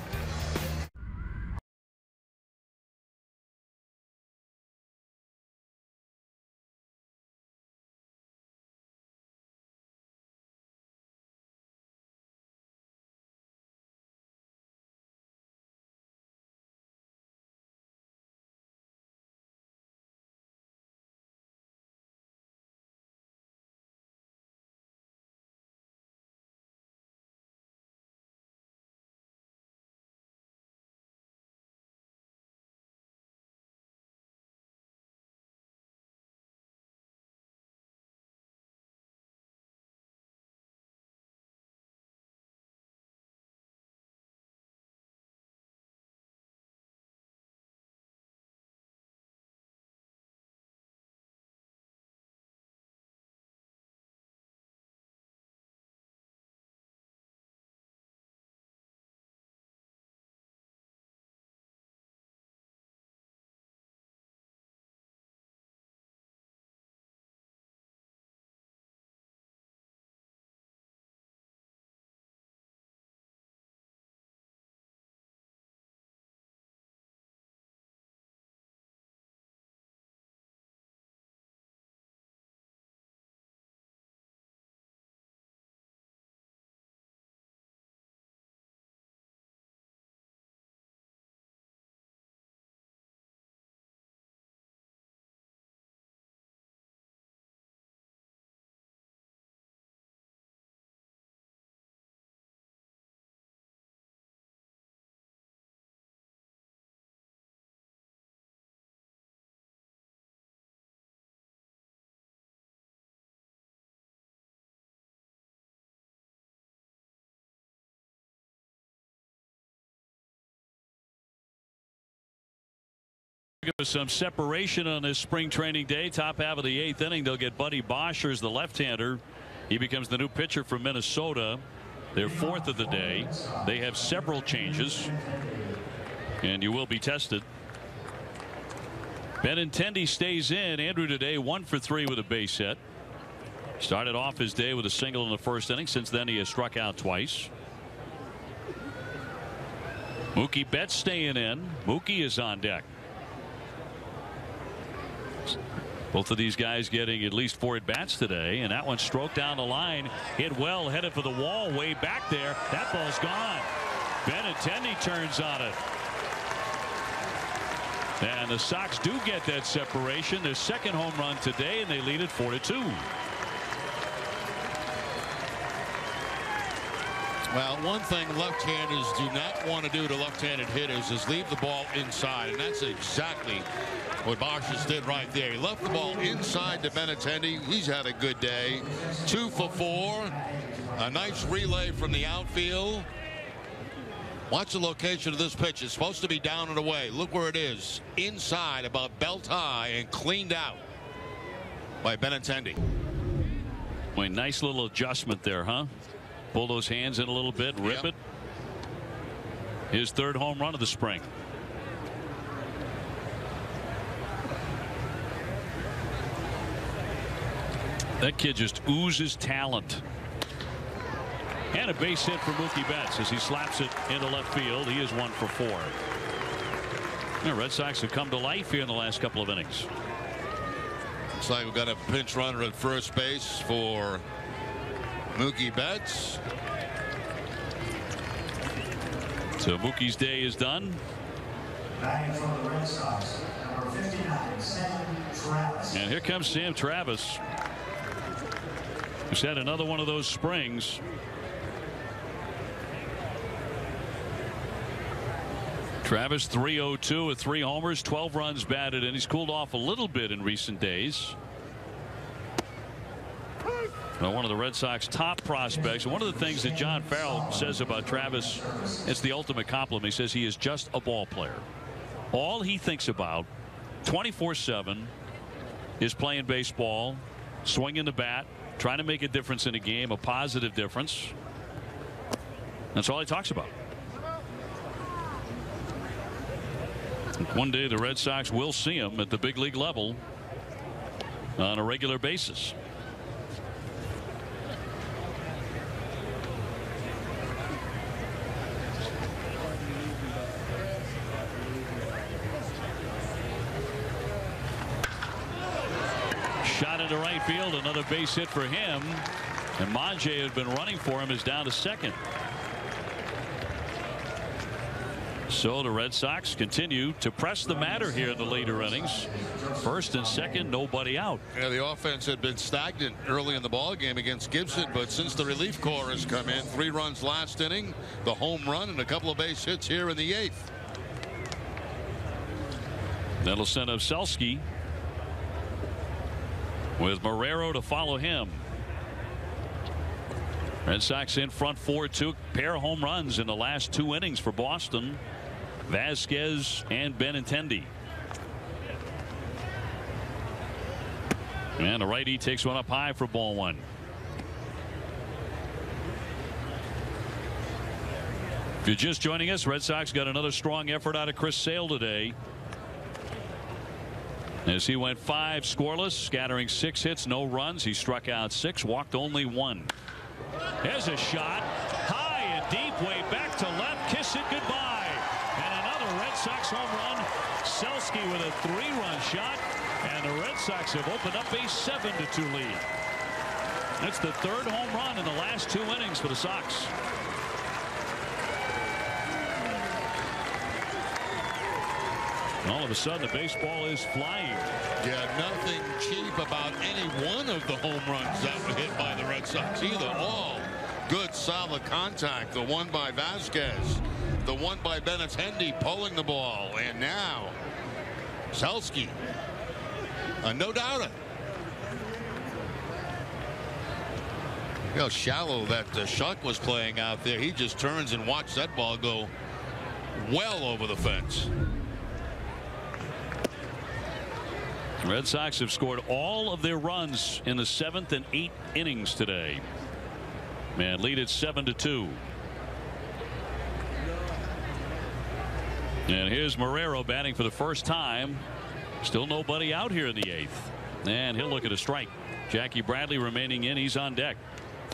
Speaker 1: With some separation on this spring training day, top half of the 8th inning, they'll get Buddy Boschers, the left-hander. He becomes the new pitcher for Minnesota, their 4th of the day. They have several changes, and you will be tested. Benintendi stays in. Andrew today 1 for 3 with a base hit. Started off his day with a single in the first inning. Since then, he has struck out twice. Mookie Betts staying in. Mookie is on deck. Both of these guys getting at least 4 at-bats today, and that one stroked down the line, hit well, headed for the wall, way back there. That ball's gone. Benintendi turns on it. And the Sox do get that separation, their second home run today, and they lead it 4-2.
Speaker 2: Well, one thing left-handers do not want to do to left-handed hitters is leave the ball inside, and that's exactly what Boschers did right there. He left the ball inside to Benintendi. He's had a good day. 2 for 4. A nice relay from the outfield. Watch the location of this pitch. It's supposed to be down and away. Look where it is. Inside, about belt high, and cleaned out by Benintendi.
Speaker 1: Boy, nice little adjustment there, huh? Pull those hands in a little bit, rip it. His 3rd home run of the spring. That kid just oozes talent. And a base hit for Mookie Betts as he slaps it into left field. He is 1 for 4. The Red Sox have come to life here in the last couple of innings.
Speaker 2: Looks like we've got a pinch runner at first base for Mookie Betts.
Speaker 1: So Mookie's day is done.
Speaker 8: From the Red Sox, number 59, Sam Travis.
Speaker 1: And here comes Sam Travis, who's had another one of those springs. Travis 302 with 3 homers, 12 runs batted, and he's cooled off a little bit in recent days. One of the Red Sox top prospects. And one of the things that John Farrell says about Travis, it's the ultimate compliment. He says he is just a ball player. All he thinks about 24/7 is playing baseball, swinging the bat, trying to make a difference in a game, a positive difference. That's all he talks about. One day the Red Sox will see him at the big league level on a regular basis. Shot into right field, another base hit for him, and Manje had been running for him, is down to second. So the Red Sox continue to press the matter here in the later innings. First and second, nobody out.
Speaker 2: Yeah, the offense had been stagnant early in the ball game against Gibson, but since the relief corps has come in, 3 runs last inning, the home run, and a couple of base hits here in the 8th.
Speaker 1: That'll send up Selski with Marrero to follow him. Red Sox in front 4-2. Pair of home runs in the last 2 innings for Boston. Vasquez and Benintendi. And the righty takes one up high for ball 1. If you're just joining us, Red Sox got another strong effort out of Chris Sale today, as he went 5 scoreless, scattering 6 hits, no runs. He struck out 6, walked only 1. There's a shot, high and deep, way back to left. Kiss it goodbye. And another Red Sox home run. Selski with a 3-run shot, and the Red Sox have opened up a 7-2 lead. That's the 3rd home run in the last 2 innings for the Sox. And all of a sudden, the baseball is flying.
Speaker 2: Yeah, nothing cheap about any one of the home runs that were hit by the Red Sox either. All good, solid contact. The one by Vasquez, the one by Benintendi pulling the ball, and now Selski, no doubter. Look how shallow that Shuck was playing out there. He just turns and watched that ball go well over the fence.
Speaker 1: The Red Sox have scored all of their runs in the 7th and 8th innings today. Man, lead it 7-2. And here's Marrero batting for the first time. Still nobody out here in the 8th. And he'll look at a strike. Jackie Bradley remaining in. He's on deck.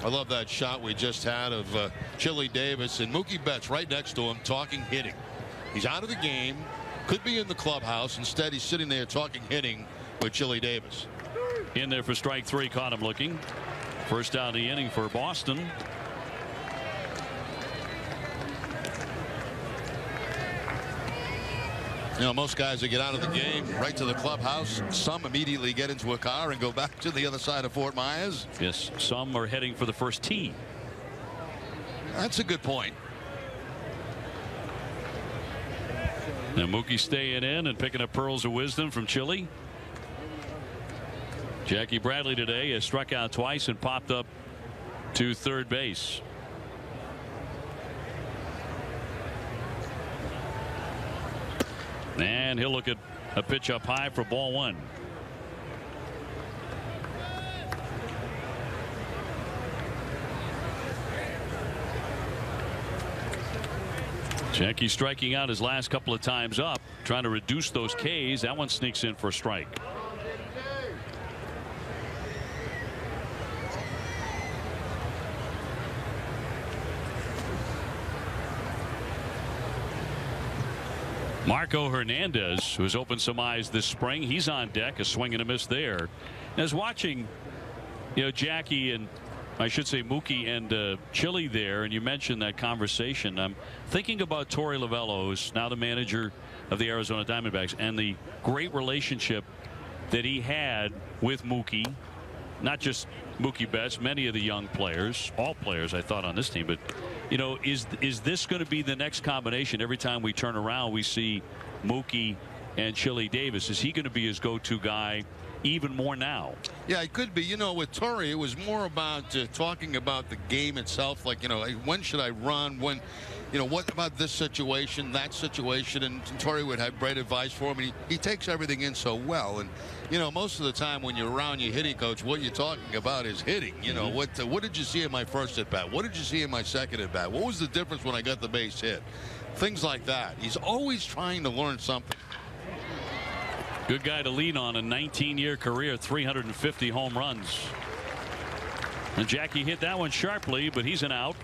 Speaker 2: I love that shot we just had of Chili Davis and Mookie Betts right next to him talking hitting. He's out of the game. Could be in the clubhouse. Instead, he's sitting there talking hitting with Chili Davis.
Speaker 1: In there for strike 3. Caught him looking. First down the inning for Boston.
Speaker 2: You know, most guys that get out of the game right to the clubhouse, some immediately get into a car and go back to the other side of Fort Myers.
Speaker 1: Yes, some are heading for the first tee.
Speaker 2: That's a good point.
Speaker 1: Now Mookie staying in and picking up pearls of wisdom from Chile. Jackie Bradley today has struck out twice and popped up to third base. And he'll look at a pitch up high for ball 1. Jackie striking out his last couple of times up, trying to reduce those Ks. That one sneaks in for a strike. Marco Hernandez, who's opened some eyes this spring, he's on deck. A swing and a miss there. And I was watching, Jackie and I should say Mookie and Chile there, and you mentioned that conversation. I'm thinking about Torey Lovullo, who's now the manager of the Arizona Diamondbacks, and the great relationship that he had with Mookie. Not just Mookie Betts, many of the young players, all players I thought on this team, but is this going to be the next combination? Every time we turn around we see Mookie and Chili Davis. Is he going to be his go-to guy even more now?
Speaker 2: Yeah, it could be. With Torey, it was more about talking about the game itself, like, when should I run, when, what about this situation, that situation, and Torey would have great advice for him, and he takes everything in so well. And most of the time when you're around your hitting coach, what you're talking about is hitting. What did you see in my first at bat? What did you see in my second at bat? What was the difference when I got the base hit? Things like that. He's always trying to learn something.
Speaker 1: Good guy to lean on. A 19-year career, 350 home runs. And Jackie hit that one sharply, but he's an out.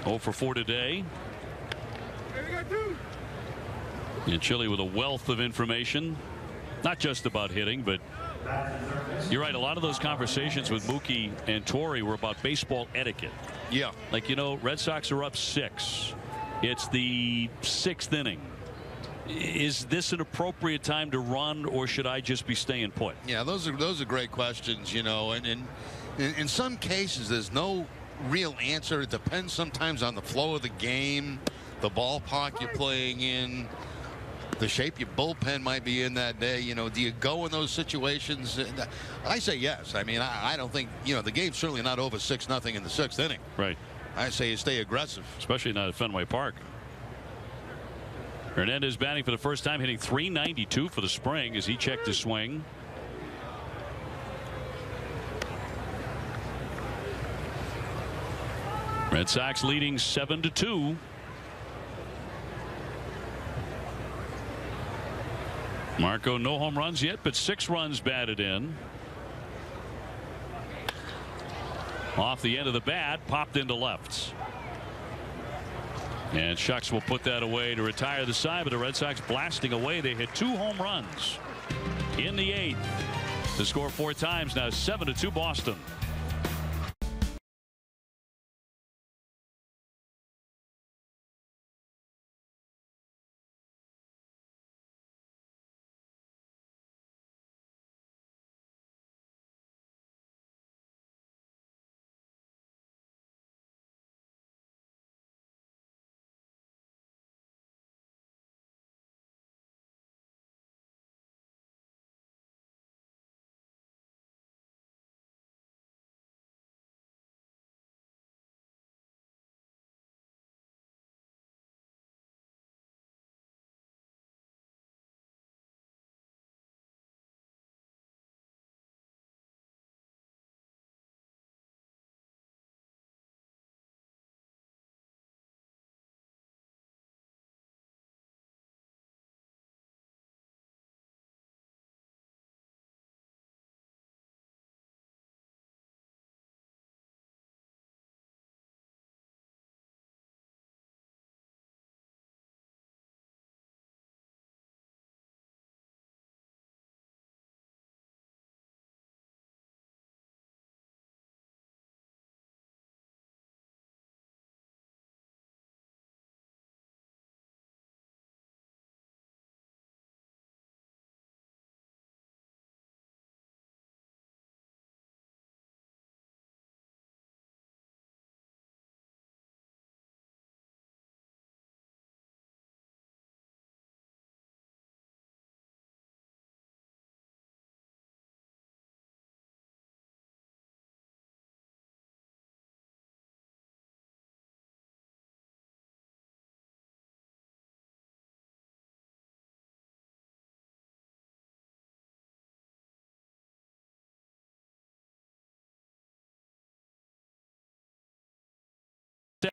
Speaker 1: 0 for 4 today. And Chile with a wealth of information, not just about hitting, but you're right. A lot of those conversations with Mookie and Torey were about baseball etiquette.
Speaker 2: Yeah.
Speaker 1: Like, Red Sox are up 6. It's the 6th inning. Is this an appropriate time to run, or should I just be staying put?
Speaker 2: Yeah, those are great questions, and in some cases there's no real answer. It depends sometimes on the flow of the game, the ballpark you're playing in, the shape your bullpen might be in that day. Do you go in those situations? I say yes. I mean, I don't think, the game's certainly not over 6-0 in the 6th inning.
Speaker 1: Right.
Speaker 2: I say you stay aggressive,
Speaker 1: especially not at Fenway Park. Hernandez batting for the first time, hitting .392 for the spring as he checked his swing. Red Sox leading 7-2. Marco, no home runs yet, but 6 runs batted in. Off the end of the bat, popped into left. And Shucks will put that away to retire the side, but the Red Sox blasting away. They hit 2 home runs in the 8th to score 4 times. Now 7-2 Boston.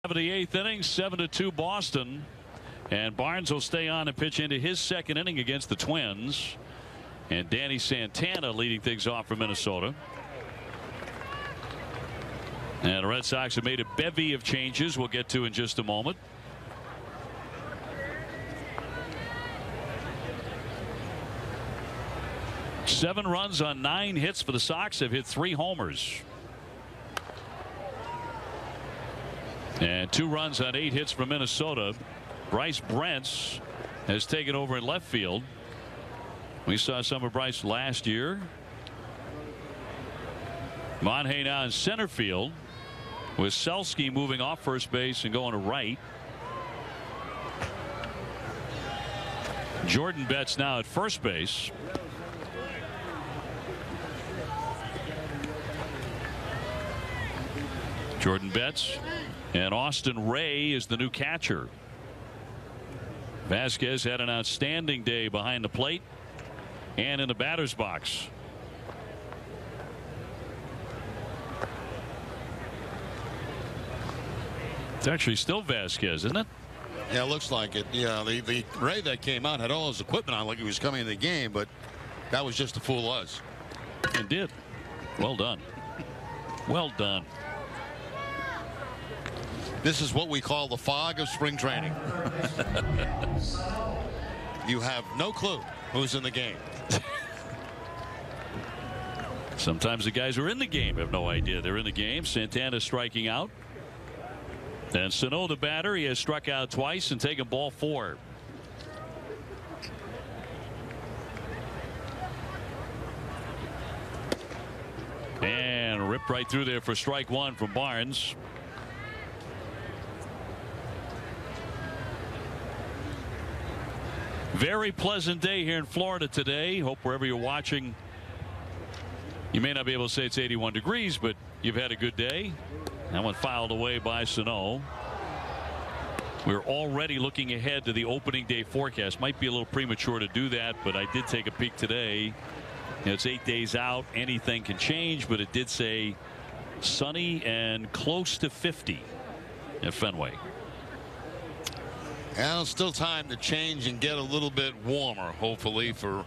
Speaker 1: of the 8th inning, 7-2 Boston. And Barnes will stay on and pitch into his 2nd inning against the Twins. And Danny Santana leading things off for Minnesota. And the Red Sox have made a bevy of changes we'll get to in just a moment. Seven runs on 9 hits for the Sox. Have hit 3 homers. And 2 runs on 8 hits for Minnesota. Bryce Brentz has taken over in left field. We saw some of Bryce last year. Monhay now in center field, with Selski moving off first base and going to right. Jordan Betts now at first base. Jordan Betts and Austin Ray is the new catcher. Vasquez had an outstanding day behind the plate and in the batter's box. It's actually still Vasquez, isn't it?
Speaker 2: Yeah, it looks like it. Yeah, the Ray that came out had all his equipment on like he was coming in the game, but that was just to fool us.
Speaker 1: It did. Well done. Well done.
Speaker 2: This is what we call the fog of spring training. You have no clue who's in the game.
Speaker 1: Sometimes the guys who are in the game have no idea they're in the game. Santana striking out. And Sano, the batter, he has struck out twice and taken ball 4. And ripped right through there for strike 1 from Barnes. Very pleasant day here in Florida today. Hope wherever you're watching, you may not be able to say it's 81 degrees, but you've had a good day. That one fouled away by Sano. We're already looking ahead to the opening day forecast. Might be a little premature to do that, but I did take a peek today. It's 8 days out. Anything can change, but it did say sunny and close to 50 at Fenway.
Speaker 2: Well, still time to change and get a little bit warmer, hopefully, for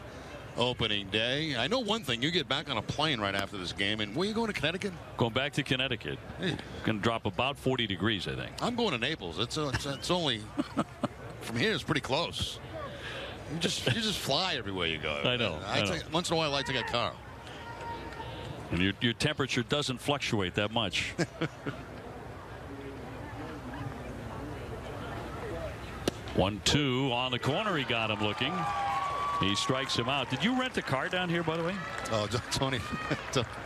Speaker 2: opening day. I know one thing. You get back on a plane right after this game, and where are you going, to Connecticut?
Speaker 1: Going back to Connecticut.
Speaker 2: Hey.
Speaker 1: Going to drop about 40 degrees, I think.
Speaker 2: I'm going to Naples. It's only from here. It's pretty close. You just fly everywhere you go.
Speaker 1: I know.
Speaker 2: Once in a while, I like to get a car.
Speaker 1: And your temperature doesn't fluctuate that much. 1-2 on the corner. He got him looking. He strikes him out. Did you rent a car down here, by the way?
Speaker 2: Oh,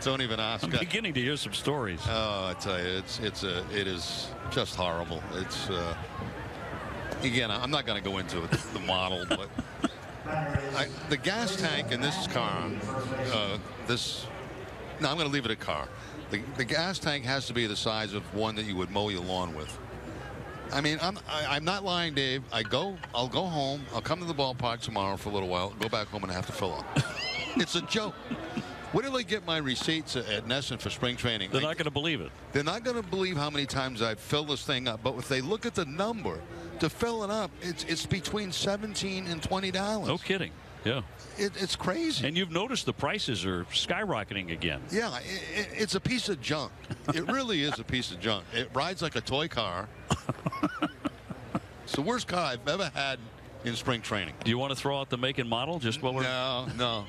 Speaker 2: don't even ask.
Speaker 1: I'm beginning to hear some stories.
Speaker 2: Oh, I tell you, it is just horrible. It's again, I'm not going to go into the model, but the gas tank in this car, no, I'm going to leave it a car. The gas tank has to be the size of one that you would mow your lawn with. I mean, I'm not lying, Dave. I'll go home. I'll come to the ballpark tomorrow for a little while. Go back home and have to fill up. It's a joke. Where do I get my receipts at Nesson for spring training?
Speaker 1: They're not going to believe it.
Speaker 2: They're not going to believe how many times I've filled this thing up. But if they look at the number to fill it up, it's between $17 and $20.
Speaker 1: No kidding. Yeah.
Speaker 2: It's crazy.
Speaker 1: And you've noticed the prices are skyrocketing again.
Speaker 2: Yeah, it's a piece of junk. It really is a piece of junk. It rides like a toy car. It's the worst car I've ever had in spring training.
Speaker 1: Do you want to throw out the make and model just while we're...
Speaker 2: No.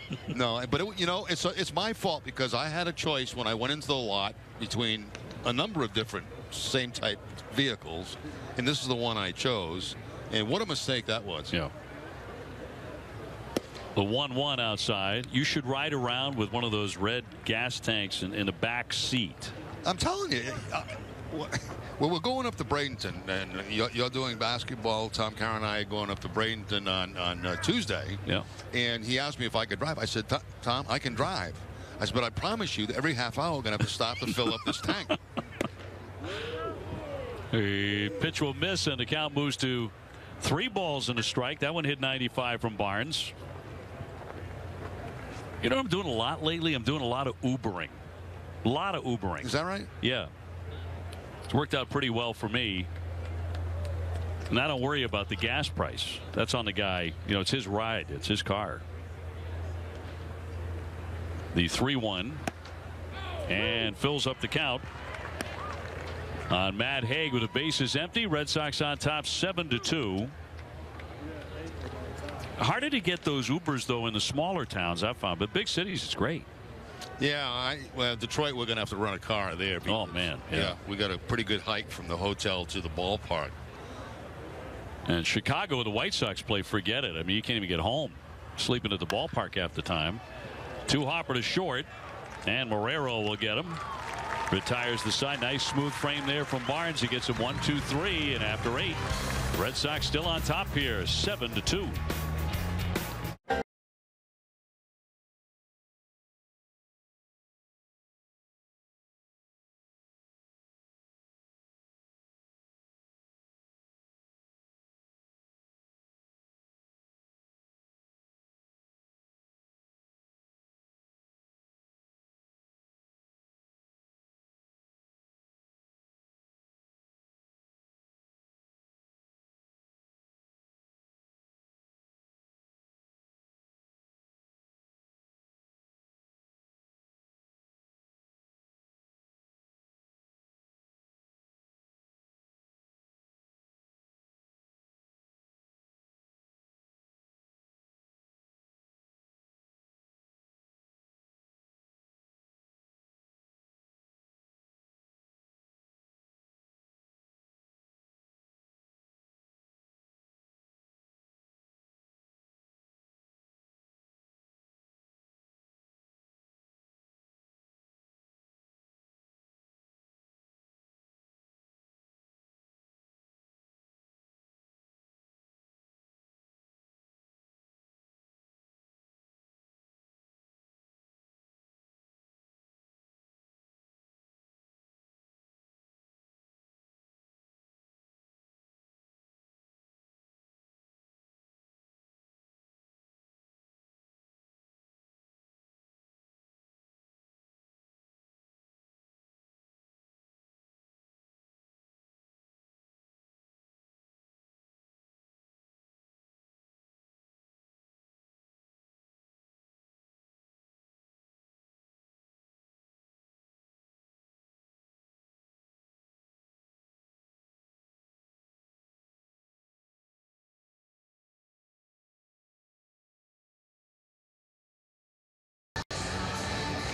Speaker 2: But it's my fault because I had a choice when I went into the lot between a number of different same type vehicles, and this is the one I chose. And what a mistake that was.
Speaker 1: Yeah. The 1-1 outside. You should ride around with one of those red gas tanks in the back seat.
Speaker 2: I'm telling you. Well, we're going up to Bradenton, and you're doing basketball. Tom Carr and I are going up to Bradenton on Tuesday.
Speaker 1: Yeah. And
Speaker 2: he asked me if I could drive. I said, Tom, I can drive. I said, but I promise you that every half hour we're going to have to stop to fill up this tank.
Speaker 1: The pitch will miss, and the count moves to 3 balls and a strike. That one hit 95 from Barnes. You know what I'm doing a lot lately? I'm doing a lot of Ubering. A lot of Ubering.
Speaker 2: Is that right?
Speaker 1: Yeah. Worked out pretty well for me. And I don't worry about the gas price. That's on the guy. You know, it's his ride. It's his car. The 3-1. And fills up the count on Matt Haig with the bases empty. Red Sox on top 7-2. Harder to get those Ubers, though, in the smaller towns, I've found. But big cities, it's great.
Speaker 2: Yeah, well, Detroit, we're going to have to run a car there.
Speaker 1: Oh, man.
Speaker 2: Yeah, we got a pretty good hike from the hotel to the ballpark.
Speaker 1: And Chicago, the White Sox play, forget it. I mean, you can't even get home. Sleeping at the ballpark half the time. 2 hopper to short. And Marrero will get him. Retires the side. Nice smooth frame there from Barnes. He gets him 1, 2, 3. And after 8, the Red Sox still on top here, 7-2.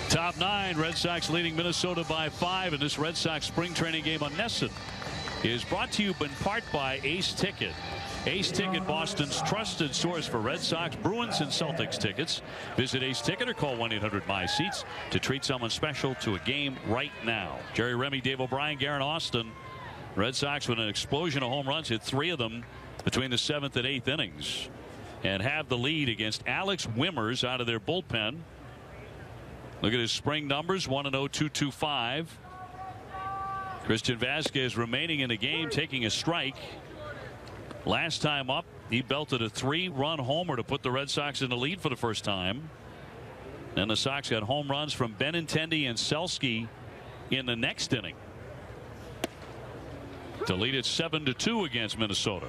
Speaker 1: Top 9, Red Sox leading Minnesota by 5 in this Red Sox spring training game on Nesson is brought to you in part by Ace Ticket. Ace Ticket, Boston's trusted source for Red Sox, Bruins, and Celtics tickets. Visit Ace Ticket or call 1-800-MY-SEATS to treat someone special to a game right now. Jerry Remy, Dave O'Brien, Garen Austin. Red Sox with an explosion of home runs, hit 3 of them between the 7th and 8th innings, and have the lead against Alex Wimmers out of their bullpen. Look at his spring numbers, 1-0, 2.25. Christian Vasquez remaining in the game, taking a strike. Last time up, he belted a 3-run homer to put the Red Sox in the lead for the first time. And the Sox got home runs from Benintendi and Selski in the next inning to lead it 7-2 against Minnesota.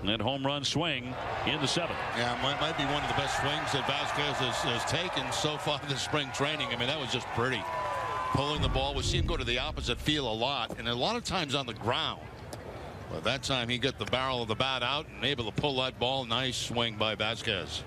Speaker 1: And that home run swing in the 7th.
Speaker 2: Yeah, might be one of the best swings that Vasquez has taken so far this spring training. I mean, that was just pretty. Pulling the ball. We see him go to the opposite field a lot, and a lot of times on the ground. But that time he got the barrel of the bat out and able to pull that ball. Nice swing by Vasquez.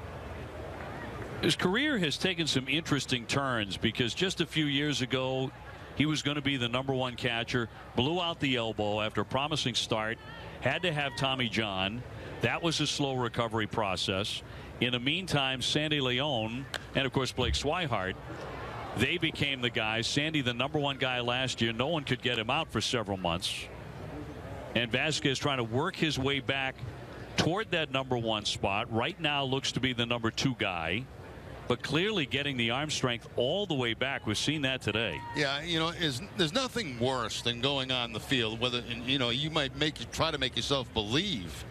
Speaker 1: His career has taken some interesting turns because just a few years ago he was going to be the #1 catcher, blew out the elbow after a promising start, had to have Tommy John. That was a slow recovery process. In the meantime, Sandy Leon and of course Blake Swihart, they became the guys. Sandy, the #1 guy last year, no one could get him out for several months, and Vasquez trying to work his way back toward that #1 spot. Right now looks to be the #2 guy, but clearly getting the arm strength all the way back. We've seen that today.
Speaker 2: Yeah, you know, there's nothing worse than going on the field, whether, you know, you might try to make yourself believe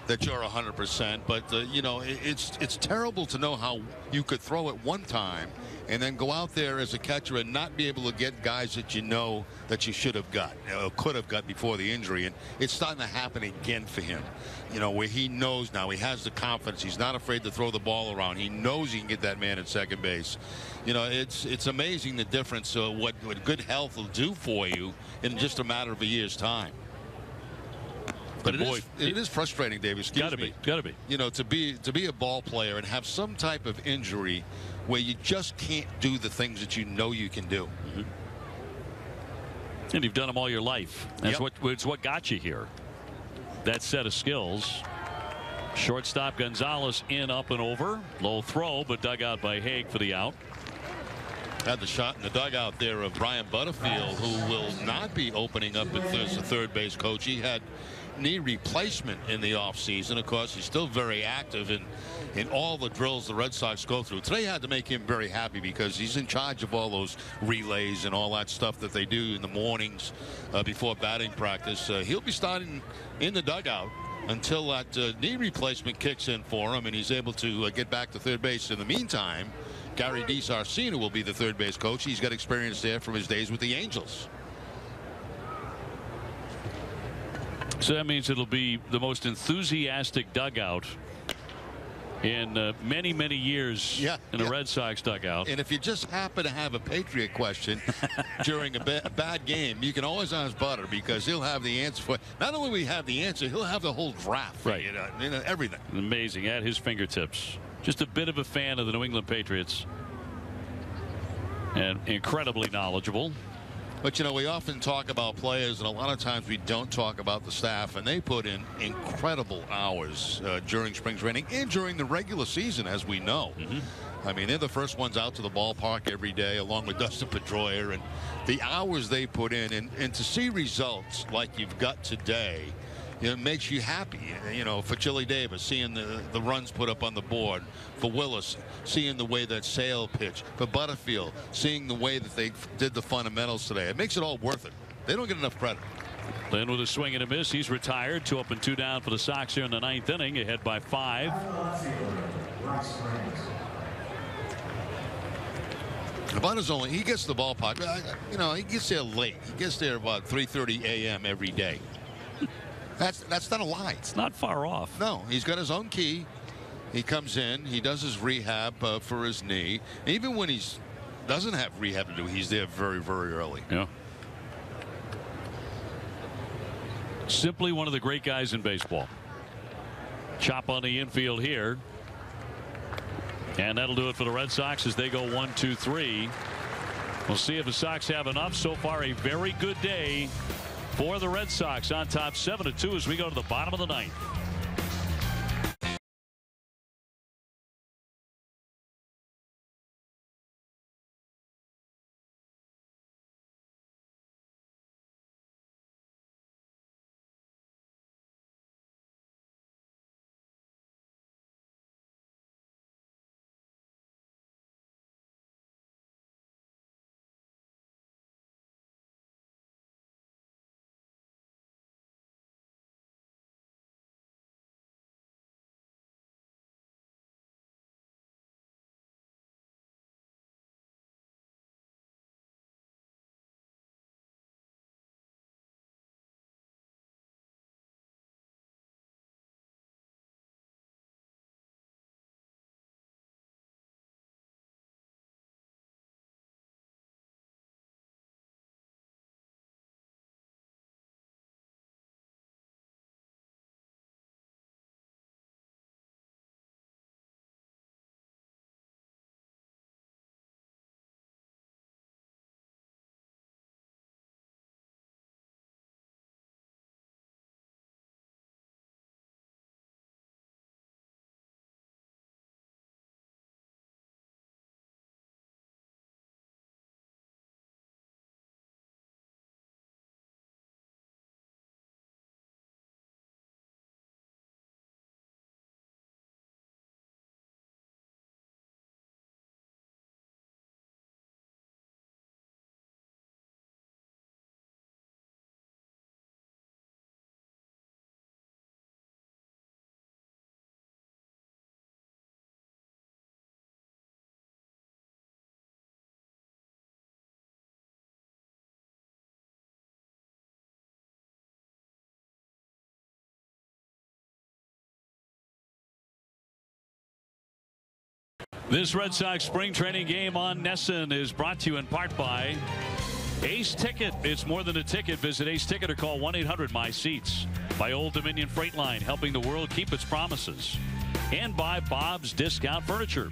Speaker 2: that you're 100%, but you know, it's terrible to know how you could throw it one time and then go out there as a catcher and not be able to get guys that you know that you should have got, could have got before the injury. And it's starting to happen again for him, you know, where he knows now, he has the confidence, he's not afraid to throw the ball around, he knows he can get that man at second base. You know, it's amazing the difference what good health will do for you in just a matter of a year's time. But it is frustrating, Dave.
Speaker 1: Gotta be.
Speaker 2: You know, to be a ball player and have some type of injury where you just can't do the things that you know you can do.
Speaker 1: Mm-hmm. And you've done them all your life. That's what got you here. That set of skills. Shortstop Gonzalez in, up and over. Low throw, but dug out by Haig for the out.
Speaker 2: Had the shot in the dugout there of Brian Butterfield, who will not be opening up as the third base coach. He had knee replacement in the offseason. Of course, he's still very active in all the drills the Red Sox go through. Today had to make him very happy because he's in charge of all those relays and all that stuff that they do in the mornings before batting practice. He'll be starting in the dugout until that knee replacement kicks in for him and he's able to get back to third base. In the meantime, Gary DiSarcina will be the third base coach. He's got experience there from his days with the Angels.
Speaker 1: So that means it'll be the most enthusiastic dugout in many, many years in a Red Sox dugout.
Speaker 2: And if you just happen to have a Patriot question during a bad game, you can always ask Butter because he'll have the answer for it. Not only will he have the answer, he'll have the whole draft.
Speaker 1: Right.
Speaker 2: You know, everything.
Speaker 1: Amazing at his fingertips. Just a bit of a fan of the New England Patriots. And incredibly knowledgeable.
Speaker 2: But, you know, we often talk about players, and a lot of times we don't talk about the staff, and they put in incredible hours during spring training and during the regular season, as we know. I mean, they're the first ones out to the ballpark every day, along with Dustin Pedroia, and the hours they put in, and to see results like you've got today, you know, it makes you happy. You know, for Chili Davis, seeing the runs put up on the board. For Willis, seeing the way that Sale pitched. For Butterfield, seeing the way that they did the fundamentals today. It makes it all worth it. They don't get enough credit.
Speaker 1: Then with a swing and a miss, he's retired. 2 up and 2 down for the Sox here in the 9th inning. Ahead by 5.
Speaker 2: Butters he gets to the ballpark. You know, he gets there late. He gets there about 3:30 a.m. every day. That's not a lie.
Speaker 1: It's not far off.
Speaker 2: No, he's got his own key. He comes in, he does his rehab for his knee. Even when he doesn't have rehab to do, he's there very, very early.
Speaker 1: Yeah. Simply one of the great guys in baseball. Chop on the infield here. And that'll do it for the Red Sox as they go 1, 2, 3. We'll see if the Sox have enough. So far, a very good day for the Red Sox on top 7-2 as we go to the bottom of the 9th. This Red Sox spring training game on Nesson is brought to you in part by Ace Ticket. It's more than a ticket. Visit Ace Ticket or call 1-800-MY-SEATS. By Old Dominion Freight Line, helping the world keep its promises. And by Bob's Discount Furniture.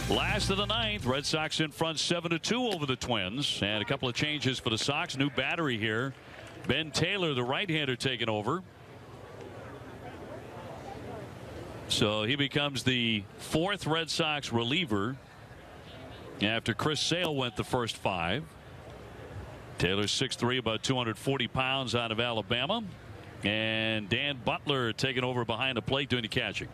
Speaker 1: Last of the ninth, Red Sox in front 7-2 over the Twins. And a couple of changes for the Sox. New battery here. Ben Taylor, the right-hander, taking over. So he becomes the fourth Red Sox reliever after Chris Sale went the first 5. Taylor's 6'3", about 240 pounds, out of Alabama. And Dan Butler taking over behind the plate doing the catching.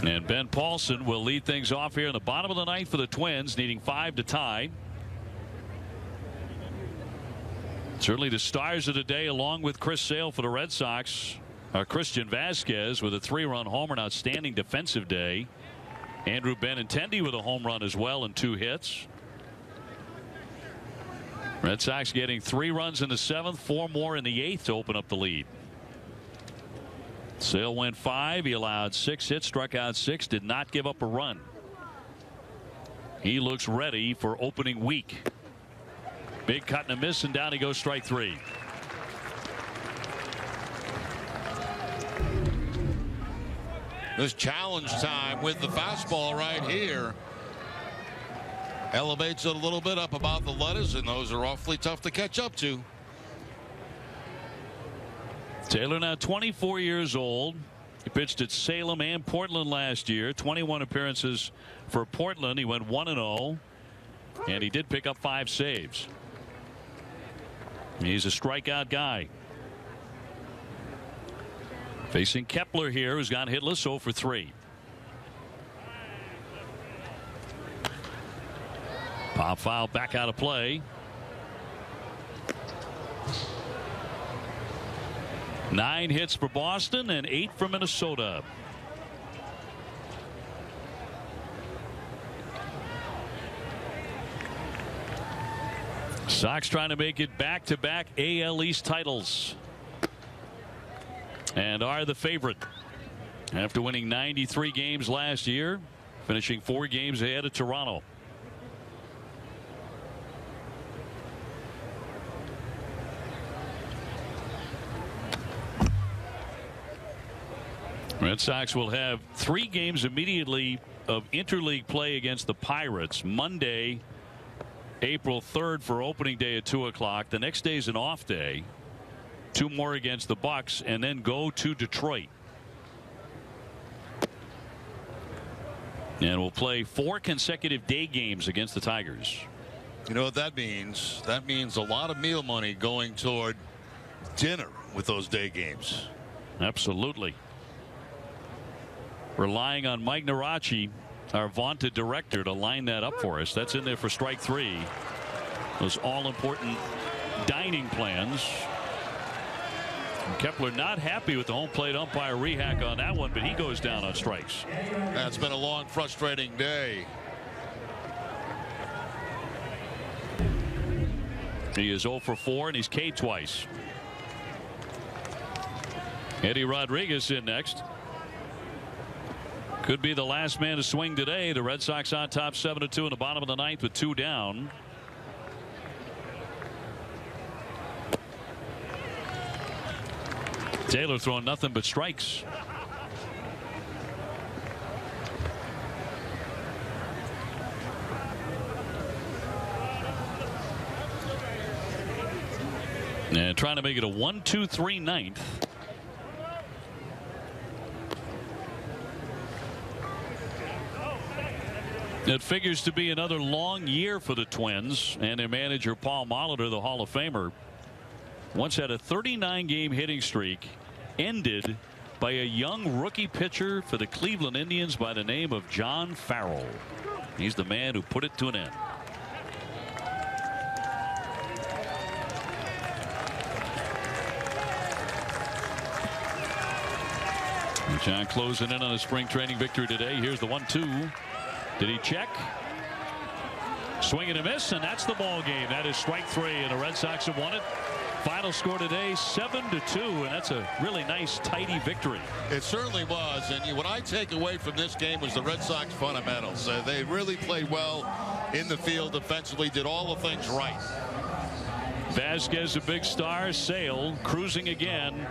Speaker 1: And Ben Paulson will lead things off here in the bottom of the ninth for the Twins, needing 5 to tie. Certainly the stars of the day, along with Chris Sale for the Red Sox, are Christian Vasquez with a 3-run homer, an outstanding defensive day. Andrew Benintendi with a home run as well and 2 hits. Red Sox getting 3 runs in the 7th, 4 more in the 8th to open up the lead. Sale went 5. He allowed 6 hits, struck out 6, did not give up a run. He looks ready for opening week. Big cut and a miss, and down he goes, strike 3.
Speaker 2: This challenge time with the fastball right here elevates it a little bit up about the letters, and those are awfully tough to catch up to.
Speaker 1: Taylor now 24 years old. He pitched at Salem and Portland last year. 21 appearances for Portland. He went 1-0, and he did pick up 5 saves. He's a strikeout guy. Facing Kepler here, who's gone hitless, 0 for 3. Pop foul back out of play. 9 hits for Boston and 8 for Minnesota. Sox trying to make it back-to-back AL East titles, and are the favorite after winning 93 games last year, finishing 4 games ahead of Toronto. Red Sox will have 3 games immediately of interleague play against the Pirates. Monday, April 3rd for opening day at 2 o'clock. The next day is an off day. 2 more against the Bucks, and then go to Detroit. And we'll play 4 consecutive day games against the Tigers.
Speaker 2: You know what that means? That means a lot of meal money going toward dinner with those day games.
Speaker 1: Absolutely. Relying on Mike Narachi, our vaunted director, to line that up for us. That's in there for strike 3. Those all-important dining plans. And Kepler not happy with the home plate umpire rehack on that one, but he goes down on strikes.
Speaker 2: It's been a long, frustrating day.
Speaker 1: He is 0 for 4, and he's K'd twice. Eddie Rodriguez in next. Could be the last man to swing today. The Red Sox on top 7-2 in the bottom of the ninth with 2 down. Taylor throwing nothing but strikes. And trying to make it a 1-2-3 ninth. It figures to be another long year for the Twins, and their manager Paul Molitor, the Hall of Famer, once had a 39-game hitting streak ended by a young rookie pitcher for the Cleveland Indians by the name of John Farrell. He's the man who put it to an end. And John closing in on a spring training victory today. Here's the 1-2. Did he check? Swing and a miss, and that's the ball game. That is strike 3, and the Red Sox have won it Final score today 7-2, and that's a really nice tidy victory.
Speaker 2: It certainly was, and what I take away from this game was the Red Sox fundamentals. They really played well in the field defensively, did all the things right.
Speaker 1: Vasquez, a big star. Sale cruising again.